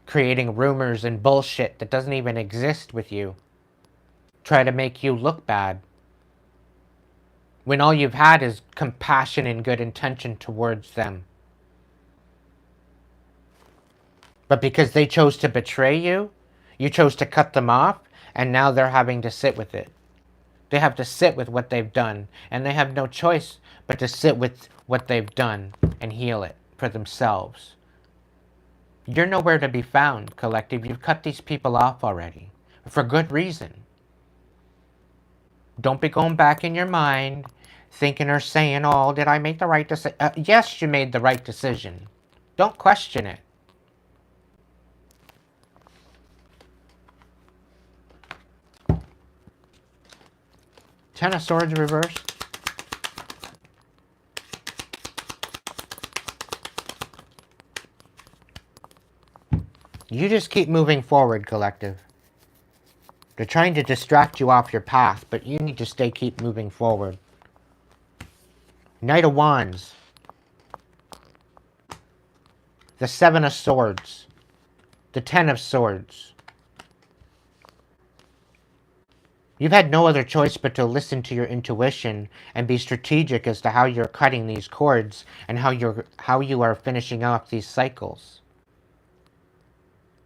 creating rumors and bullshit that doesn't even exist with you. Try to make you look bad. When all you've had is compassion and good intention towards them. But because they chose to betray you, you chose to cut them off, and now they're having to sit with it. They have to sit with what they've done, and they have no choice but to sit with what they've done and heal it for themselves. You're nowhere to be found, collective. You've cut these people off already, for good reason. Don't be going back in your mind, thinking or saying, oh, did I make the right decision? Yes, you made the right decision. Don't question it. Ten of Swords reversed. You just keep moving forward, collective. They're trying to distract you off your path, but you need to keep moving forward. Knight of Wands. The Seven of Swords. The Ten of Swords. You've had no other choice but to listen to your intuition and be strategic as to how you're cutting these cords and how you are finishing off these cycles.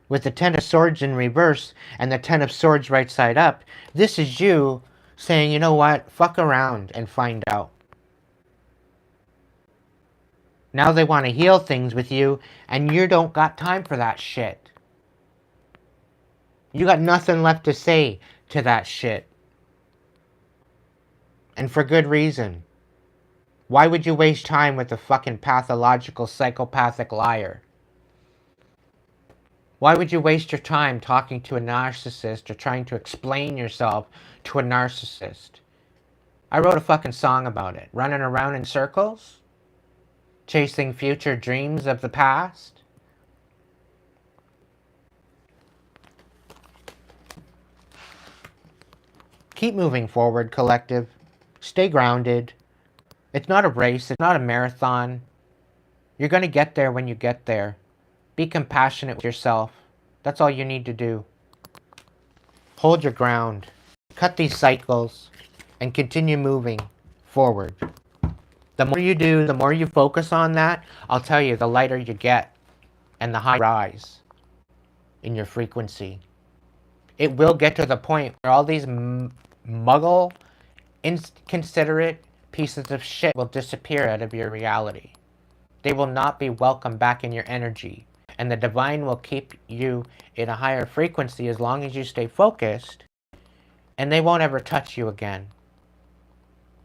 With the Ten of Swords in reverse and the Ten of Swords right side up, this is you saying, you know what, fuck around and find out. Now they want to heal things with you, and you don't got time for that shit. You got nothing left to say to that shit. And for good reason. Why would you waste time with a fucking pathological, psychopathic liar? Why would you waste your time talking to a narcissist or trying to explain yourself to a narcissist? I wrote a fucking song about it. Running around in circles? Chasing future dreams of the past? Keep moving forward, collective. Stay grounded. It's not a race. It's not a marathon. You're going to get there when you get there. Be compassionate with yourself. That's all you need to do. Hold your ground. Cut these cycles and continue moving forward. The more you do, the more you focus on that, I'll tell you, the lighter you get and the higher you rise in your frequency. It will get to the point where all these muggle, inconsiderate pieces of shit will disappear out of your reality. They will not be welcome back in your energy. And the divine will keep you in a higher frequency as long as you stay focused. And they won't ever touch you again.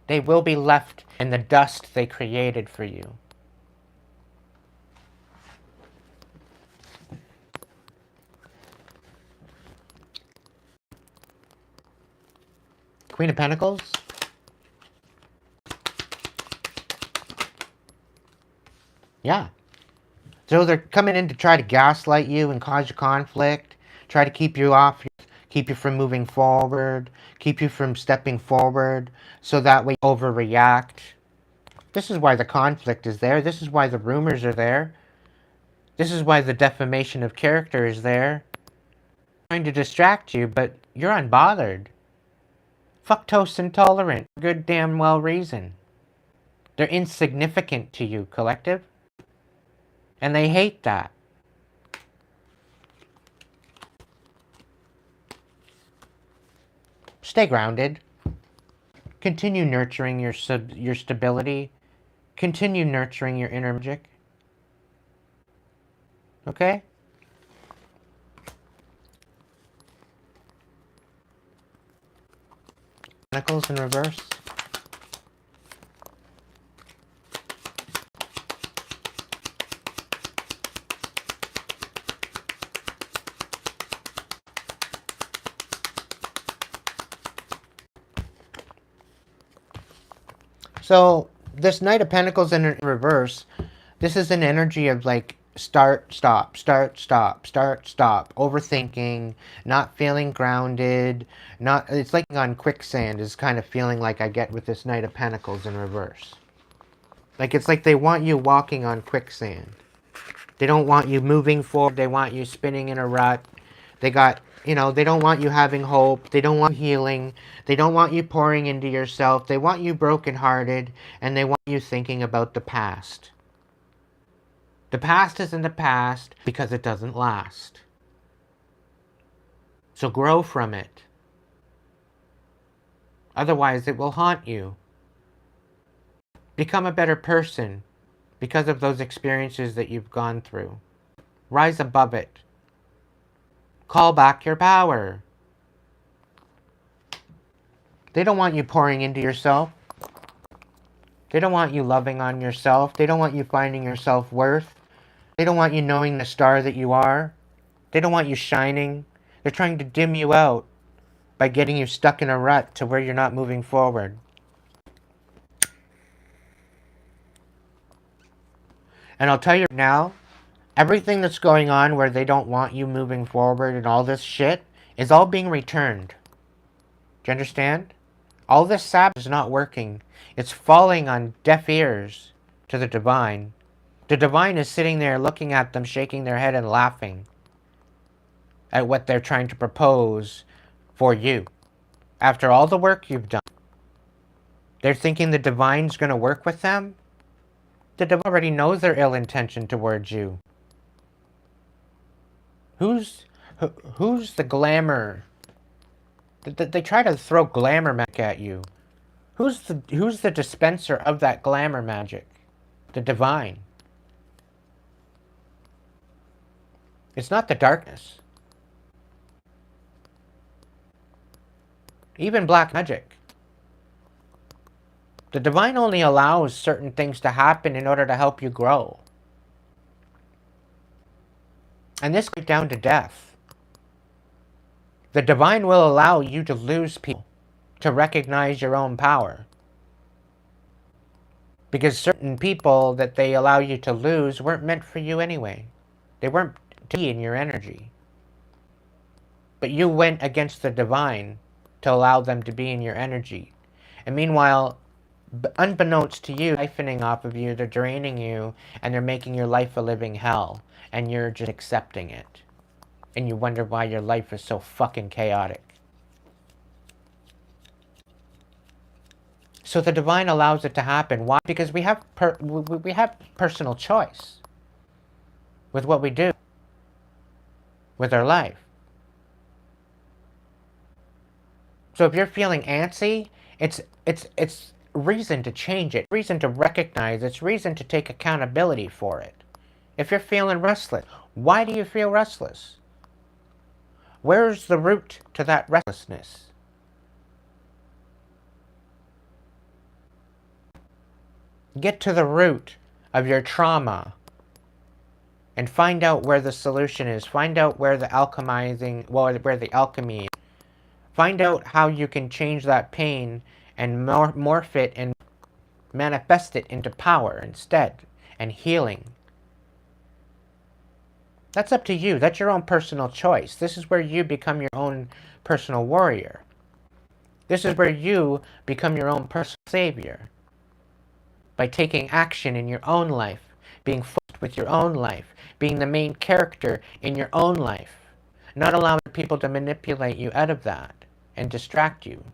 They will be left in the dust they created for you. Queen of Pentacles. Yeah. So they're coming in to try to gaslight you and cause you conflict, try to keep you off, keep you from moving forward, keep you from stepping forward, so that way you overreact. This is why the conflict is there. This is why the rumors are there. This is why the defamation of character is there. Trying to distract you, but you're unbothered. Fructose intolerant. Good damn well reason. They're insignificant to you, collective. And they hate that. Stay grounded. Continue nurturing your stability. Continue nurturing your inner magic. Okay? Pentacles in reverse. So, this Knight of Pentacles in reverse, this is an energy of like start, stop, start, stop, start, stop, overthinking, not feeling grounded, it's like on quicksand is kind of feeling like I get with this Knight of Pentacles in reverse. Like it's like they want you walking on quicksand. They don't want you moving forward, they want you spinning in a rut. They got, they don't want you having hope. They don't want you healing. They don't want you pouring into yourself. They want you brokenhearted, and they want you thinking about the past. The past is in the past because it doesn't last. So grow from it. Otherwise, it will haunt you. Become a better person because of those experiences that you've gone through. Rise above it. Call back your power. They don't want you pouring into yourself. They don't want you loving on yourself. They don't want you finding your self-worth. They don't want you knowing the star that you are. They don't want you shining. They're trying to dim you out by getting you stuck in a rut to where you're not moving forward. And I'll tell you now, everything that's going on where they don't want you moving forward and all this shit is all being returned. Do you understand? All this sap is not working. It's falling on deaf ears to the divine. The divine is sitting there looking at them, shaking their head and laughing at what they're trying to propose for you. After all the work you've done, they're thinking the divine's going to work with them? The divine already knows their ill intention towards you. Who's the glamour? They try to throw glamour magic at you. Who's the dispenser of that glamour magic? The divine. It's not the darkness. Even black magic. The divine only allows certain things to happen in order to help you grow. And this goes down to death. The divine will allow you to lose people to recognize your own power. Because certain people that they allow you to lose weren't meant for you anyway. They weren't to be in your energy. But you went against the divine to allow them to be in your energy. And meanwhile, unbeknownst to you, siphoning off of you, they're draining you, and they're making your life a living hell. And you're just accepting it. And you wonder why your life is so fucking chaotic. So the divine allows it to happen. Why? Because we have personal choice with what we do with our life. So if you're feeling antsy, it's reason to change it, reason to recognize, it's reason to take accountability for it. If you're feeling restless, why do you feel restless? Where's the root to that restlessness? Get to the root of your trauma and find out where the solution is. Find out where the alchemizing, well, where the alchemy is. Find out how you can change that pain and morph it and manifest it into power instead and healing. That's up to you. That's your own personal choice. This is where you become your own personal warrior. This is where you become your own personal savior. By taking action in your own life, being focused with your own life, being the main character in your own life, not allowing people to manipulate you out of that and distract you.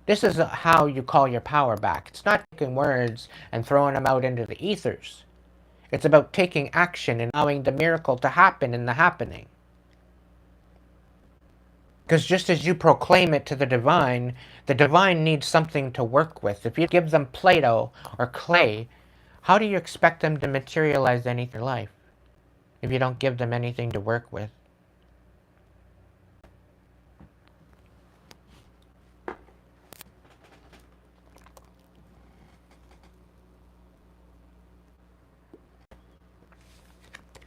This is how you call your power back. It's not taking words and throwing them out into the ethers. It's about taking action and allowing the miracle to happen in the happening. Because just as you proclaim it to the divine needs something to work with. If you give them Play-Doh or clay, how do you expect them to materialize anything in your life if you don't give them anything to work with?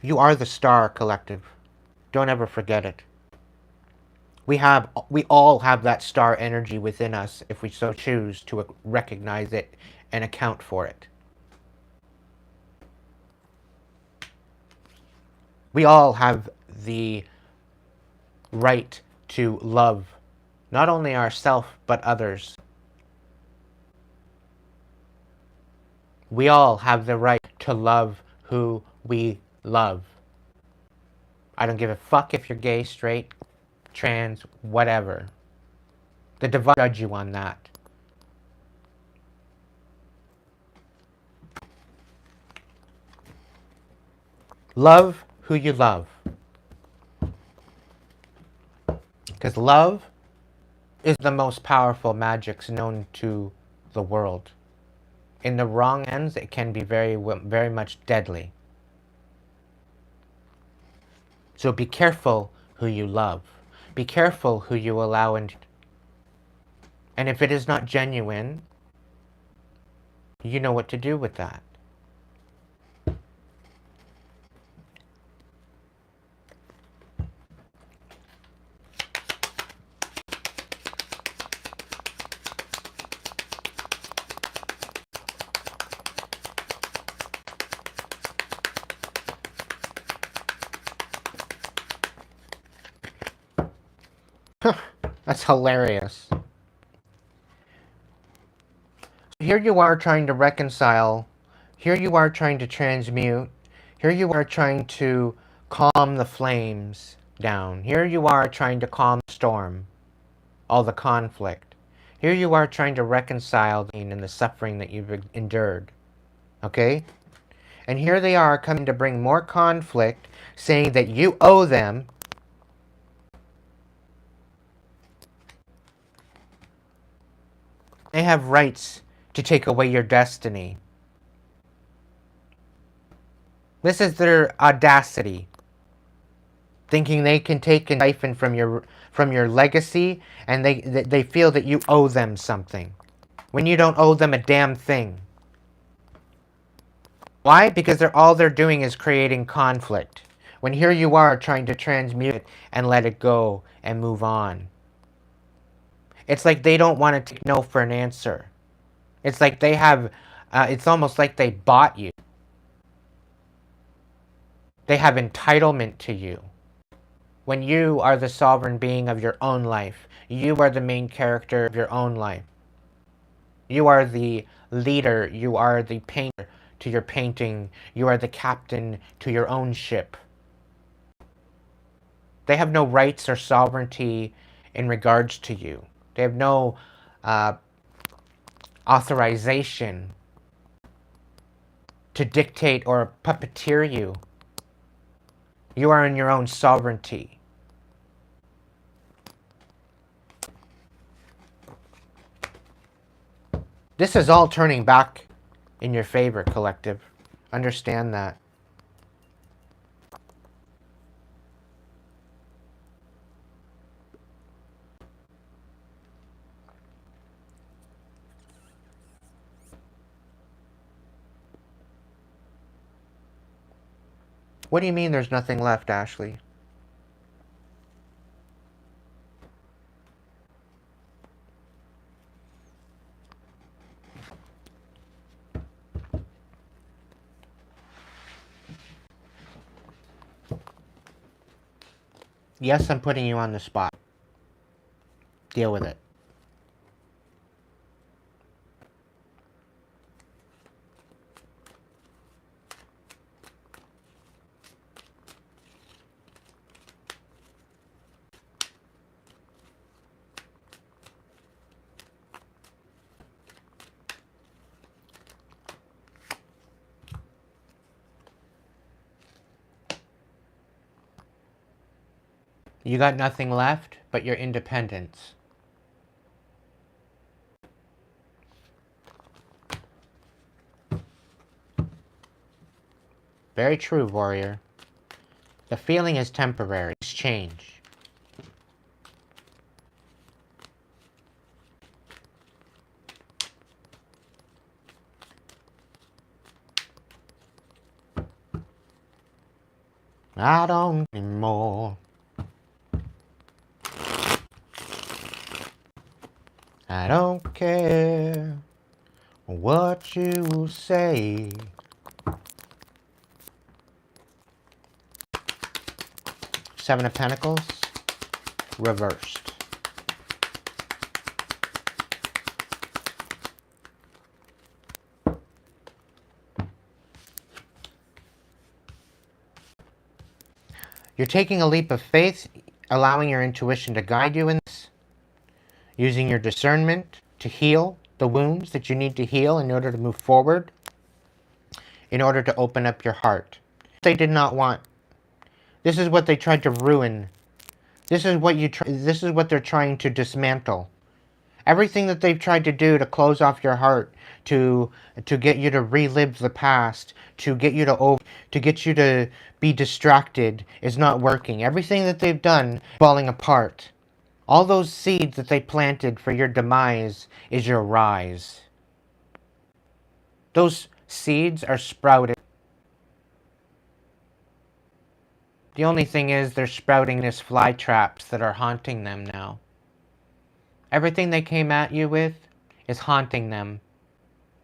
You are the star, collective. Don't ever forget it. We all have that star energy within us if we so choose to recognize it and account for it. We all have the right to love not only ourselves but others. We all have the right to love who we love. I don't give a fuck if you're gay, straight, trans, whatever. The divine will judge you on that. Love who you love. Because love is the most powerful magics known to the world. In the wrong hands, it can be very, very much deadly. So be careful who you love. Be careful who you allow in. And if it is not genuine, you know what to do with that. That's hilarious. Here you are trying to reconcile. Here you are trying to transmute. Here you are trying to calm the flames down. Here you are trying to calm the storm, all the conflict. Here you are trying to reconcile the pain and the suffering that you've endured. Okay? And here they are coming to bring more conflict, saying that you owe them. They have rights to take away your destiny. This is their audacity. Thinking they can take and siphon from your legacy, and they feel that you owe them something. When you don't owe them a damn thing. Why? Because all they're doing is creating conflict. When here you are trying to transmute it and let it go and move on. It's like they don't want to take no for an answer. It's like they have, it's almost like they bought you. They have entitlement to you. When you are the sovereign being of your own life, you are the main character of your own life. You are the leader, you are the painter to your painting, you are the captain to your own ship. They have no rights or sovereignty in regards to you. They have no authorization to dictate or puppeteer you. You are in your own sovereignty. This is all turning back in your favor, collective. Understand that. What do you mean there's nothing left, Ashley? Yes, I'm putting you on the spot. Deal with it. You got nothing left but your independence. Very true, warrior. The feeling is temporary. It's change. I don't anymore. I don't care what you say. Seven of Pentacles, reversed. You're taking a leap of faith, allowing your intuition to guide you in this, using your discernment to heal the wounds that you need to heal in order to move forward, in order to open up your heart. They did not want. This is what they tried to ruin. This is what they're trying to dismantle. Everything that they've tried to do to close off your heart, to get you to relive the past, to get you to be distracted is not working. Everything that they've done falling apart. All those seeds that they planted for your demise is your rise. Those seeds are sprouted. The only thing is they're sprouting as fly traps that are haunting them now. Everything they came at you with is haunting them.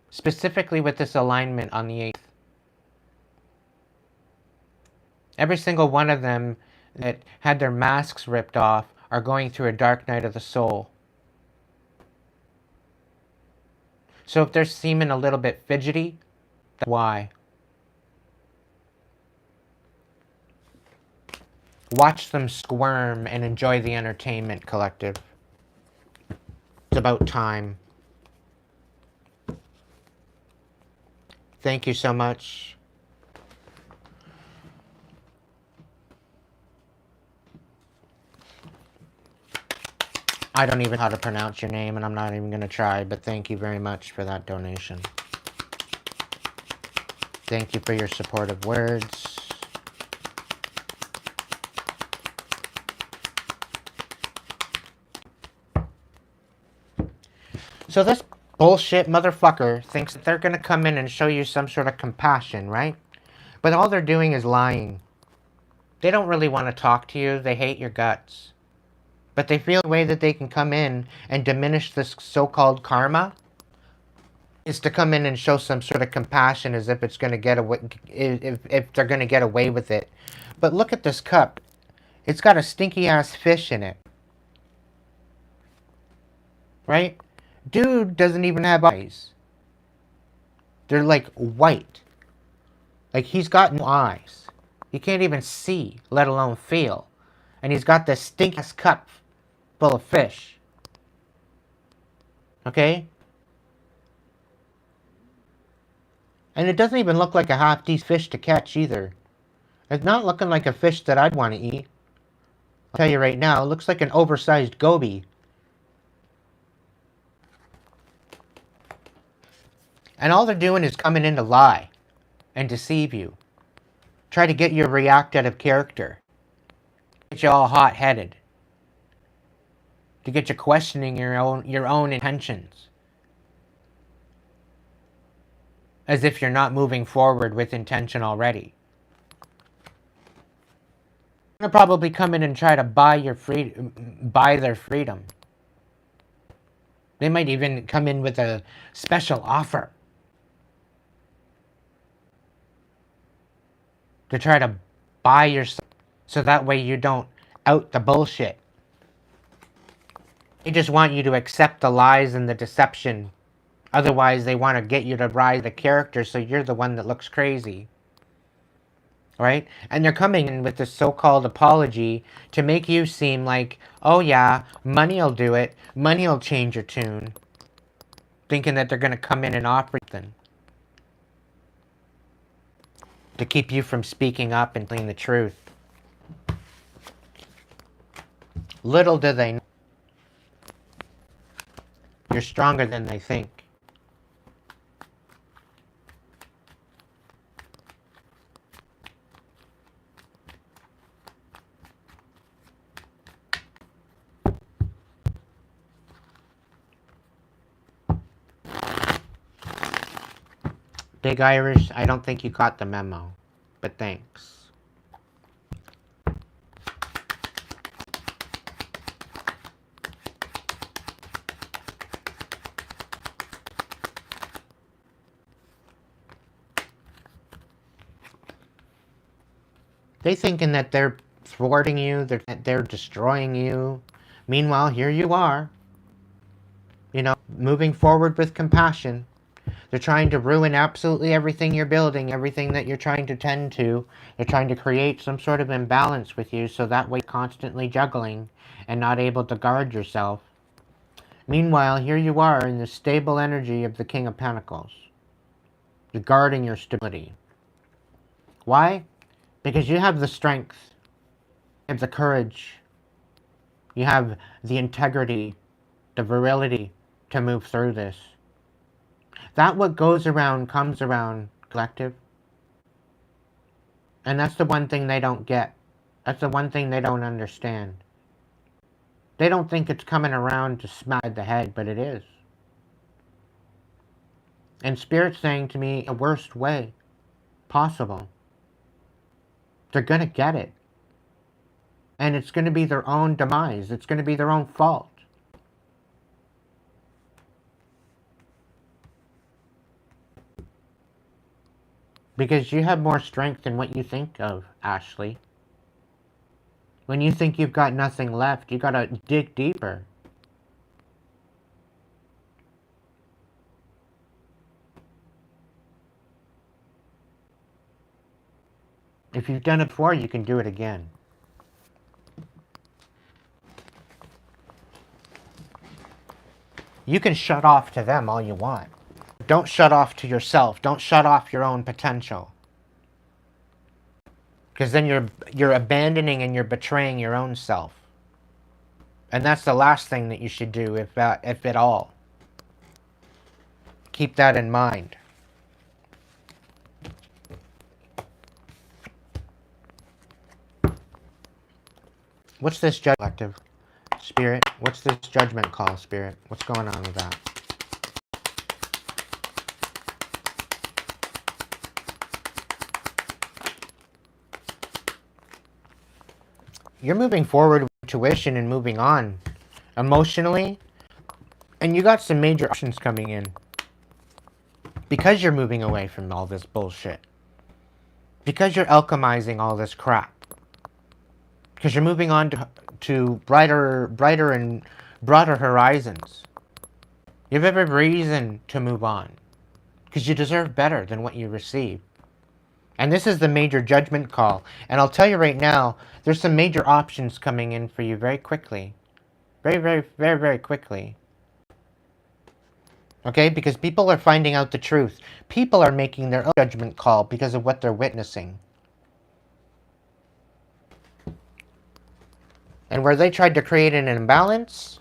Specifically with this alignment on the 8th. Every single one of them that had their masks ripped off are going through a dark night of the soul. So if they're seeming a little bit fidgety, that's why. Watch them squirm and enjoy the entertainment, collective. It's about time. Thank you so much. I don't even know how to pronounce your name, and I'm not even going to try, but thank you very much for that donation. Thank you for your supportive words. So this bullshit motherfucker thinks that they're going to come in and show you some sort of compassion, right? But all they're doing is lying. They don't really want to talk to you. They hate your guts. But they feel the way that they can come in and diminish this so-called karma is to come in and show some sort of compassion as if it's going to get away, if they're going to get away with it. But look at this cup. It's got a stinky-ass fish in it. Right? Dude doesn't even have eyes. They're like white. Like he's got no eyes. He can't even see, let alone feel. And he's got this stink-ass cup full of fish. Okay? And it doesn't even look like a half-decent fish to catch either. It's not looking like a fish that I'd want to eat. I'll tell you right now, it looks like an oversized goby. And all they're doing is coming in to lie and deceive you. Try to get you to react out of character. Get you all hot-headed. To get you questioning your own intentions. As if you're not moving forward with intention already. They'll probably come in and try to buy their freedom. They might even come in with a special offer. To try to buy yourself so that way you don't out the bullshit. They just want you to accept the lies and the deception. Otherwise, they want to get you to ride the character so you're the one that looks crazy. Right? And they're coming in with this so-called apology to make you seem like, oh yeah, money'll do it. Money'll change your tune. Thinking that they're going to come in and offer something to keep you from speaking up and telling the truth. Little do they know, you're stronger than they think. Big Irish, I don't think you caught the memo, but thanks. They thinking that they're thwarting you, that they're destroying you. Meanwhile, here you are, you know, moving forward with compassion. They're trying to ruin absolutely everything you're building, everything that you're trying to tend to. They're trying to create some sort of imbalance with you so that way you're constantly juggling and not able to guard yourself. Meanwhile, here you are in the stable energy of the King of Pentacles. You're guarding your stability. Why? Because you have the strength, you have the courage, you have the integrity, the virility to move through this. That what goes around comes around, collective. And that's the one thing they don't get. That's the one thing they don't understand. They don't think it's coming around to smack the head, but it is. And Spirit's saying to me, the worst way possible. They're going to get it. And it's going to be their own demise. It's going to be their own fault. Because you have more strength than what you think of, Ashley. When you think you've got nothing left, you gotta dig deeper. If you've done it before, you can do it again. You can shut off to them all you want. Don't shut off to yourself. Don't shut off your own potential. Because then you're abandoning and you're betraying your own self. And that's the last thing that you should do, if at all. Keep that in mind. What's this collective? Spirit? What's this judgment call, Spirit? What's going on with that? You're moving forward with intuition and moving on emotionally, and you got some major options coming in because you're moving away from all this bullshit, because you're alchemizing all this crap, because you're moving on to brighter and broader horizons. You have every reason to move on because you deserve better than what you receive. And this is the major judgment call. And I'll tell you right now, there's some major options coming in for you very quickly. Very, very, very, very quickly. Okay? Because people are finding out the truth. People are making their own judgment call because of what they're witnessing. And where they tried to create an imbalance,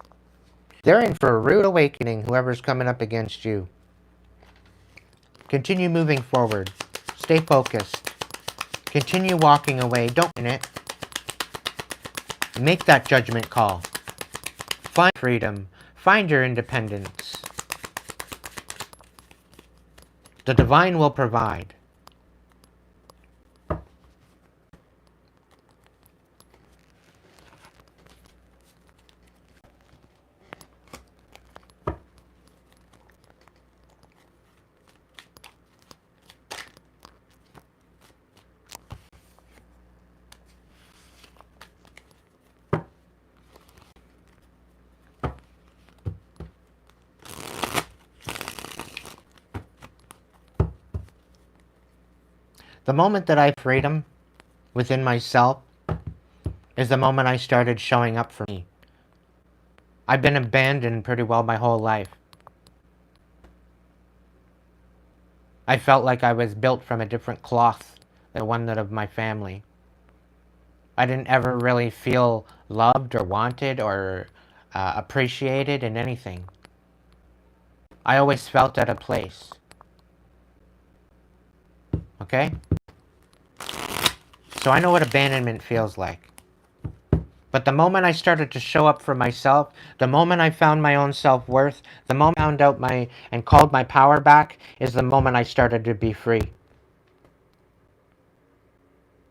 they're in for a rude awakening, whoever's coming up against you. Continue moving forward. Stay focused. Continue walking away. Don't win it. Make that judgment call. Find freedom. Find your independence. The divine will provide. The moment that I have freedom within myself is the moment I started showing up for me. I've been abandoned pretty well my whole life. I felt like I was built from a different cloth than the one that of my family. I didn't ever really feel loved or wanted or appreciated in anything. I always felt at a place. Okay? So I know what abandonment feels like. But the moment I started to show up for myself, the moment I found my own self-worth, the moment I found out and called my power back, is the moment I started to be free.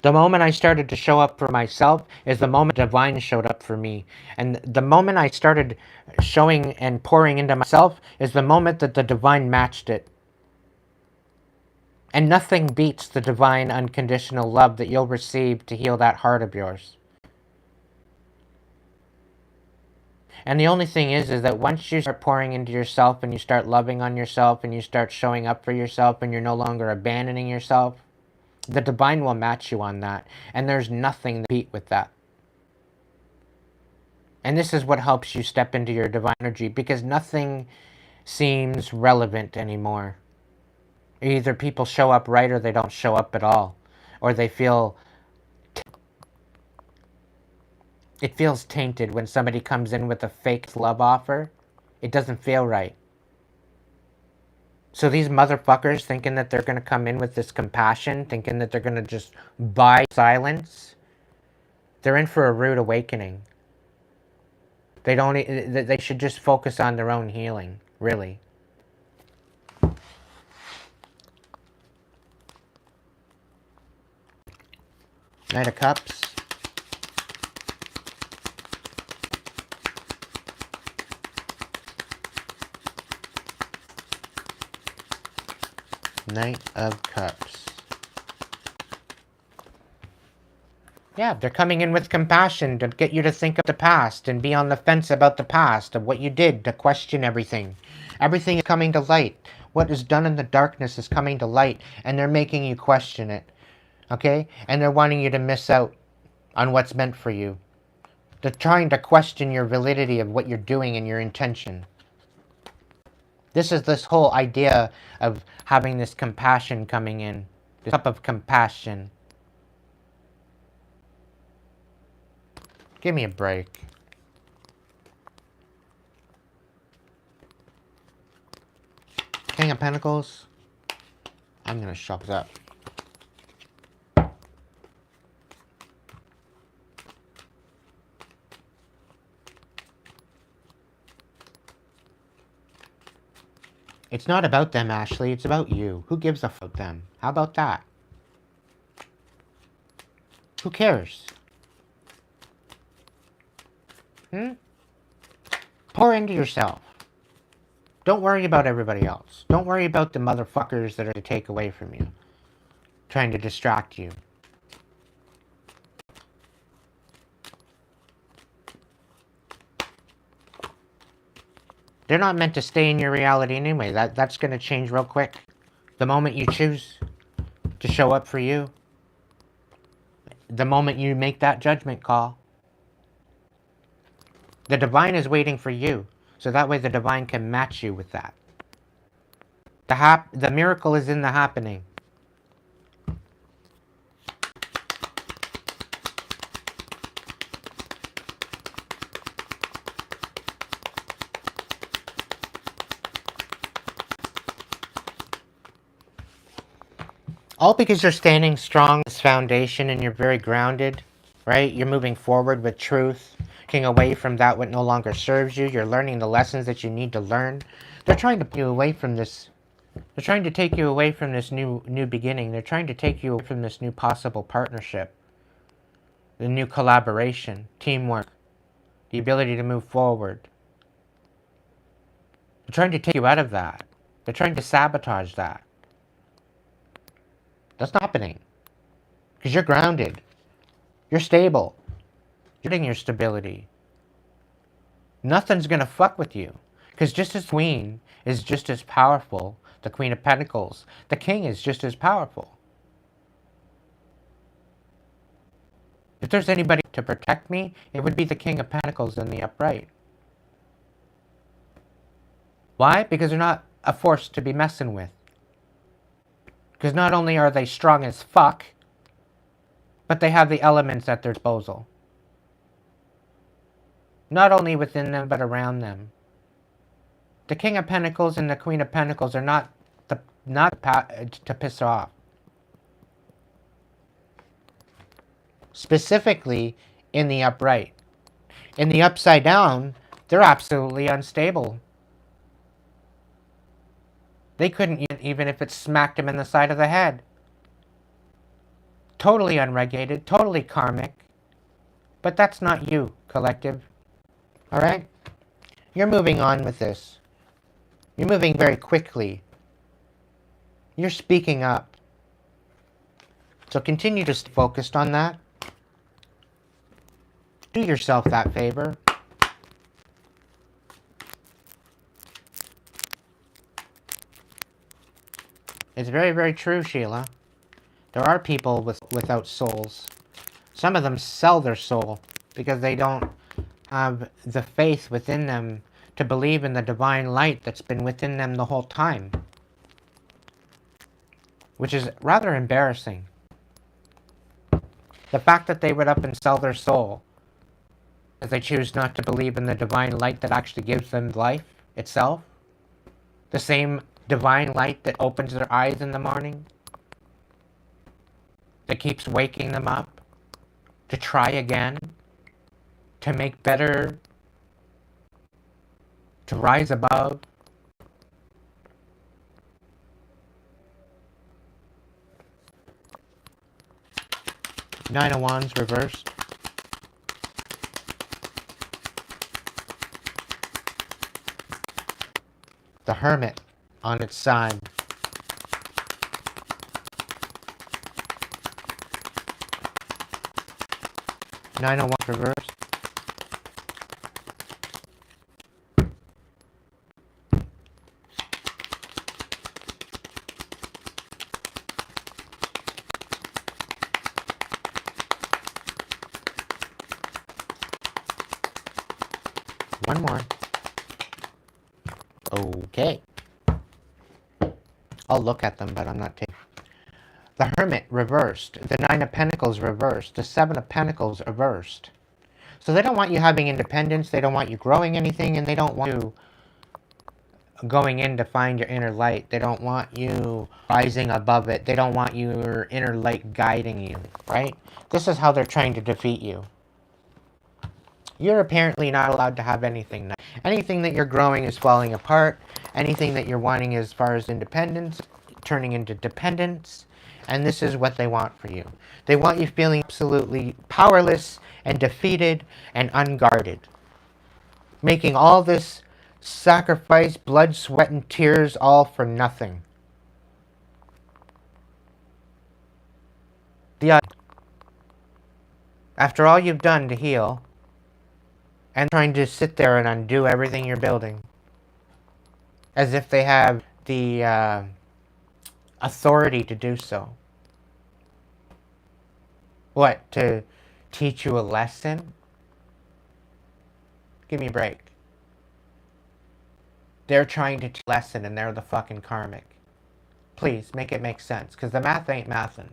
The moment I started to show up for myself is the moment divine showed up for me. And the moment I started showing and pouring into myself is the moment that the divine matched it. And nothing beats the divine unconditional love that you'll receive to heal that heart of yours. And the only thing is that once you start pouring into yourself and you start loving on yourself and you start showing up for yourself and you're no longer abandoning yourself, the divine will match you on that. And there's nothing to beat with that. And this is what helps you step into your divine energy, because nothing seems relevant anymore. Either people show up right or they don't show up at all. Or they feel... It feels tainted when somebody comes in with a fake love offer. It doesn't feel right. So these motherfuckers thinking that they're going to come in with this compassion, thinking that they're going to just buy silence, they're in for a rude awakening. They should just focus on their own healing, really. Knight of Cups. Knight of Cups. Yeah, they're coming in with compassion to get you to think of the past and be on the fence about the past, of what you did, to question everything. Everything is coming to light. What is done in the darkness is coming to light, and they're making you question it. Okay? And they're wanting you to miss out on what's meant for you. They're trying to question your validity of what you're doing and your intention. This is this whole idea of having this compassion coming in. This cup of compassion. Give me a break. King of Pentacles. I'm gonna shuffle that. It's not about them, Ashley. It's about you. Who gives a fuck about them? How about that? Who cares? Pour into yourself. Don't worry about everybody else. Don't worry about the motherfuckers that are to take away from you, trying to distract you. They're not meant to stay in your reality anyway. That's going to change real quick. The moment you choose to show up for you, the moment you make that judgment call, the divine is waiting for you. So that way the divine can match you with that. The miracle is in the happening. All because you're standing strong as foundation and you're very grounded, right? You're moving forward with truth, getting away from that what no longer serves you. You're learning the lessons that you need to learn. They're trying to put you away from this. They're trying to take you away from this new beginning. They're trying to take you away from this new possible partnership, the new collaboration, teamwork, the ability to move forward. They're trying to take you out of that. They're trying to sabotage that. That's not happening. Because you're grounded. You're stable. You're getting your stability. Nothing's going to fuck with you. Because just as Queen is just as powerful, the Queen of Pentacles, the King is just as powerful. there's anybody to protect me, it would be the King of Pentacles in the upright. Why? Because they're not a force to be messing with. Because not only are they strong as fuck, but they have the elements at their disposal. Not only within them, but around them. The King of Pentacles and the Queen of Pentacles are not to piss off. Specifically in the upright. In the upside down, they're absolutely unstable. They couldn't even if it smacked him in the side of the head. Totally unregulated, totally karmic. But that's not you, collective. Alright? You're moving on with this. You're moving very quickly. You're speaking up. So continue to stay focused on that. Do yourself that favor. It's very, very true, Sheila. There are people without souls. Some of them sell their soul because they don't have the faith within them to believe in the divine light that's been within them the whole time. Which is rather embarrassing. The fact that they would up and sell their soul if they choose not to believe in the divine light that actually gives them life itself. The same divine light that opens their eyes in the morning. That keeps waking them up to try again, to make better, to rise above. Nine of Wands reversed. The Hermit on its side. Nine of Wands reversed. One more. Okay. I'll look at them, but I'm not taking. The Hermit reversed. The Nine of Pentacles reversed. The Seven of Pentacles reversed. So they don't want you having independence. They don't want you growing anything. And they don't want you going in to find your inner light. They don't want you rising above it. They don't want your inner light guiding you. Right? This is how they're trying to defeat you. You're apparently not allowed to have anything. Anything that you're growing is falling apart. Anything that you're wanting as far as independence, turning into dependence. And this is what they want for you. They want you feeling absolutely powerless and defeated and unguarded. Making all this sacrifice, blood, sweat, and tears all for nothing. After all you've done to heal, and trying to sit there and undo everything you're building. As if they have the authority to do so. What, to teach you a lesson? Give me a break. They're trying to teach a lesson and they're the fucking karmic. Please, make it make sense, because the math ain't mathin'.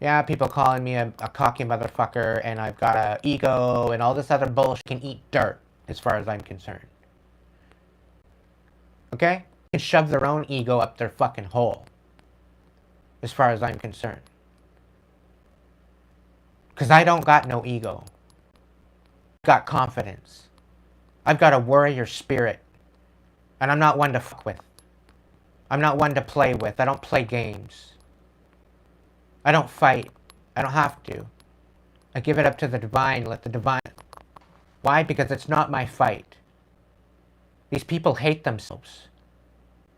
Yeah, people calling me a cocky motherfucker and I've got an ego and all this other bullshit can eat dirt, as far as I'm concerned. Okay? They can shove their own ego up their fucking hole, as far as I'm concerned. Because I don't got no ego. I've got confidence. I've got a warrior spirit. And I'm not one to fuck with. I'm not one to play with. I don't play games. I don't fight. I don't have to. I give it up to the divine. Let the divine... Why? Because it's not my fight. These people hate themselves.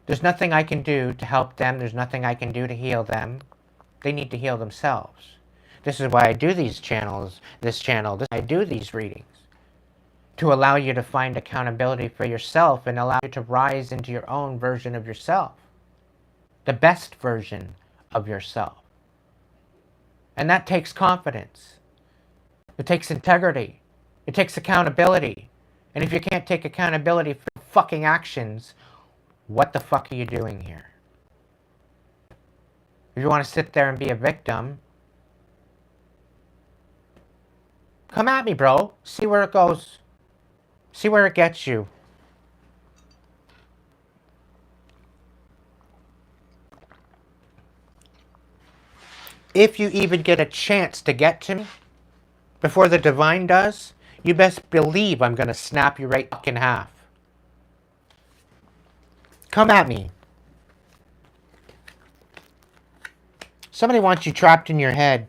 There's nothing I can do to help them. There's nothing I can do to heal them. They need to heal themselves. This is why I do these channels, I do these readings. To allow you to find accountability for yourself and allow you to rise into your own version of yourself. The best version of yourself. And that takes confidence. It takes integrity. It takes accountability. And if you can't take accountability for fucking actions, what the fuck are you doing here? If you want to sit there and be a victim, come at me, bro. See where it goes. See where it gets you. If you even get a chance to get to me before the divine does, you best believe I'm going to snap you right in half. Come at me. Somebody wants you trapped in your head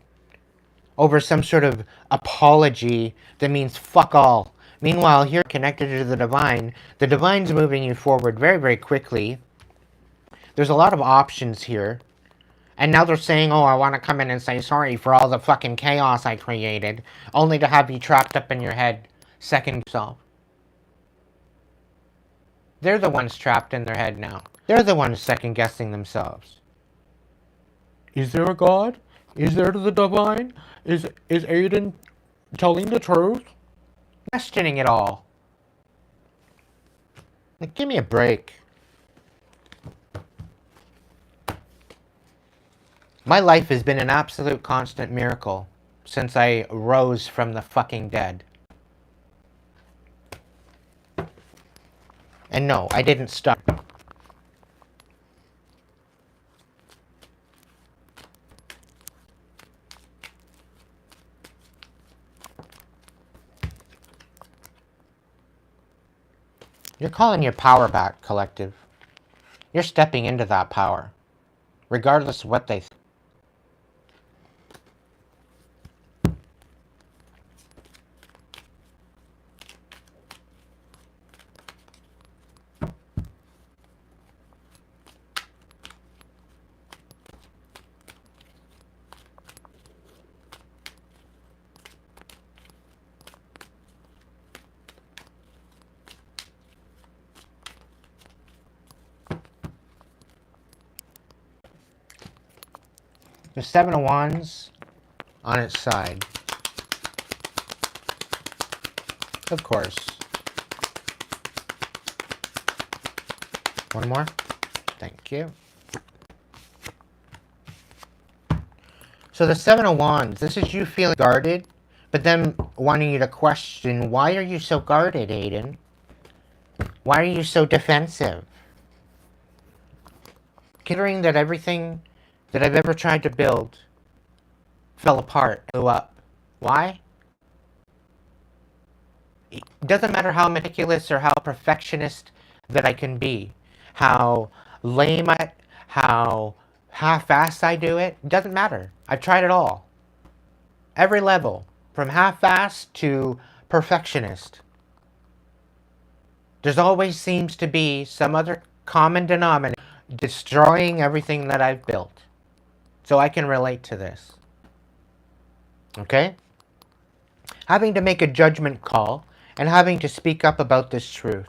over some sort of apology that means fuck all. Meanwhile, here connected to the divine's moving you forward very, very quickly. There's a lot of options here. And now they're saying, oh, I want to come in and say sorry for all the fucking chaos I created, only to have you trapped up in your head, second yourself. They're the ones trapped in their head now. They're the ones second guessing themselves. Is there a God? Is there the divine? Is Aiden telling the truth? Questioning it all. Like, give me a break. My life has been an absolute constant miracle since I rose from the fucking dead. And no, I didn't stop. You're calling your power back, collective. You're stepping into that power, regardless of what they think. The Seven of Wands on its side. Of course. One more. Thank you. So the Seven of Wands, this is you feeling guarded, but then wanting you to question, why are you so guarded, Aiden? Why are you so defensive? Considering that everything that I've ever tried to build fell apart, blew up. Why? It doesn't matter how meticulous or how perfectionist that I can be, how lame how half-assed I do it. It doesn't matter. I've tried it all. Every level, from half-assed to perfectionist. There's always seems to be some other common denominator destroying everything that I've built. So I can relate to this. Okay? Having to make a judgment call and having to speak up about this truth.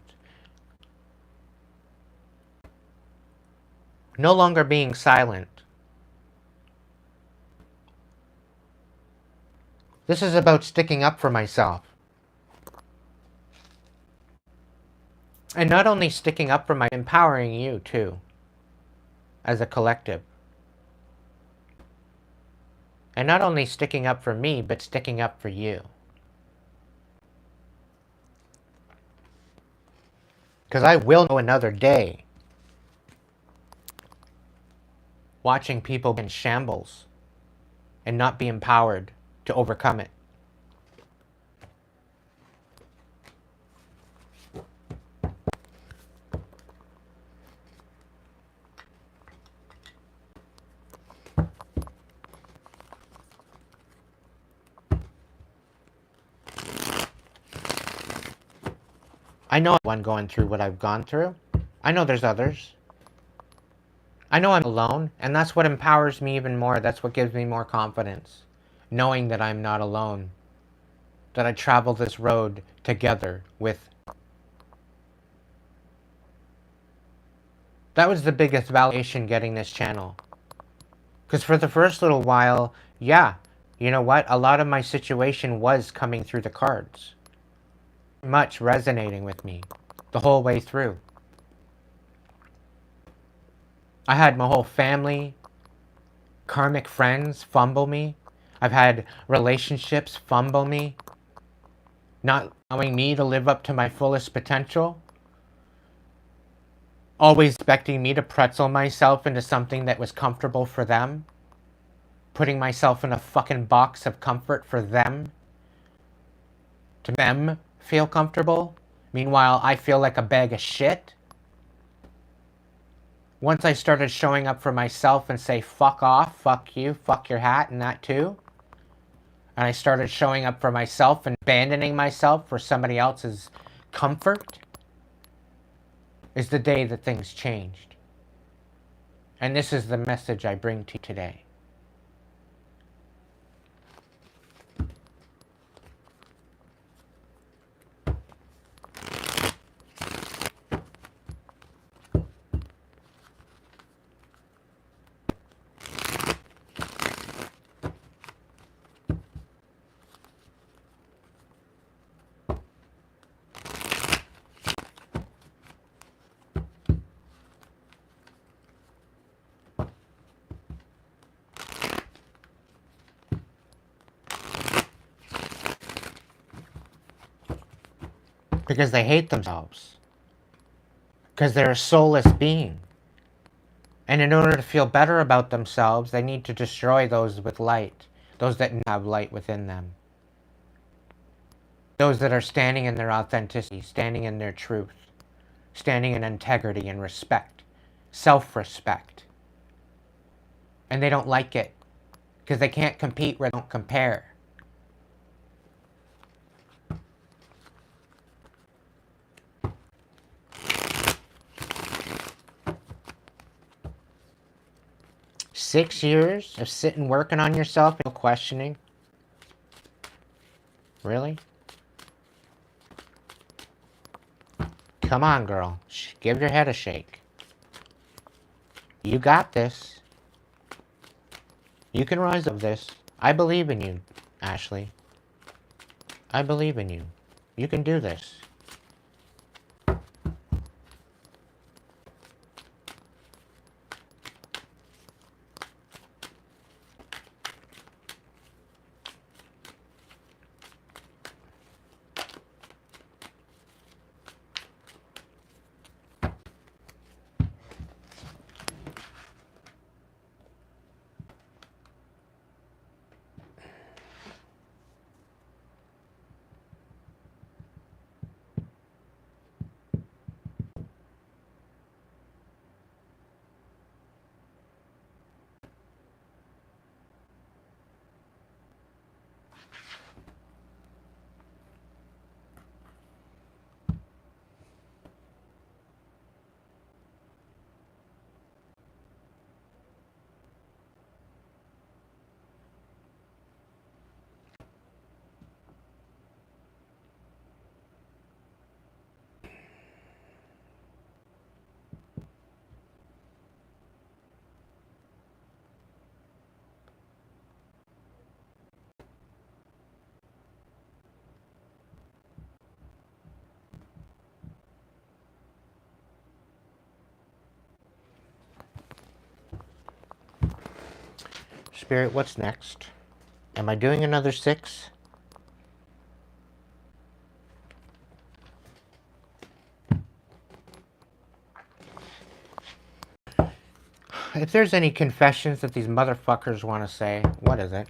No longer being silent. This is about sticking up for myself. And not only sticking up for empowering you too, as a collective. And not only sticking up for me, but sticking up for you. Because I will know another day watching people in shambles and not be empowered to overcome it. I know I'm going through what I've gone through. I know there's others. I know I'm alone, and that's what empowers me even more. That's what gives me more confidence. Knowing that I'm not alone. That I travel this road together with. That was the biggest validation getting this channel. Because for the first little while, yeah, you know what? A lot of my situation was coming through the cards. Much resonating with me the whole way through. I had my whole family, karmic friends fumble me. I've had relationships fumble me, not allowing me to live up to my fullest potential. Always expecting me to pretzel myself into something that was comfortable for them. Putting myself in a fucking box of comfort for them. To them feel comfortable. Meanwhile, I feel like a bag of shit. Once I started showing up for myself and say, fuck off, fuck you, fuck your hat, and that too. And I started showing up for myself and abandoning myself for somebody else's comfort, is the day that things changed. And this is the message I bring to you today. Because they hate themselves. Because they're a soulless being. And in order to feel better about themselves, they need to destroy those with light. Those that have light within them. Those that are standing in their authenticity, standing in their truth. Standing in integrity and respect. Self-respect. And they don't like it. Because they can't compete where they don't compare. Six years of sitting working on yourself and questioning? Really? Come on, girl. Give your head a shake. You got this. You can rise above this. I believe in you, Ashley. I believe in you. You can do this. Spirit, what's next? Am I doing another 6? If there's any confessions that these motherfuckers want to say, what is it?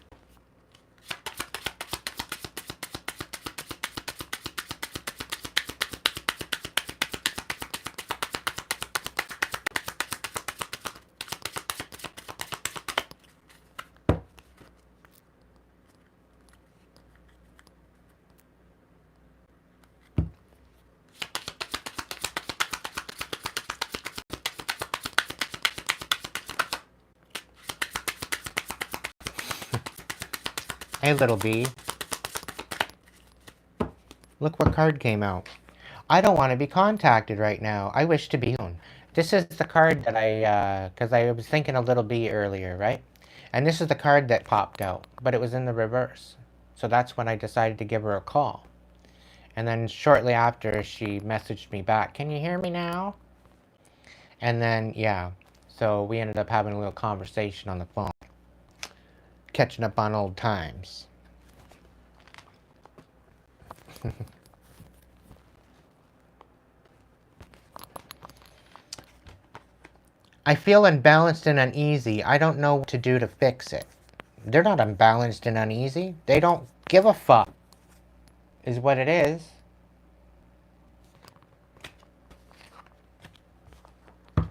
Hey, little bee. Look what card came out. I don't want to be contacted right now. I wish to be alone. This is the card that because I was thinking a little bee earlier, right? And this is the card that popped out, but it was in the reverse. So that's when I decided to give her a call. And then shortly after, she messaged me back, "Can you hear me now?" And then, yeah. So we ended up having a little conversation on the phone. Catching up on old times. I feel unbalanced and uneasy. I don't know what to do to fix it. They're not unbalanced and uneasy. They don't give a fuck, is what it is.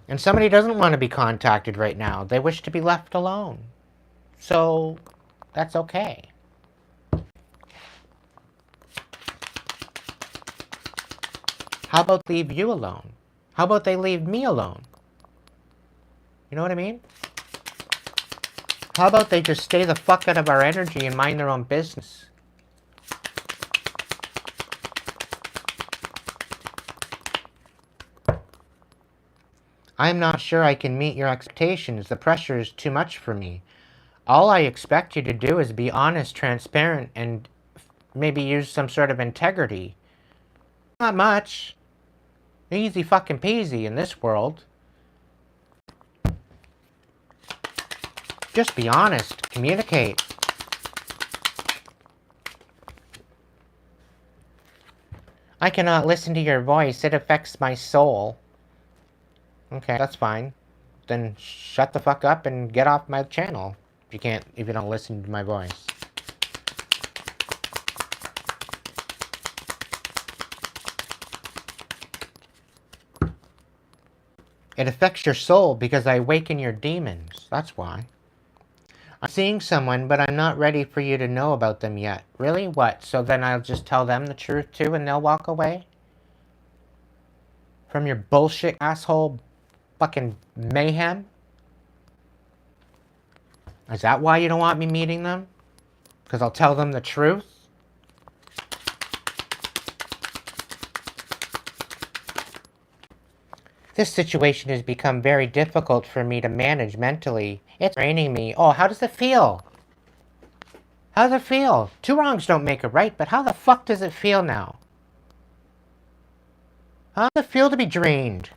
And somebody doesn't want to be contacted right now. They wish to be left alone. So, that's okay. How about leave you alone? How about they leave me alone? You know what I mean? How about they just stay the fuck out of our energy and mind their own business? I'm not sure I can meet your expectations. The pressure is too much for me. All I expect you to do is be honest, transparent, and maybe use some sort of integrity. Not much. Easy fucking peasy in this world. Just be honest. Communicate. I cannot listen to your voice. It affects my soul. Okay, that's fine. Then shut the fuck up and get off my channel. If you don't listen to my voice. It affects your soul because I awaken your demons. That's why. I'm seeing someone, but I'm not ready for you to know about them yet. Really? What? So then I'll just tell them the truth too and they'll walk away? From your bullshit asshole fucking mayhem? Is that why you don't want me meeting them? Because I'll tell them the truth? This situation has become very difficult for me to manage mentally. It's draining me. Oh, how does it feel? How does it feel? Two wrongs don't make a right, but how the fuck does it feel now? How does it feel to be drained?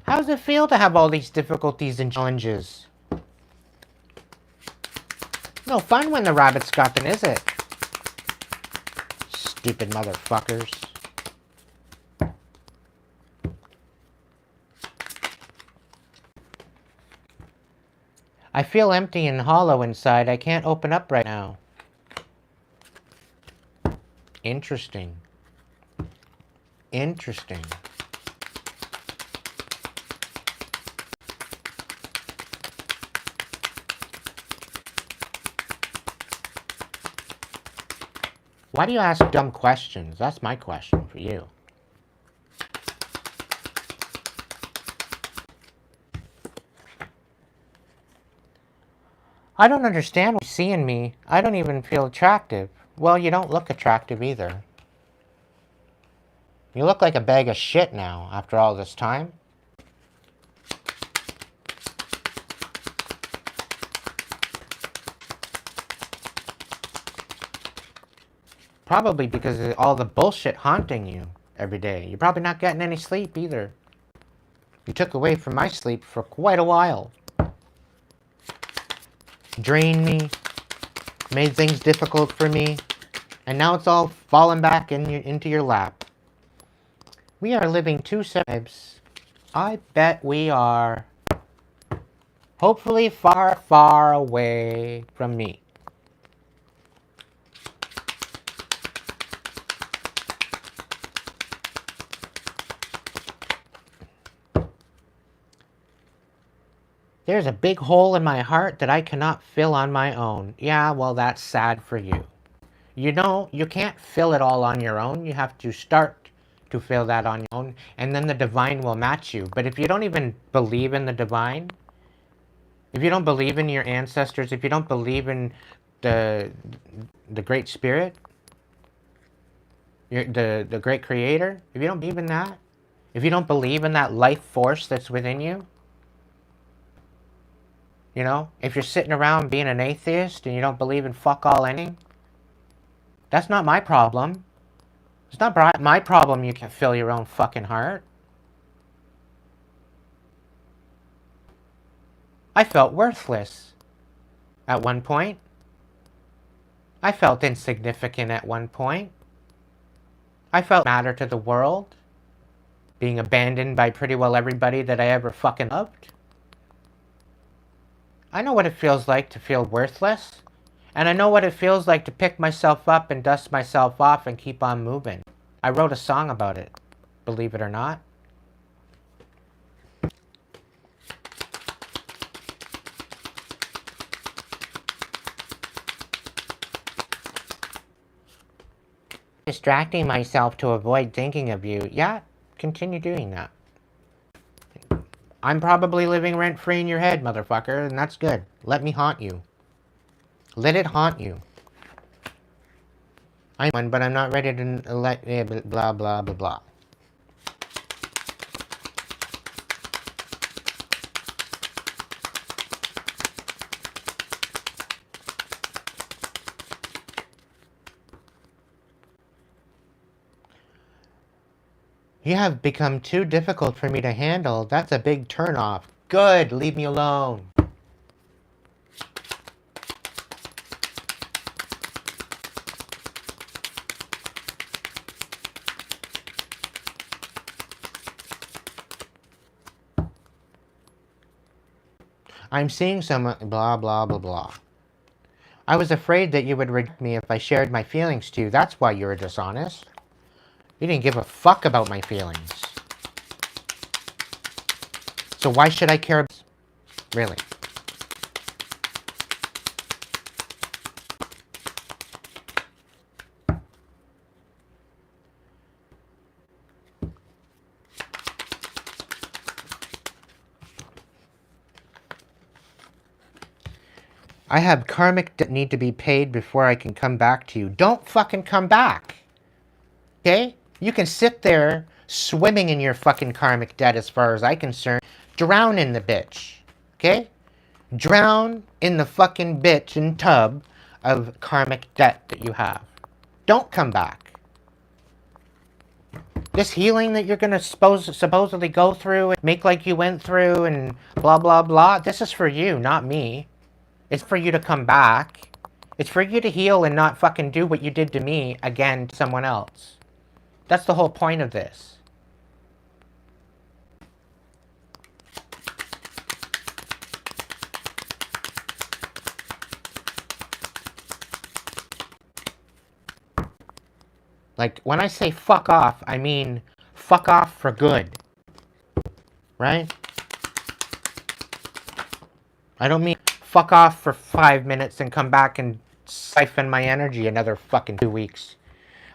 How does it feel to have all these difficulties and challenges? No fun when the rabbit's scuffing, is it? Stupid motherfuckers. I feel empty and hollow inside. I can't open up right now. Interesting. Interesting. Why do you ask dumb questions? That's my question for you. I don't understand what you see in me. I don't even feel attractive. Well, you don't look attractive either. You look like a bag of shit now, after all this time. Probably because of all the bullshit haunting you every day. You're probably not getting any sleep either. You took away from my sleep for quite a while. Drained me. Made things difficult for me. And now it's all falling back into your lap. We are living two separate lives. I bet we are. Hopefully far, far away from me. There's a big hole in my heart that I cannot fill on my own. Yeah, well, that's sad for you. You know, you can't fill it all on your own. You have to start to fill that on your own, and then the divine will match you. But if you don't even believe in the divine, if you don't believe in your ancestors, if you don't believe in the Great Spirit, the Great Creator, if you don't believe in that, if you don't believe in that life force that's within you, you know, if you're sitting around being an atheist and you don't believe in fuck all anything, that's not my problem. It's not my problem you can't fill your own fucking heart. I felt worthless at one point. I felt insignificant at one point. I felt matter to the world, being abandoned by pretty well everybody that I ever fucking loved. I know what it feels like to feel worthless, and I know what it feels like to pick myself up and dust myself off and keep on moving. I wrote a song about it, believe it or not. Distracting myself to avoid thinking of you. Yeah, continue doing that. I'm probably living rent-free in your head, motherfucker, and that's good. Let me haunt you. Let it haunt you. I'm one, but I'm not ready to let blah, blah, blah, blah. You have become too difficult for me to handle. That's a big turnoff. Good, leave me alone. I'm seeing some blah, blah, blah, blah. I was afraid that you would reject me if I shared my feelings to you. That's why you were dishonest. You didn't give a fuck about my feelings. So why should I care? Really? I have karmic that need to be paid before I can come back to you. Don't fucking come back. Okay? You can sit there swimming in your fucking karmic debt as far as I'm concerned. Drown in the bitch. Okay? Drown in the fucking bitch and tub of karmic debt that you have. Don't come back. This healing that you're going to supposedly go through and make like you went through and blah, blah, blah, this is for you, not me. It's for you to come back. It's for you to heal and not fucking do what you did to me again to someone else. That's the whole point of this. Like, when I say fuck off, I mean fuck off for good. Right? I don't mean fuck off for 5 minutes and come back and siphon my energy another fucking 2 weeks.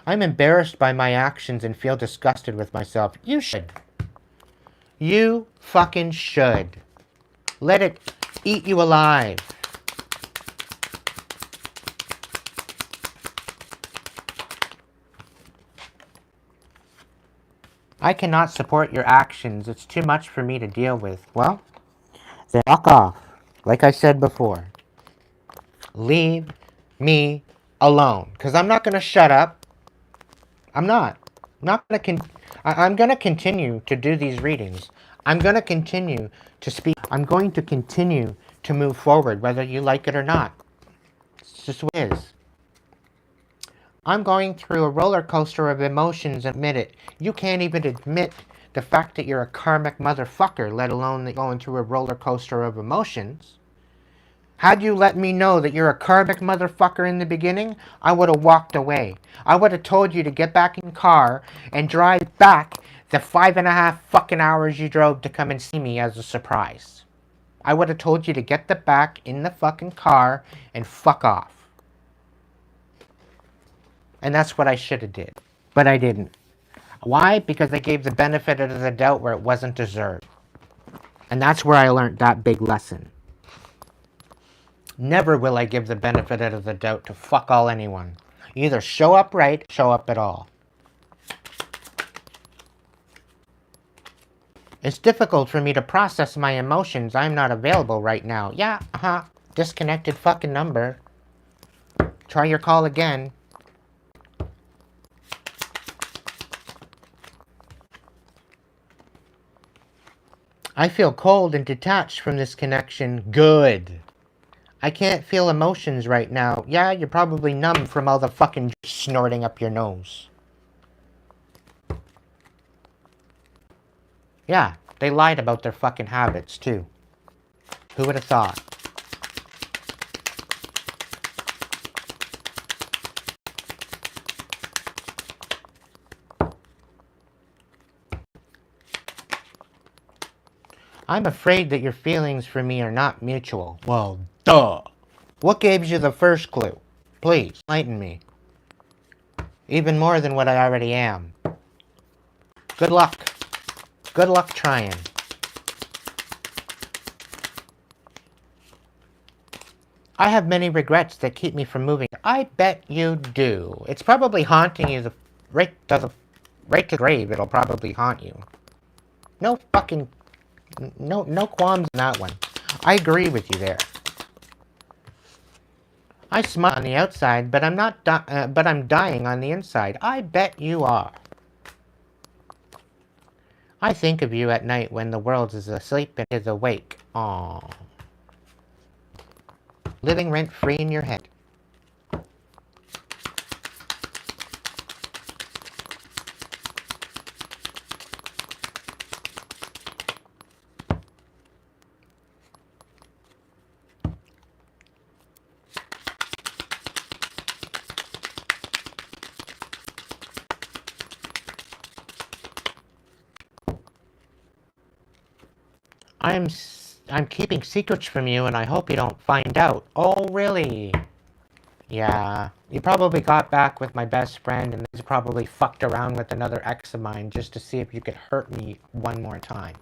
I'm embarrassed by my actions and feel disgusted with myself. You should. You fucking should. Let it eat you alive. I cannot support your actions. It's too much for me to deal with. Well, then fuck off. Like I said before. Leave me alone. Because I'm not going to shut up. I'm not. I'm going to continue to do these readings. I'm going to continue to speak. I'm going to continue to move forward, whether you like it or not. It's just what it is. I'm going through a roller coaster of emotions, admit it. You can't even admit the fact that you're a karmic motherfucker, let alone that you're going through a roller coaster of emotions. Had you let me know that you're a karmic motherfucker in the beginning, I would have walked away. I would have told you to get back in the car and drive back the 5.5 fucking hours you drove to come and see me as a surprise. I would have told you to get the back in the fucking car and fuck off. And that's what I should have did. But I didn't. Why? Because I gave the benefit of the doubt where it wasn't deserved. And that's where I learned that big lesson. Never will I give the benefit of the doubt to fuck all anyone. You either show up right, show up at all. It's difficult for me to process my emotions. I'm not available right now. Yeah, disconnected fucking number. Try your call again. I feel cold and detached from this connection. Good. I can't feel emotions right now. Yeah, you're probably numb from all the fucking snorting up your nose. Yeah, they lied about their fucking habits, too. Who would have thought? I'm afraid that your feelings for me are not mutual. Well, duh. What gave you the first clue? Please, enlighten me. Even more than what I already am. Good luck. Good luck trying. I have many regrets that keep me from moving. I bet you do. It's probably haunting you right to the grave. It'll probably haunt you. No fucking... No qualms in that one. I agree with you there. I smile on the outside, but I'm dying on the inside. I bet you are. I think of you at night when the world is asleep and is awake. Aww. Living rent-free in your head. I'm keeping secrets from you, and I hope you don't find out. Oh, really? Yeah. You probably got back with my best friend, and he's probably fucked around with another ex of mine just to see if you could hurt me one more time.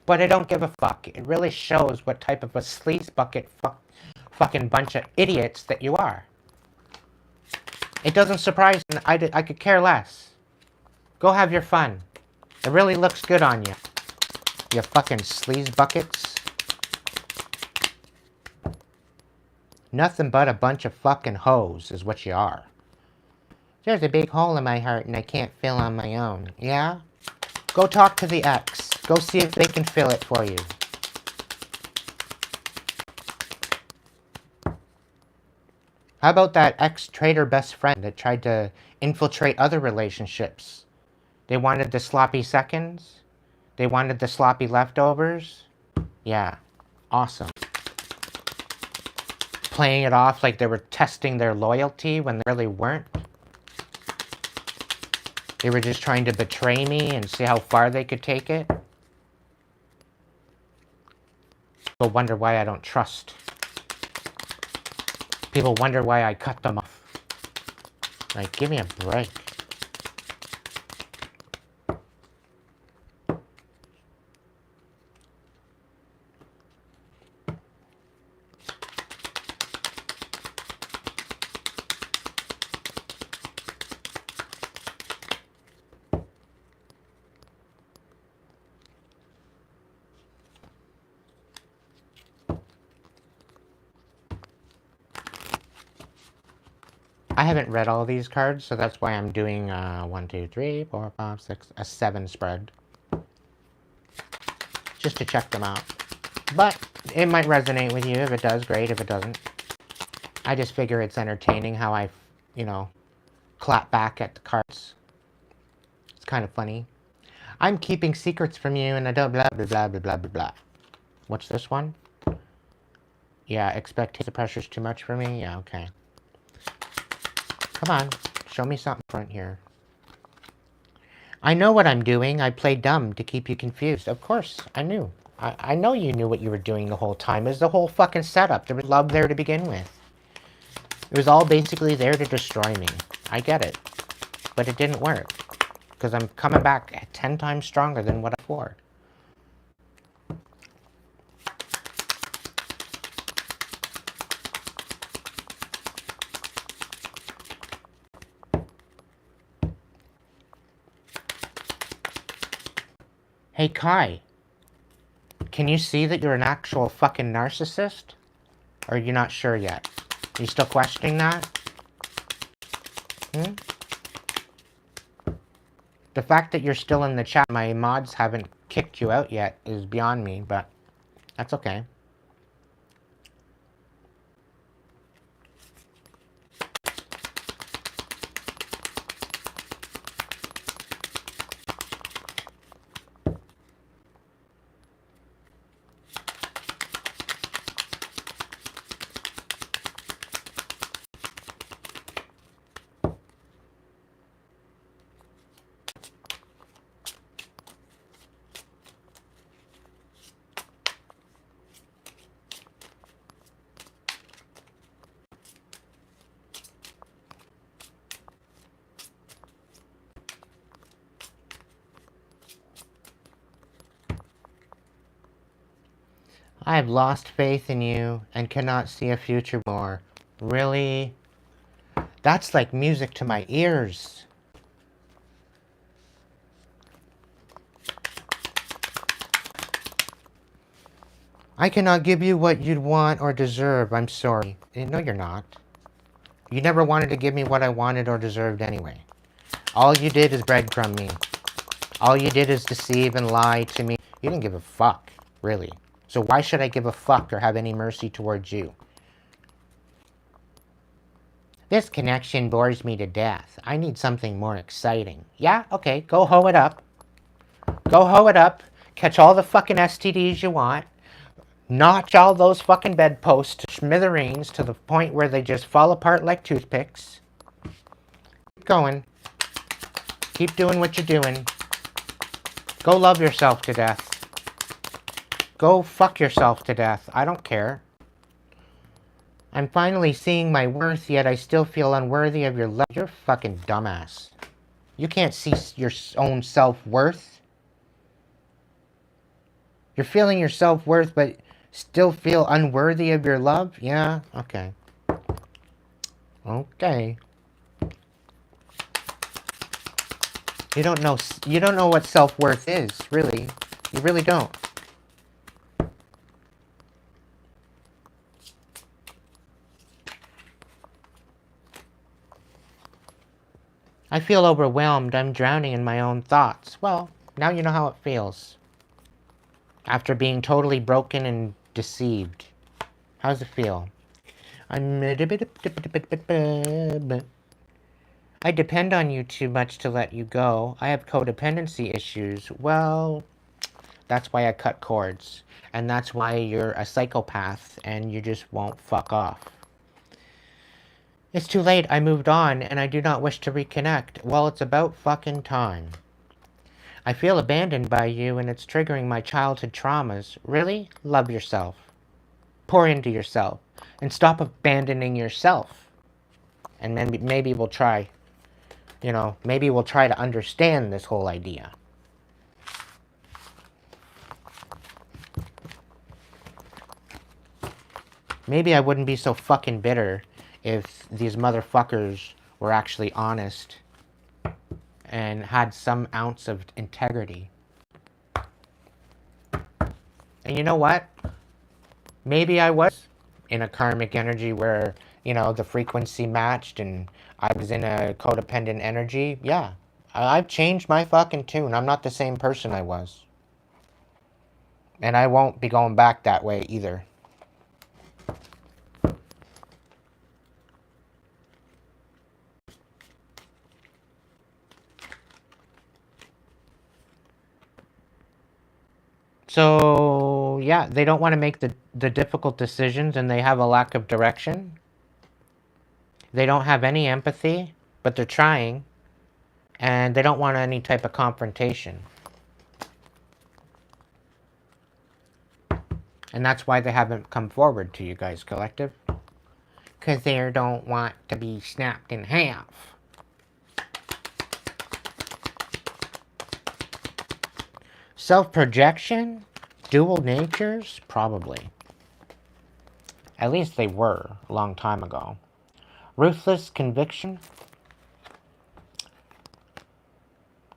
But I don't give a fuck. It really shows what type of a sleaze bucket fucking bunch of idiots that you are. It doesn't surprise me. I could care less. Go have your fun. It really looks good on you. You fucking sleaze buckets. Nothing but a bunch of fucking hoes is what you are. There's a big hole in my heart and I can't fill on my own. Yeah? Go talk to the ex. Go see if they can fill it for you. How about that ex-traitor best friend that tried to infiltrate other relationships? They wanted the sloppy seconds? They wanted the sloppy leftovers? Yeah. Awesome. Playing it off like they were testing their loyalty when they really weren't. They were just trying to betray me and see how far they could take it. People wonder why I don't trust. People wonder why I cut them off. Like, give me a break. I haven't read all these cards, so that's why I'm doing 1, 2, 3, 4, 5, 6, a 7 spread. Just to check them out. But it might resonate with you. If it does, great. If it doesn't, I just figure it's entertaining how I, clap back at the cards. It's kind of funny. I'm keeping secrets from you and I don't blah, blah, blah, blah, blah, blah, blah. What's this one? Yeah, expect the pressure's too much for me? Yeah, okay. Come on, show me something front here. I know what I'm doing. I play dumb to keep you confused. Of course, I knew. I know you knew what you were doing the whole time. It was the whole fucking setup. There was love there to begin with. It was all basically there to destroy me. I get it. But it didn't work. Because I'm coming back 10 times stronger than what I before. Hey, Kai. Can you see that you're an actual fucking narcissist? Or are you not sure yet? Are you still questioning that? Hmm? The fact that you're still in the chat, my mods haven't kicked you out yet, is beyond me, but that's okay. I have lost faith in you and cannot see a future more. Really? That's like music to my ears. I cannot give you what you'd want or deserve. I'm sorry. No, you're not. You never wanted to give me what I wanted or deserved anyway. All you did is breadcrumb me. All you did is deceive and lie to me. You didn't give a fuck, really. So why should I give a fuck or have any mercy towards you? This connection bores me to death. I need something more exciting. Yeah? Okay, go hoe it up. Go hoe it up. Catch all the fucking STDs you want. Notch all those fucking bedposts to smithereens to the point where they just fall apart like toothpicks. Keep going. Keep doing what you're doing. Go love yourself to death. Go fuck yourself to death. I don't care. I'm finally seeing my worth, yet I still feel unworthy of your love. You're a fucking dumbass. You can't see your own self-worth. You're feeling your self-worth, but still feel unworthy of your love? Yeah? Okay. Okay. You don't know what self-worth is, really. You really don't. I feel overwhelmed. I'm drowning in my own thoughts. Well, now you know how it feels. After being totally broken and deceived. How does it feel? I depend on you too much to let you go. I have codependency issues. Well, that's why I cut cords. And that's why you're a psychopath and you just won't fuck off. It's too late. I moved on and I do not wish to reconnect. Well, it's about fucking time. I feel abandoned by you and it's triggering my childhood traumas. Really? Love yourself. Pour into yourself. And stop abandoning yourself. And then maybe we'll try, maybe we'll try to understand this whole idea. Maybe I wouldn't be so fucking bitter if these motherfuckers were actually honest and had some ounce of integrity. And you know what? Maybe I was in a karmic energy where, the frequency matched and I was in a codependent energy. Yeah, I've changed my fucking tune. I'm not the same person I was. And I won't be going back that way either. So, yeah, they don't want to make the difficult decisions and they have a lack of direction. They don't have any empathy, but they're trying. And they don't want any type of confrontation. And that's why they haven't come forward to you guys, collective. Because they don't want to be snapped in half. Self-projection? Dual natures? Probably. At least they were a long time ago. Ruthless conviction?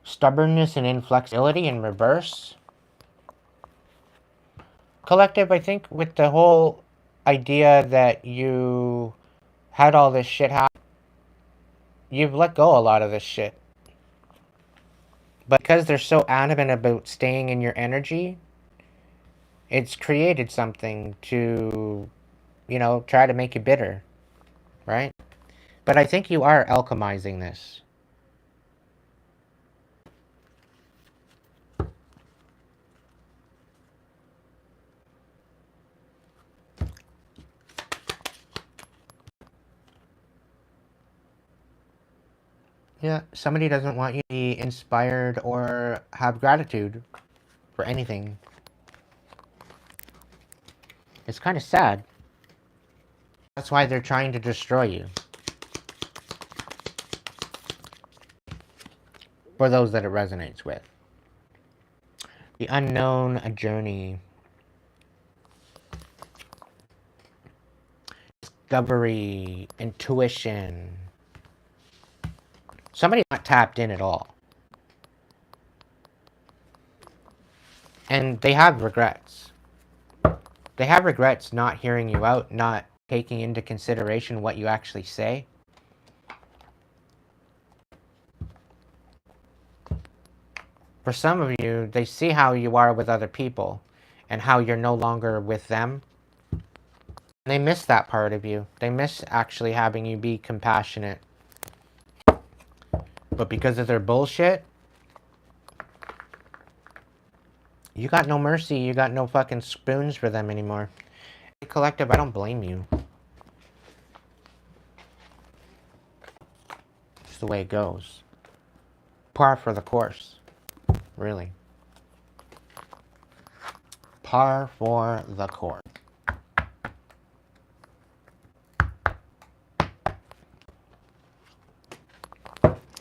Stubbornness and inflexibility in reverse? Collective, I think with the whole idea that you had all this shit happen, you've let go a lot of this shit. But because they're so adamant about staying in your energy, it's created something to, you know, try to make you bitter, right? But I think you are alchemizing this. Yeah, somebody doesn't want you to be inspired or have gratitude for anything. It's kind of sad. That's why they're trying to destroy you. For those that it resonates with. The unknown, a journey. Discovery, intuition. Somebody not tapped in at all. And they have regrets. They have regrets not hearing you out, not taking into consideration what you actually say. For some of you, they see how you are with other people and how you're no longer with them. They miss that part of you. They miss actually having you be compassionate. But because of their bullshit, you got no mercy. You got no fucking spoons for them anymore. Collective, I don't blame you. It's the way it goes. Par for the course. Really. Par for the course.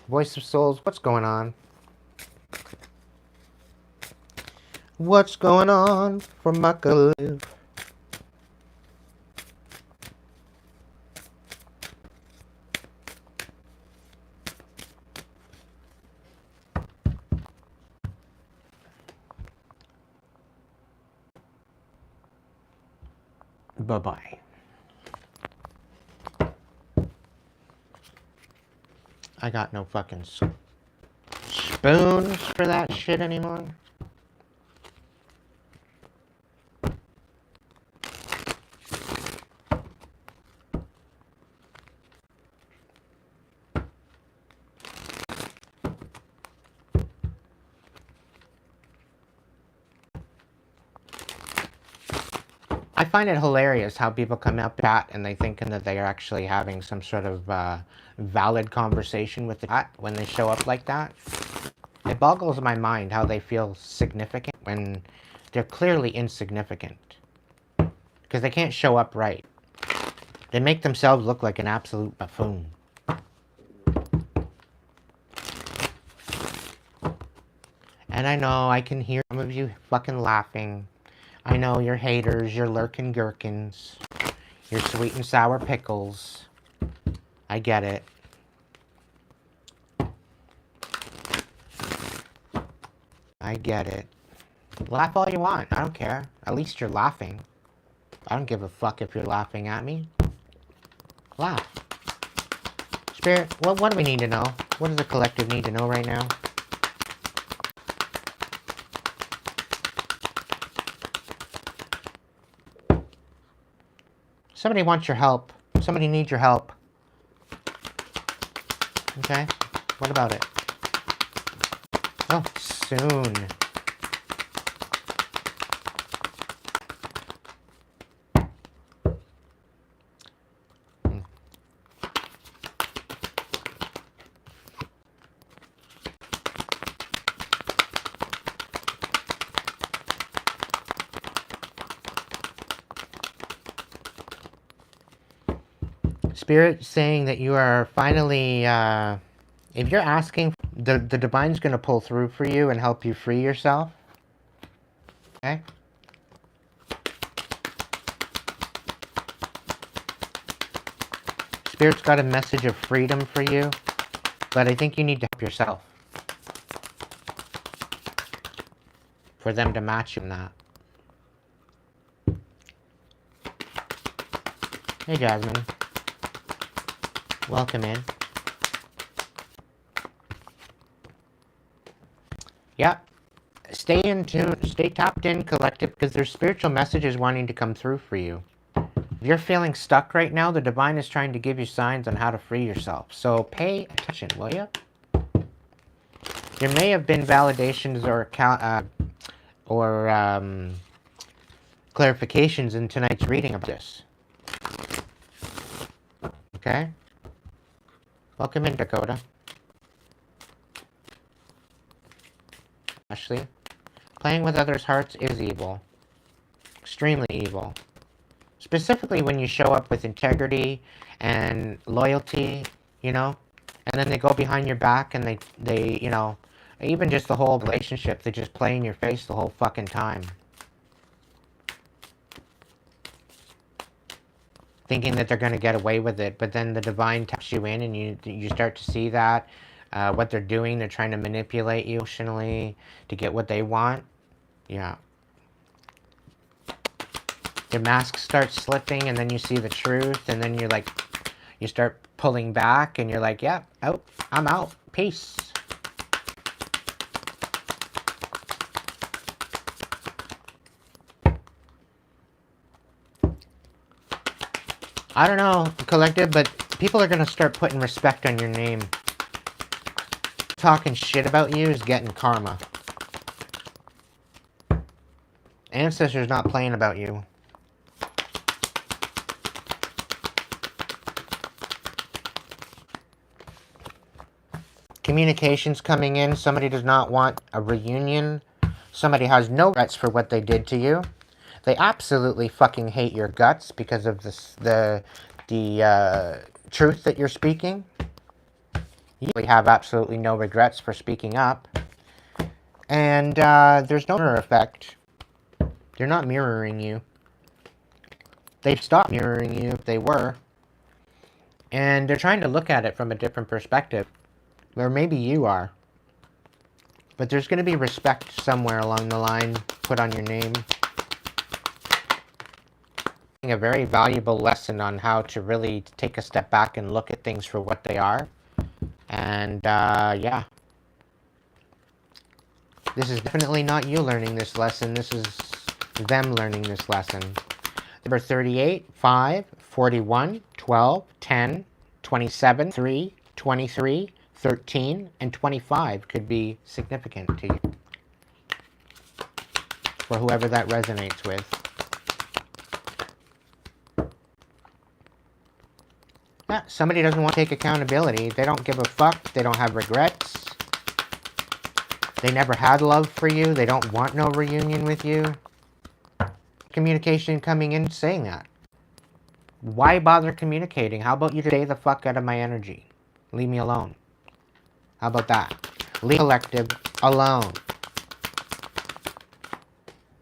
Voice of Souls, what's going on? What's going on for my collective? Bye-bye. I got no fucking spoons for that shit anymore. I find it hilarious how people come up chat and they thinking that they are actually having some sort of valid conversation with the chat when they show up like that. It boggles my mind how they feel significant when they're clearly insignificant. Because they can't show up right. They make themselves look like an absolute buffoon. And I know I can hear some of you fucking laughing. I know you're haters, you're lurking gherkins, you're sweet and sour pickles. I get it. I get it. Laugh all you want, I don't care. At least you're laughing. I don't give a fuck if you're laughing at me. Laugh. Spirit, what do we need to know? What does the collective need to know right now? Somebody wants your help. Somebody needs your help. Okay? What about it? Oh, soon. Spirit saying that you are finally, if you're asking, the Divine's going to pull through for you and help you free yourself. Okay? Spirit's got a message of freedom for you, but I think you need to help yourself for them to match you in that. Hey, Jasmine. Welcome in. Yeah. Stay in tune, stay tapped in, collective, because there's spiritual messages wanting to come through for you. If you're feeling stuck right now, the divine is trying to give you signs on how to free yourself. So pay attention, will you? There may have been validations or clarifications in tonight's reading of this. Okay? Welcome in, Dakota. Ashley. Playing with others' hearts is evil. Extremely evil. Specifically when you show up with integrity and loyalty, you know, and then they go behind your back and they you know, even just the whole relationship, they just play in your face the whole fucking time. Thinking that they're going to get away with it, but then the divine taps you in and you start to see that what they're doing, they're trying to manipulate you emotionally to get what they want. Yeah. Your mask starts slipping and then you see the truth and then you're like, you start pulling back and you're like, yeah, out, I'm out, peace. I don't know, collective, but people are going to start putting respect on your name. Talking shit about you is getting karma. Ancestors not playing about you. Communications coming in. Somebody does not want a reunion. Somebody has no regrets for what they did to you. They absolutely fucking hate your guts because of the truth that you're speaking. You have absolutely no regrets for speaking up. And there's no mirror effect. They're not mirroring you. They've stopped mirroring you if they were. And they're trying to look at it from a different perspective. Or maybe you are. But there's going to be respect somewhere along the line put on your name. A very valuable lesson on how to really take a step back and look at things for what they are. And yeah. This is definitely not you learning this lesson. This is them learning this lesson. Number 38, 5, 41, 12, 10, 27, 3, 23, 13, and 25 could be significant to you. For whoever that resonates with. Yeah, somebody doesn't want to take accountability. They don't give a fuck. They don't have regrets. They never had love for you. They don't want no reunion with you. Communication coming in saying that. Why bother communicating? How about you stay the fuck out of my energy? Leave me alone. How about that? Leave collective alone.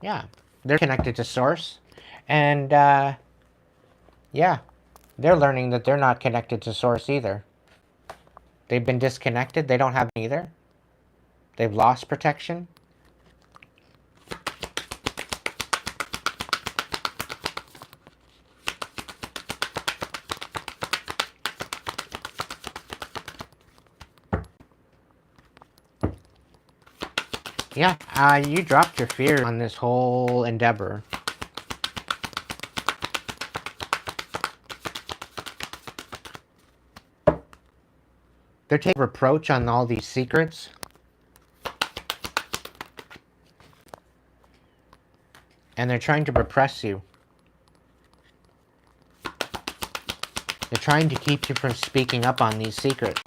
Yeah, they're connected to source. And yeah. They're learning that they're not connected to source either. They've been disconnected. They don't have either. They've lost protection. Yeah, you dropped your fear on this whole endeavor. They're taking reproach on all these secrets. And they're trying to repress you. They're trying to keep you from speaking up on these secrets.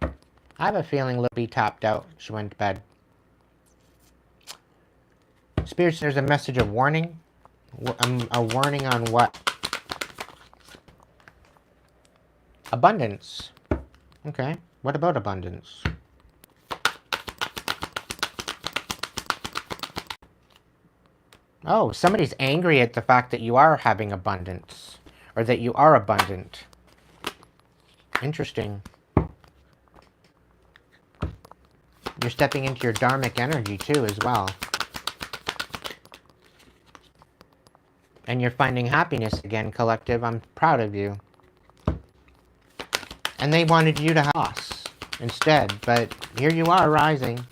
I have a feeling Libby tapped out. She went to bed. Spirits, there's a message of warning. A warning on what? Abundance. Okay. What about abundance? Oh, somebody's angry at the fact that you are having abundance. Or that you are abundant. Interesting. You're stepping into your dharmic energy too as well. And you're finding happiness again, collective. I'm proud of you. And they wanted you to have loss instead, but here you are rising.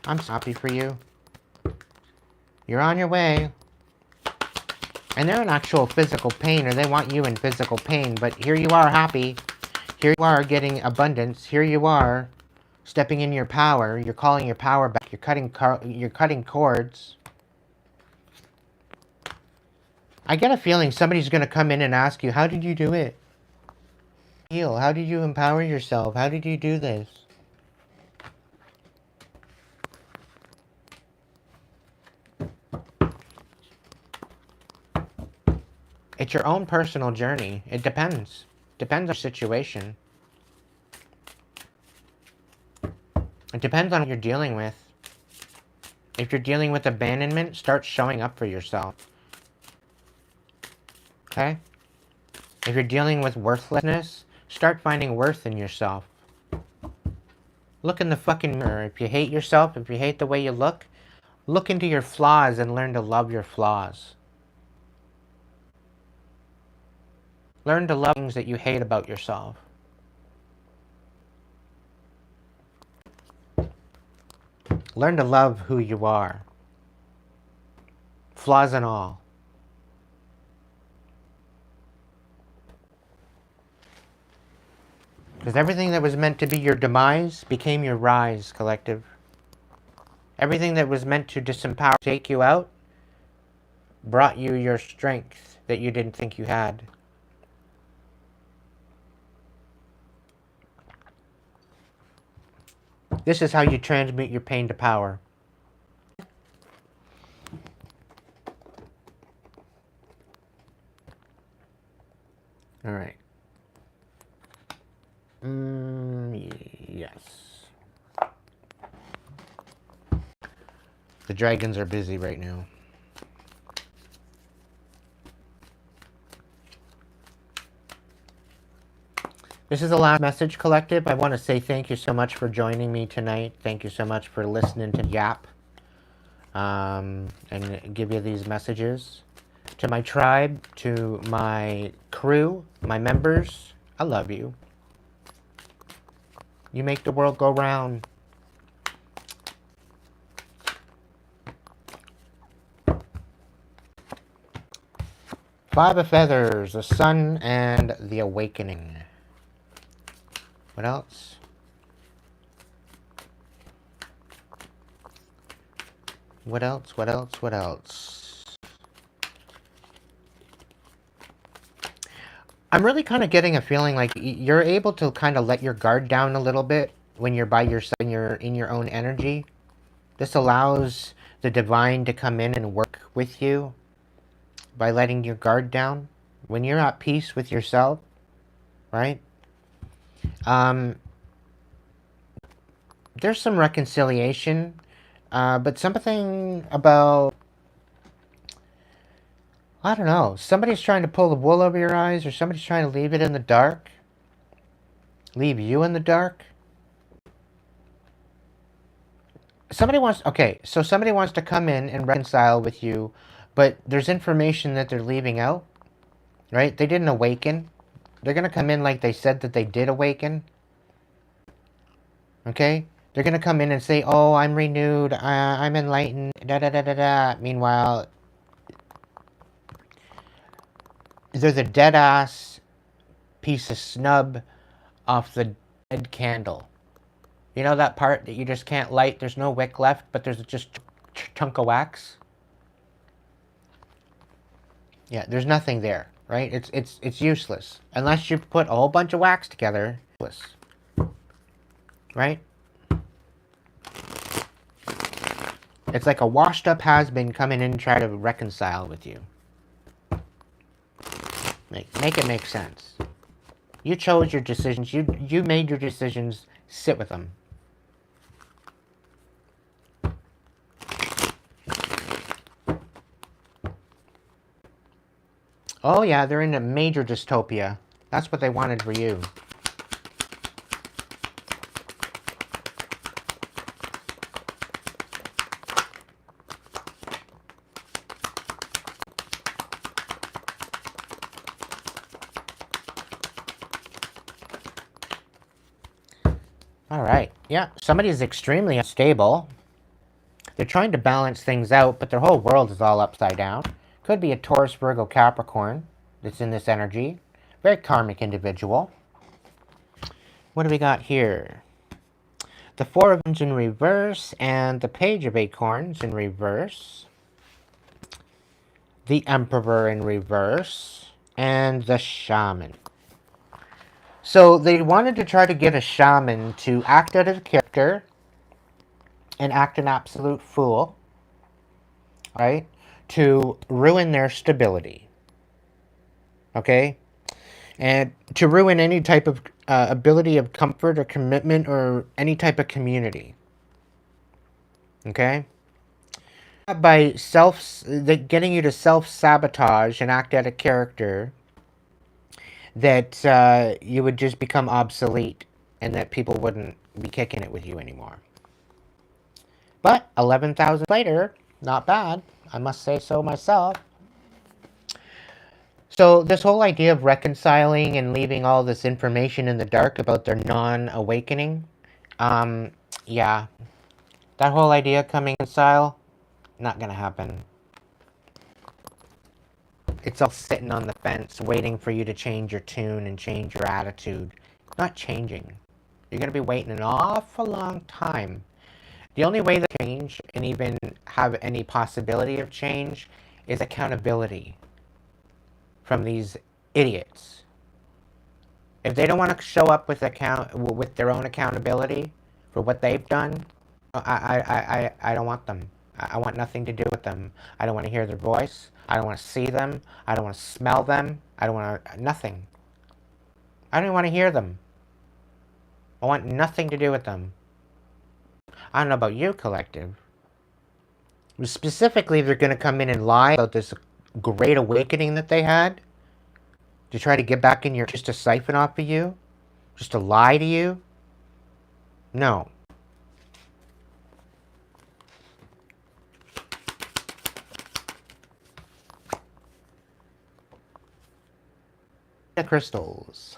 I'm so happy for you. You're on your way. And they're in actual physical pain, or they want you in physical pain, but here you are happy. Here you are getting abundance. Here you are stepping in your power. You're calling your power back. You're cutting cords. I get a feeling somebody's going to come in and ask you, how did you do it? Heal. How did you empower yourself? How did you do this? It's your own personal journey. It depends. Depends on your situation. It depends on what you're dealing with. If you're dealing with abandonment, start showing up for yourself. Okay? If you're dealing with worthlessness, start finding worth in yourself. Look in the fucking mirror. If you hate yourself, if you hate the way you look into your flaws and learn to love your flaws. Learn to love things that you hate about yourself. Learn to love who you are. Flaws and all. Because everything that was meant to be your demise became your rise, collective. Everything that was meant to disempower, take you out, brought you your strength that you didn't think you had. This is how you transmute your pain to power. All right. Yes. The dragons are busy right now. This is the last message, collective. I want to say thank you so much for joining me tonight. Thank you so much for listening to Yap. And give you these messages. To my tribe, to my crew, my members, I love you. You make the world go round. Five of Feathers, the Sun, and the Awakening. What else? What else? What else? What else? I'm really kind of getting a feeling like you're able to kind of let your guard down a little bit when you're by yourself and you're in your own energy. This allows the divine to come in and work with you by letting your guard down. When you're at peace with yourself, right? There's some reconciliation, but something about, I don't know, somebody's trying to pull the wool over your eyes, or somebody's trying to leave it in the dark. Leave you in the dark. Somebody wants to come in and reconcile with you, but there's information that they're leaving out, right? They didn't awaken. They're going to come in like they said that they did awaken. Okay? They're going to come in and say, oh, I'm renewed, I'm enlightened, da-da-da-da-da. Meanwhile, they're the dead-ass piece of snub off the dead candle. You know that part that you just can't light? There's no wick left, but there's just a chunk of wax? Yeah, there's nothing there, right? It's useless. Unless you put a whole bunch of wax together. Useless. Right? It's like a washed up has-been coming in and try to reconcile with you. Make it make sense. You chose your decisions. You made your decisions. Sit with them. Oh yeah, they're in a major dystopia. That's what they wanted for you. All right. Yeah, somebody is extremely unstable. They're trying to balance things out, but their whole world is all upside down. Could be a Taurus, Virgo, Capricorn that's in this energy. Very karmic individual. What do we got here? The Four of Wands in reverse and the Page of Acorns in reverse. The Emperor in reverse and the Shaman. So they wanted to try to get a shaman to act out of character and act an absolute fool, right? To ruin their stability, okay? And to ruin any type of ability of comfort or commitment or any type of community, okay? By getting you to self-sabotage and act out of character, that you would just become obsolete and that people wouldn't be kicking it with you anymore. But 11,000 later, not bad. I must say so myself. So this whole idea of reconciling and leaving all this information in the dark about their non-awakening, yeah, that whole idea coming in style, not gonna happen. It's all sitting on the fence, waiting for you to change your tune and change your attitude. Not changing. You're gonna be waiting an awful long time. The only way to change and even have any possibility of change is accountability from these idiots. If they don't want to show up with their own accountability for what they've done, I don't want them. I want nothing to do with them. I don't want to hear their voice. I don't want to see them. I don't want to smell them. I don't want to, nothing. I don't even want to hear them. I want nothing to do with them. I don't know about you, collective. Specifically, they're going to come in and lie about this great awakening that they had. To try to get back in your... just to siphon off of you? Just to lie to you? No. The crystals.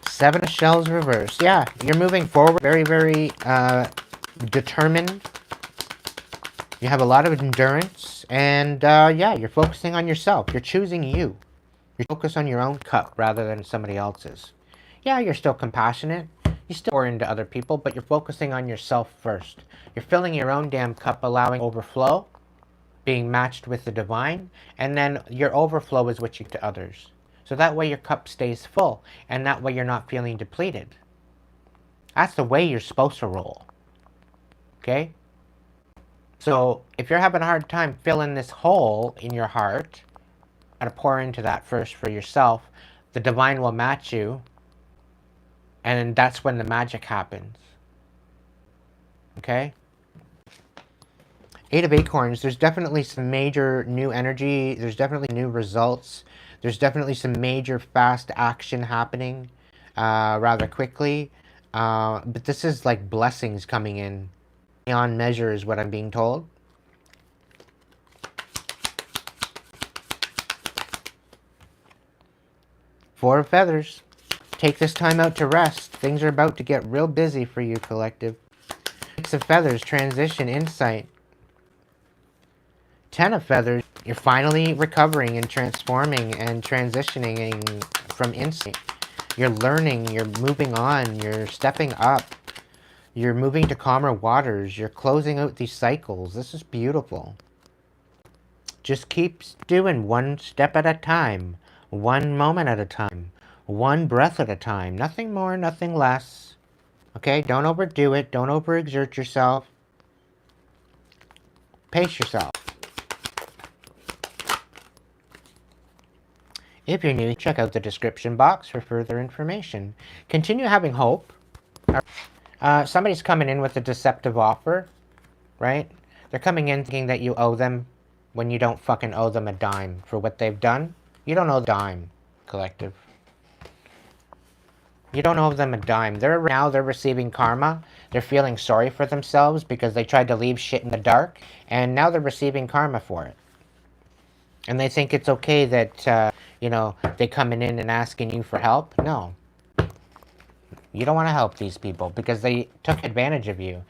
Seven of Shells reversed. Yeah, you're moving forward. Very, very determined. You have a lot of endurance. And yeah, you're focusing on yourself. You're choosing you. You're focused on your own cup rather than somebody else's. Yeah, you're still compassionate. You still pour into other people, but you're focusing on yourself first. You're filling your own damn cup, allowing overflow, being matched with the divine, and then your overflow is what you give to others. So that way your cup stays full, and that way you're not feeling depleted. That's the way you're supposed to roll. Okay? So if you're having a hard time filling this hole in your heart, you gotta pour into that first for yourself. The divine will match you, and that's when the magic happens. Okay? Eight of Acorns, there's definitely some major new energy. There's definitely new results. There's definitely some major fast action happening rather quickly. But this is like blessings coming in. Beyond measure is what I'm being told. Four of Feathers. Take this time out to rest. Things are about to get real busy for you, collective. Six of Feathers, transition, insight. 10 of Feathers, you're finally recovering and transforming and transitioning from insight. You're learning, you're moving on, you're stepping up. You're moving to calmer waters. You're closing out these cycles. This is beautiful. Just keep doing one step at a time. One moment at a time. One breath at a time. Nothing more, nothing less. Okay? Don't overdo it. Don't overexert yourself. Pace yourself. If you're new, check out the description box for further information. Continue having hope. Somebody's coming in with a deceptive offer, right? They're coming in thinking that you owe them when you don't fucking owe them a dime for what they've done. You don't owe a dime, collective. You don't owe them a dime. They're receiving karma. They're feeling sorry for themselves because they tried to leave shit in the dark, and now they're receiving karma for it. And they think it's okay that, you know, they coming in and asking you for help. No. You don't want to help these people because they took advantage of you.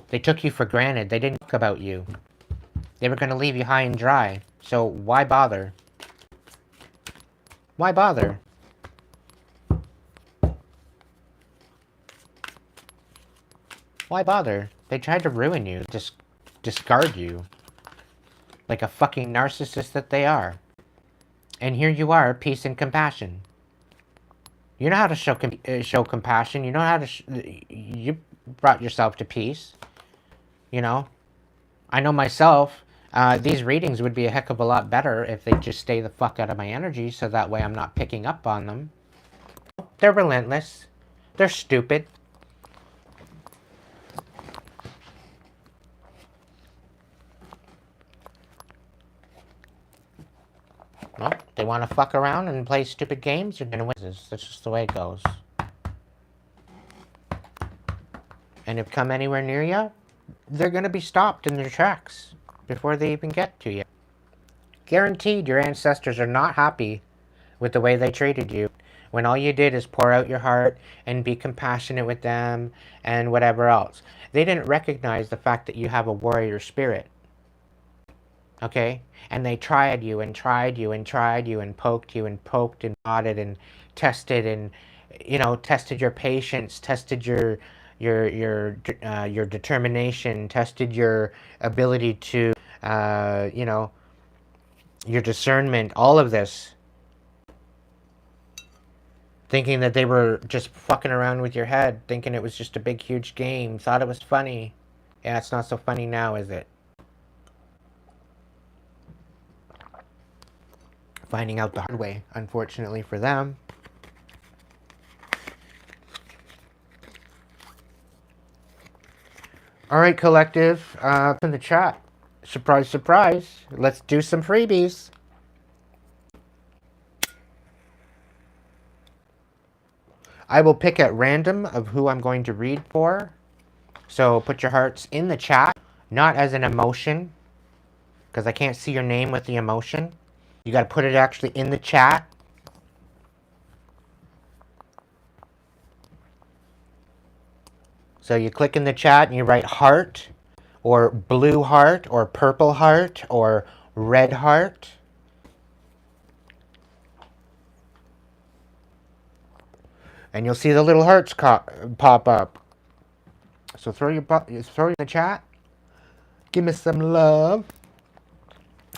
They took you for granted. They didn't talk about you. They were going to leave you high and dry. So why bother? Why bother? Why bother? They tried to ruin you, just discard you. Like a fucking narcissist that they are. And here you are, peace and compassion. You know how to show compassion. You know how to... you brought yourself to peace. You know? I know myself, these readings would be a heck of a lot better if they just stay the fuck out of my energy, so that way I'm not picking up on them. They're relentless. They're stupid. Well, they want to fuck around and play stupid games, you're gonna win. That's just the way it goes. And if they come anywhere near you, they're gonna be stopped in their tracks before they even get to you. Guaranteed your ancestors are not happy with the way they treated you when all you did is pour out your heart and be compassionate with them and whatever else. They didn't recognize the fact that you have a warrior spirit. Okay? And they tried you and tried you and tried you and poked and prodded and tested and, you know, tested your patience, tested your determination, tested your ability to, you know, your discernment, all of this. Thinking that they were just fucking around with your head, thinking it was just a big, huge game, thought it was funny. Yeah, it's not so funny now, is it? Finding out the hard way, unfortunately for them. Alright, collective, in the chat. Surprise, surprise. Let's do some freebies. I will pick at random of who I'm going to read for. So put your hearts in the chat, not as an emotion, because I can't see your name with the emotion. You got to put it actually in the chat. So you click in the chat and you write heart, or blue heart, or purple heart, or red heart. And you'll see the little hearts pop up. So throw it in the chat. Give me some love.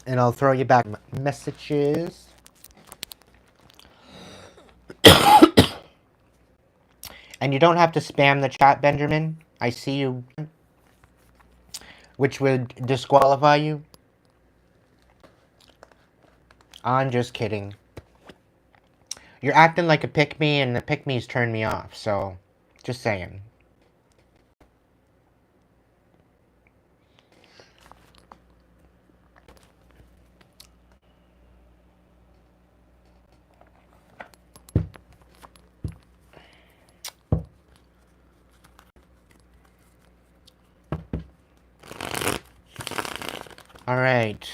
And I'll throw you back messages. And you don't have to spam the chat, Benjamin. I see you. Which would disqualify you. I'm just kidding. You're acting like a pick-me, and the pick-me's turned me off, so just saying. All right.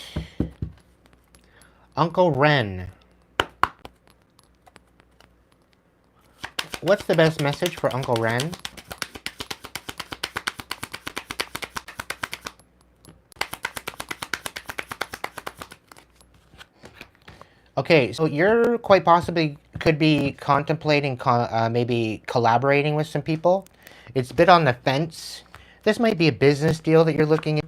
Uncle Ren. What's the best message for Uncle Ren? Okay, so you're quite possibly could be contemplating maybe collaborating with some people. It's a bit on the fence. This might be a business deal that you're looking at.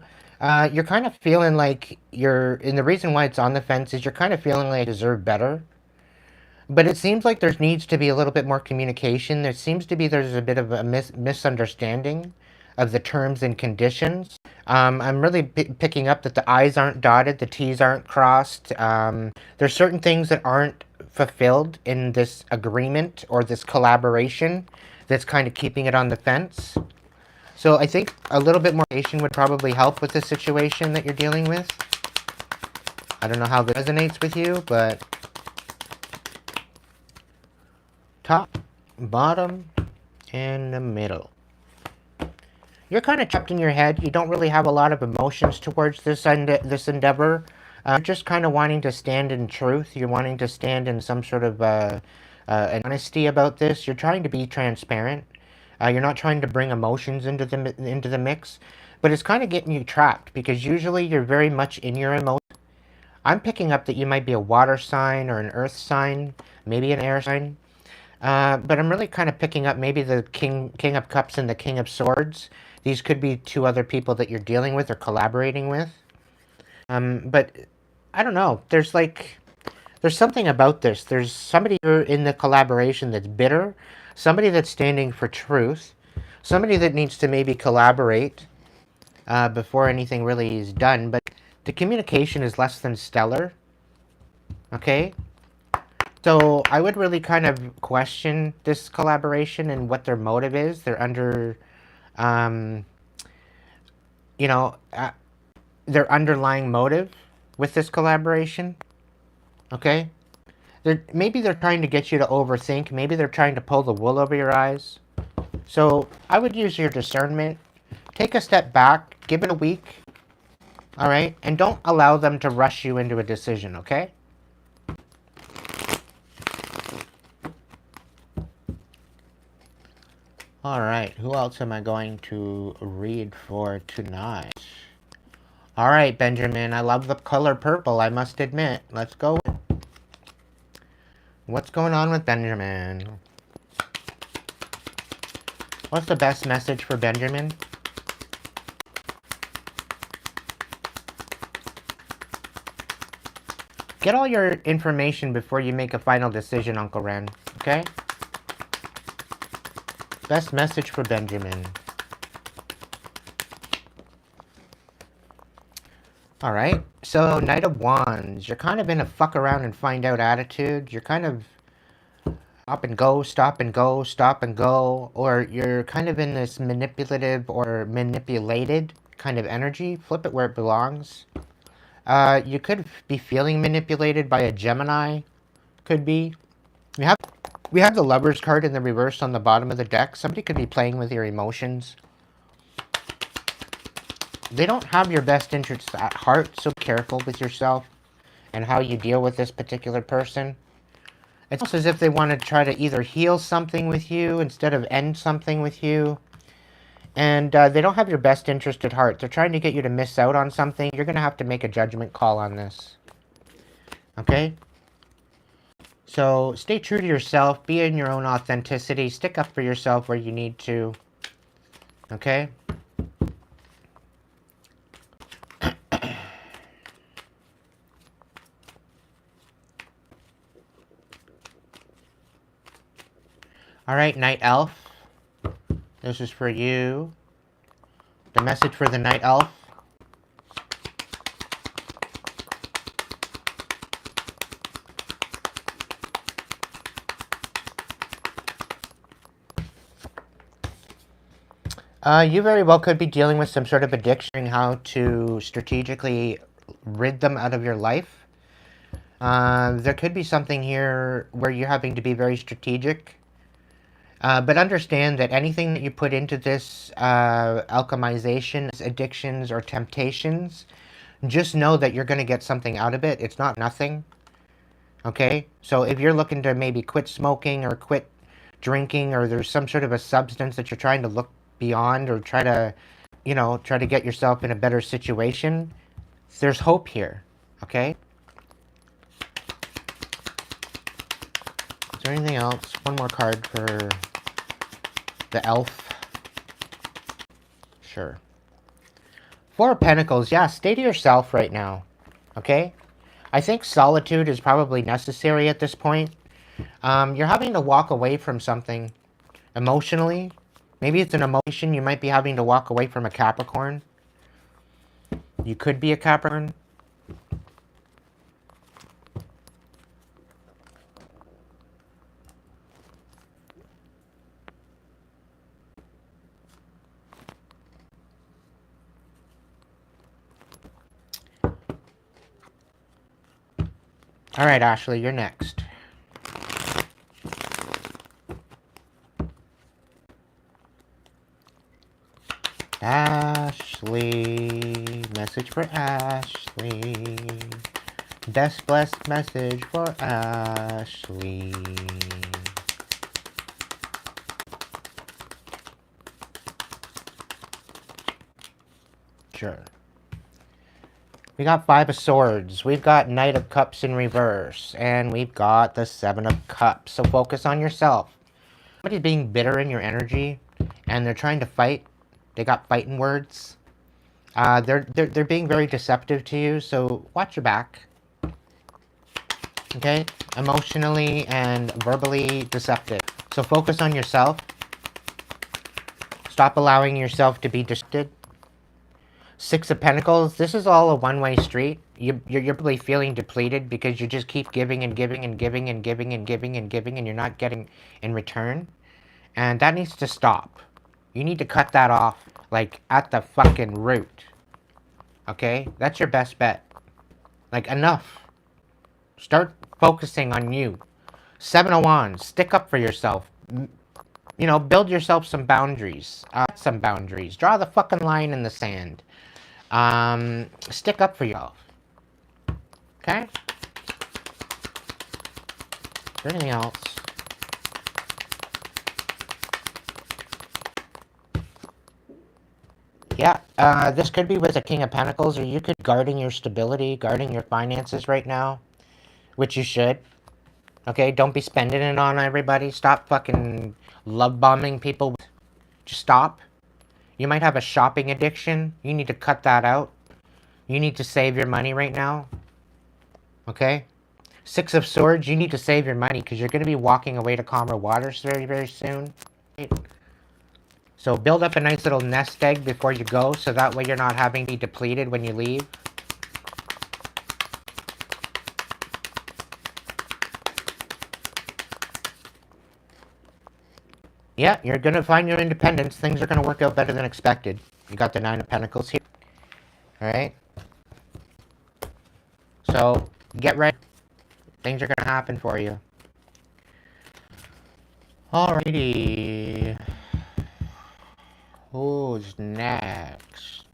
You're kind of feeling like and the reason why it's on the fence is you're kind of feeling like you deserve better. But it seems like there needs to be a little bit more communication. There's a bit of a misunderstanding of the terms and conditions. I'm really picking up that the I's aren't dotted, the T's aren't crossed. There's certain things that aren't fulfilled in this agreement or this collaboration that's kind of keeping it on the fence. So I think a little bit more communication would probably help with the situation that you're dealing with. I don't know how this resonates with you, but top. bottom, and the middle. You're kind of trapped in your head. You don't really have a lot of emotions towards this endeavor. You're just kind of wanting to stand in truth. You're wanting to stand in some sort of an honesty about this. You're trying to be transparent. You're not trying to bring emotions into the mix. But it's kind of getting you trapped because usually you're very much in your emotions. I'm picking up that you might be a water sign or an earth sign, maybe an air sign. But I'm really kind of picking up maybe the King of Cups and the King of Swords. These could be two other people that you're dealing with or collaborating with. But I don't know. There's something about this. There's somebody in the collaboration that's bitter, somebody that's standing for truth, somebody that needs to maybe collaborate before anything really is done. But the communication is less than stellar. Okay? So I would really kind of question this collaboration and what their motive is. They're under, you know, their underlying motive with this collaboration. Okay? Maybe they're trying to get you to overthink. Maybe they're trying to pull the wool over your eyes. So I would use your discernment. Take a step back. Give it a week. All right? And don't allow them to rush you into a decision, okay? All right, who else am I going to read for tonight? All right, Benjamin, I love the color purple, I must admit. Let's go. What's going on with Benjamin? What's the best message for Benjamin? Get all your information before you make a final decision, Uncle Ren, okay? Best message for Benjamin. Alright, so Knight of Wands. You're kind of in a fuck around and find out attitude. You're kind of stop and go, stop and go, stop and go. Or you're kind of in this manipulative or manipulated kind of energy. Flip it where it belongs. You could be feeling manipulated by a Gemini. Could be. We have the Lover's card in the reverse on the bottom of the deck. Somebody could be playing with your emotions. They don't have your best interests at heart, so be careful with yourself and how you deal with this particular person. It's almost as if they want to try to either heal something with you instead of end something with you. And they don't have your best interest at heart. They're trying to get you to miss out on something. You're going to have to make a judgment call on this. Okay? So stay true to yourself. Be in your own authenticity. Stick up for yourself where you need to. Okay? Alright, Night Elf. This is for you. The message for the Night Elf. You very well could be dealing with some sort of addiction, how to strategically rid them out of your life. There could be something here where you're having to be very strategic. But understand that anything that you put into this alchemization, addictions, or temptations, just know that you're going to get something out of it. It's not nothing. Okay? So if you're looking to maybe quit smoking or quit drinking, or there's some sort of a substance that you're trying to look beyond or try to, try to get yourself in a better situation, there's hope here. Okay? Is there anything else? One more card for the elf. Sure. Four of Pentacles. Yeah, stay to yourself right now. Okay? I think solitude is probably necessary at this point. You're having to walk away from something emotionally. Maybe it's an emotion. You might be having to walk away from a Capricorn. You could be a Capricorn. All right, Ashley, you're next. Ashley. Message for Ashley. Best blessed message for Ashley. Sure. We got 5 of Swords. We've got Knight of Cups in reverse. And we've got the 7 of Cups. So focus on yourself. Somebody's being bitter in your energy. And they're trying to fight. They got fighting words. They're being very deceptive to you. So watch your back. Okay? Emotionally and verbally deceptive. So focus on yourself. Stop allowing yourself to be distracted. 6 of Pentacles, this is all a one-way street. You're probably feeling depleted because you just keep giving and giving and giving and giving and giving and giving and you're not getting in return. And that needs to stop. You need to cut that off, like, at the fucking root. Okay? That's your best bet. Like, enough. Start focusing on you. 7 of Wands, stick up for yourself. You know, build yourself some boundaries. Draw the fucking line in the sand. Stick up for yourself. Okay? Is there anything else? Yeah, this could be with a King of Pentacles, or you could be guarding your stability, guarding your finances right now, which you should. Okay, don't be spending it on everybody. Stop fucking love bombing people. Just stop. You might have a shopping addiction. You need to cut that out. You need to save your money right now. Okay? 6 of Swords, you need to save your money because you're going to be walking away to calmer waters very, very soon. So build up a nice little nest egg before you go so that way you're not having to be depleted when you leave. Yeah, you're going to find your independence. Things are going to work out better than expected. You got the 9 of Pentacles here. Alright? So, get ready. Things are going to happen for you. Alrighty. Who's next?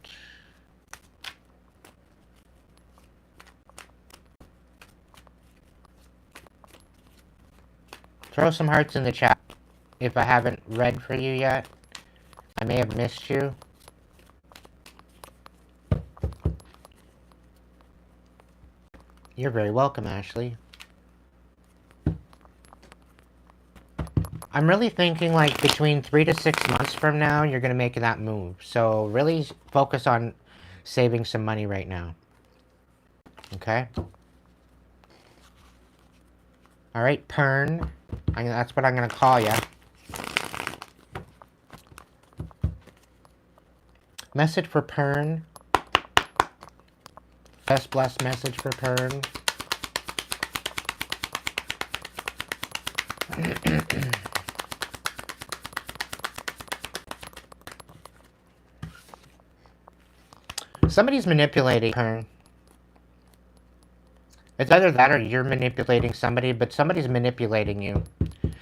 Throw some hearts in the chat. If I haven't read for you yet, I may have missed you. You're very welcome, Ashley. I'm really thinking like between 3 to 6 months from now, you're going to make that move. So really focus on saving some money right now. Okay? Alright, Pern. That's what I'm going to call you. Message for Pern. Best blessed message for Pern. Somebody's manipulating Pern. It's either that or you're manipulating somebody, but somebody's manipulating you.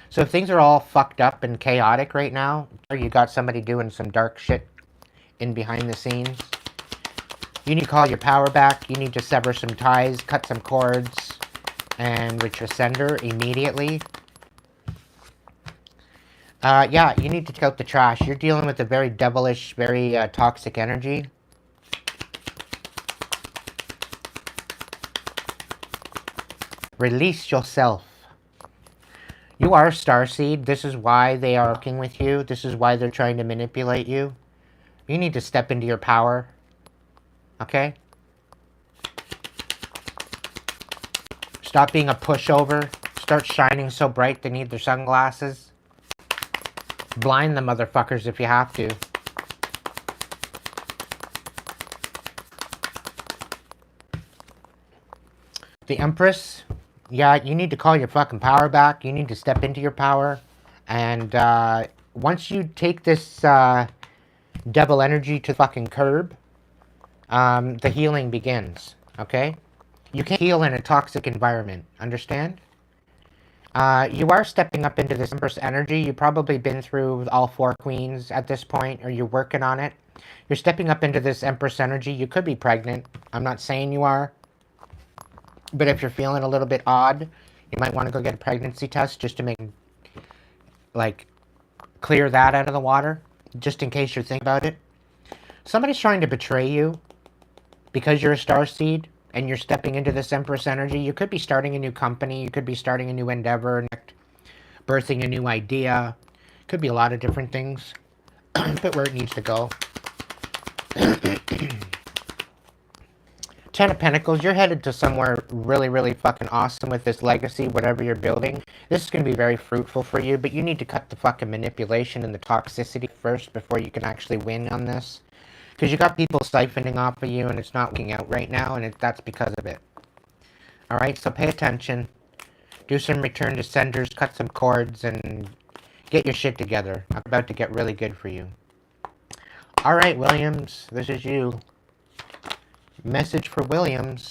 So if things are all fucked up and chaotic right now, or you got somebody doing some dark shit in behind the scenes, you need to call your power back. You need to sever some ties, cut some cords, and reach your sender immediately. Yeah, you need to take out the trash. You're dealing with a very devilish, very toxic energy. Release yourself. You are a starseed. This is why they are working with you. This is why they're trying to manipulate you. You need to step into your power. Okay? Stop being a pushover. Start shining so bright they need their sunglasses. Blind the motherfuckers if you have to. The Empress. Yeah, you need to call your fucking power back. You need to step into your power. And once you take this devil energy to the fucking curb, the healing begins. Okay? You can't heal in a toxic environment. Understand? You are stepping up into this Empress energy. You've probably been through all 4 queens at this point, or you're working on it. You're stepping up into this Empress energy. You could be pregnant. I'm not saying you are. But if you're feeling a little bit odd, you might want to go get a pregnancy test just to make, like, clear that out of the water. Just in case you're thinking about it. Somebody's trying to betray you because you're a star seed and you're stepping into this Empress energy. You could be starting a new company. You could be starting a new endeavor, birthing a new idea. Could be a lot of different things. But where it needs to go. Ten of Pentacles, you're headed to somewhere really, really fucking awesome with this legacy, whatever you're building. This is going to be very fruitful for you, but you need to cut the fucking manipulation and the toxicity first before you can actually win on this. Because you got people siphoning off of you and it's not working out right now, and that's because of it. Alright, so pay attention. Do some return to senders, cut some cords, and get your shit together. I'm about to get really good for you. Alright, Williams, this is you. Message for Williams.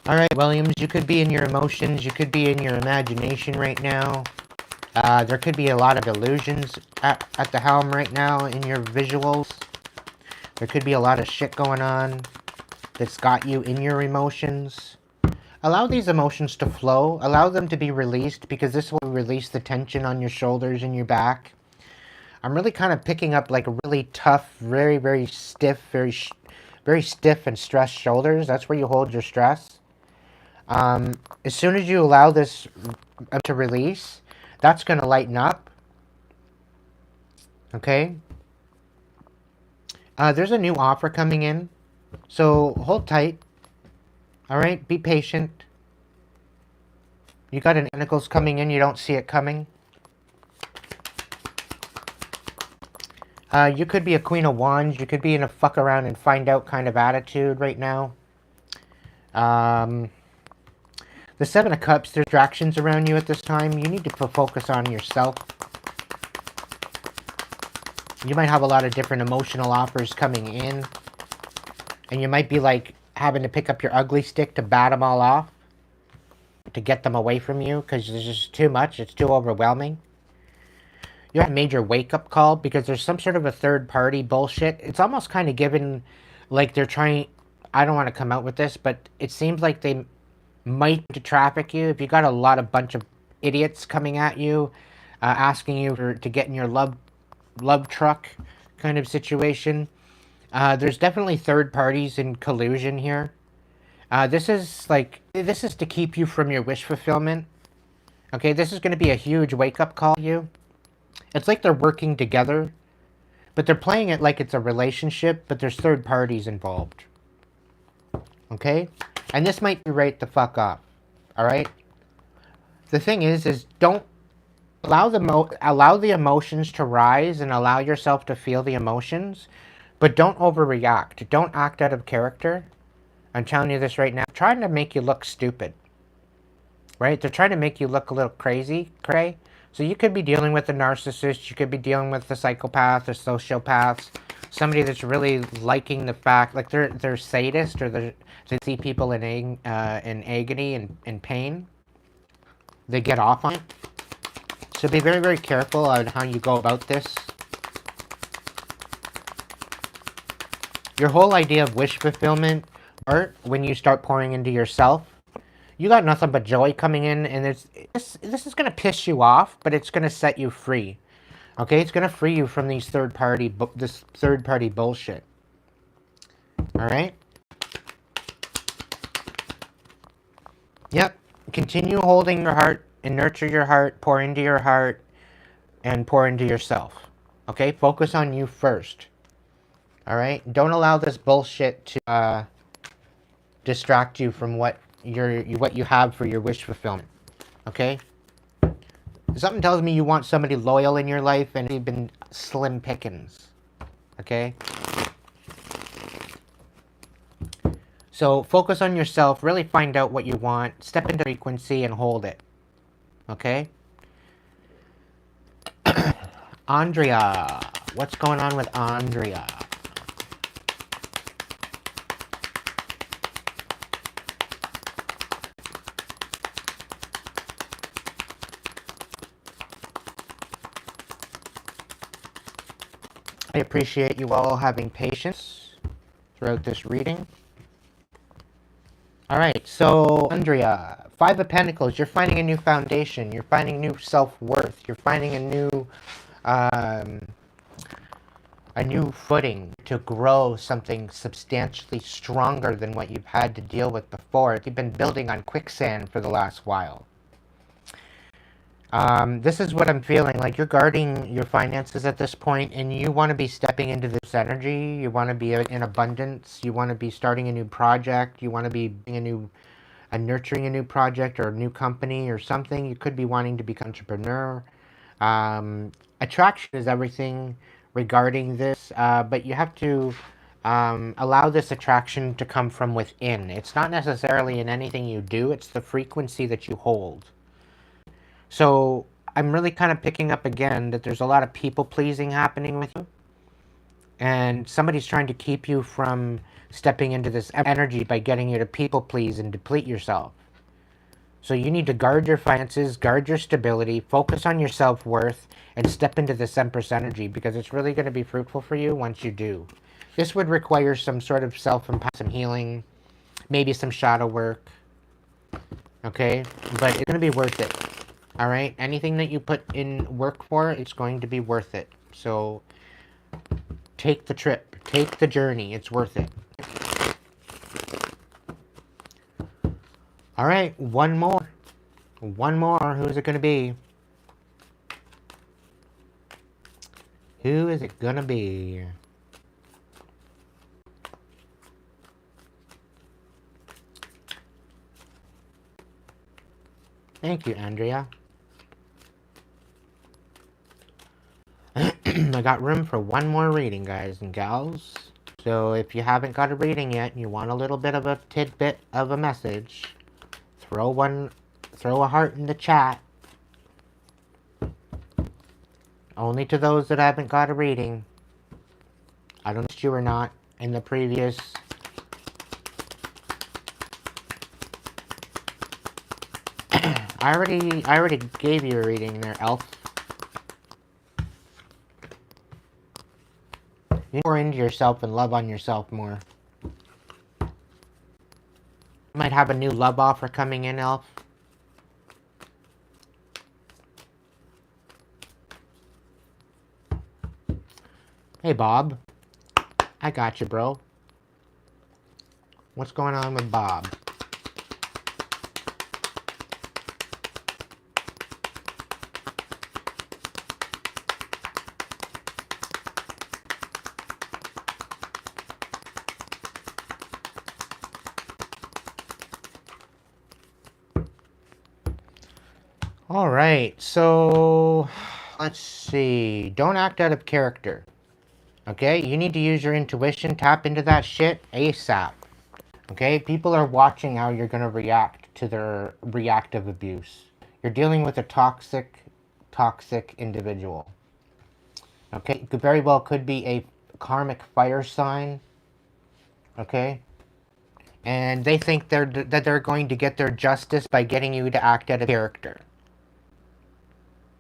Alright, Williams, you could be in your emotions, you could be in your imagination right now. There could be a lot of illusions at the helm right now in your visuals. There could be a lot of shit going on that's got you in your emotions. Allow these emotions to flow. Allow them to be released, because this will release the tension on your shoulders and your back. I'm really kind of picking up like a really tough, very, very stiff, very stiff and stressed shoulders. That's where you hold your stress. As soon as you allow this to release, that's going to lighten up. Okay? There's a new offer coming in. So hold tight. Alright? Be patient. You got an Pentacles coming in. You don't see it coming. You could be a Queen of Wands. You could be in a fuck around and find out kind of attitude right now. The Seven of Cups, there's distractions around you at this time. You need to focus on yourself. You might have a lot of different emotional offers coming in. And you might be like having to pick up your ugly stick to bat them all off. To get them away from you, because there's just too much. It's too overwhelming. You have a major wake-up call because there's some sort of a third-party bullshit. It's almost kind of given like they're trying... I don't want to come out with this, but it seems like they might to traffic you. If you got a bunch of idiots coming at you, asking you to get in your love truck kind of situation. There's definitely third parties in collusion here. This is to keep you from your wish fulfillment. Okay, this is going to be a huge wake-up call to you. It's like they're working together, but they're playing it like it's a relationship, but there's third parties involved. Okay? And this might be right the fuck off. Alright? The thing is don't allow the emotions to rise and allow yourself to feel the emotions, but don't overreact. Don't act out of character. I'm telling you this right now. They're trying to make you look stupid. Right? They're trying to make you look a little crazy, cray. So you could be dealing with a narcissist, you could be dealing with a psychopath or sociopath, somebody that's really liking the fact, like they're sadist, or they see people in agony and pain. They get off on it. So be very, very careful on how you go about this. Your whole idea of wish fulfillment, or when you start pouring into yourself, you got nothing but joy coming in, and this is going to piss you off, but it's going to set you free. Okay? It's going to free you from this third party bullshit. Alright? Yep. Continue holding your heart and nurture your heart, pour into your heart, and pour into yourself. Okay? Focus on you first. Alright? Don't allow this bullshit to distract you from what you have for your wish fulfillment. Okay? Something tells me you want somebody loyal in your life, and they've been slim pickings. Okay? So focus on yourself, really find out what you want, step into frequency and hold it. Okay? Andrea. What's going on with Andrea? I appreciate you all having patience throughout this reading. Alright, so Andrea, Five of Pentacles, you're finding a new foundation, you're finding new self-worth, you're finding a new footing to grow something substantially stronger than what you've had to deal with before. You've been building on quicksand for the last while. This is what I'm feeling, like you're guarding your finances at this point, and you want to be stepping into this energy. You want to be in abundance. You want to be starting a new project. You want to be nurturing a new project or a new company or something. You could be wanting to become an entrepreneur. Attraction is everything regarding this, but you have to allow this attraction to come from within. It's not necessarily in anything you do. It's the frequency that you hold. So I'm really kind of picking up again that there's a lot of people pleasing happening with you. And somebody's trying to keep you from stepping into this energy by getting you to people please and deplete yourself. So you need to guard your finances, guard your stability, focus on your self-worth, and step into this empress energy, because it's really going to be fruitful for you once you do. This would require some sort of some healing, maybe some shadow work. Okay? But it's going to be worth it. Alright, anything that you put in work for, it's going to be worth it. So, take the trip. Take the journey. It's worth it. Alright, one more. One more. Who is it going to be? Who is it going to be? Thank you, Andrea. I got room for one more reading, guys and gals. So if you haven't got a reading yet and you want a little bit of a tidbit of a message, throw a heart in the chat. Only to those that haven't got a reading. I don't know if you or not in the previous. I already gave you a reading there, Elf. You pour into yourself and love on yourself more. You might have a new love offer coming in, Elf. Hey, Bob. I got you, bro. What's going on with Bob? Alright, so let's see. Don't act out of character. Okay? You need to use your intuition. Tap into that shit ASAP. Okay? People are watching how you're going to react to their reactive abuse. You're dealing with a toxic individual. Okay? It very well could be a karmic fire sign. Okay? And they think that they're going to get their justice by getting you to act out of character.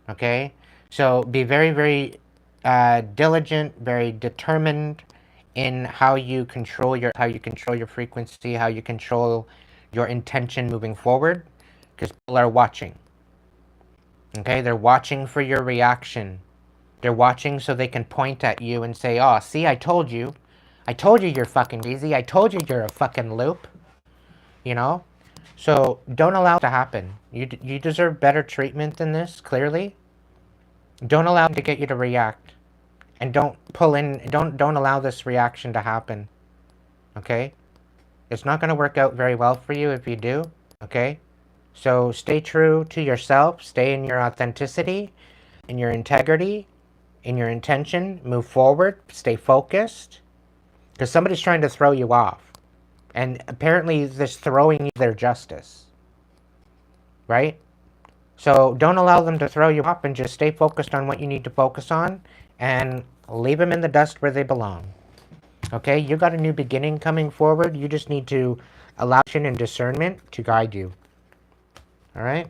Okay, so be very, very diligent, very determined in how you control your frequency, how you control your intention moving forward, because people are watching. Okay, they're watching for your reaction. They're watching so they can point at you and say, "Oh, see, I told you you're fucking easy. I told you you're a fucking loop." You know, so don't allow it to happen. You deserve better treatment than this. Clearly. Don't allow them to get you to react. And don't allow this reaction to happen. Okay? It's not going to work out very well for you if you do. Okay? So stay true to yourself. Stay in your authenticity, in your integrity, in your intention. Move forward. Stay focused. Because somebody's trying to throw you off. And apparently this throwing you their justice. Right? So don't allow them to throw you up, and just stay focused on what you need to focus on and leave them in the dust where they belong. Okay? You got a new beginning coming forward. You just need to allow action and discernment to guide you. All right?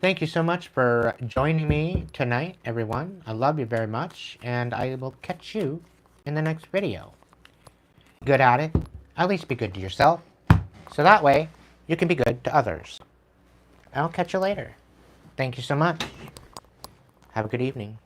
Thank you so much for joining me tonight, everyone. I love you very much, and I will catch you in the next video. Good at it. At least be good to yourself, so that way you can be good to others. I'll catch you later. Thank you so much. Have a good evening.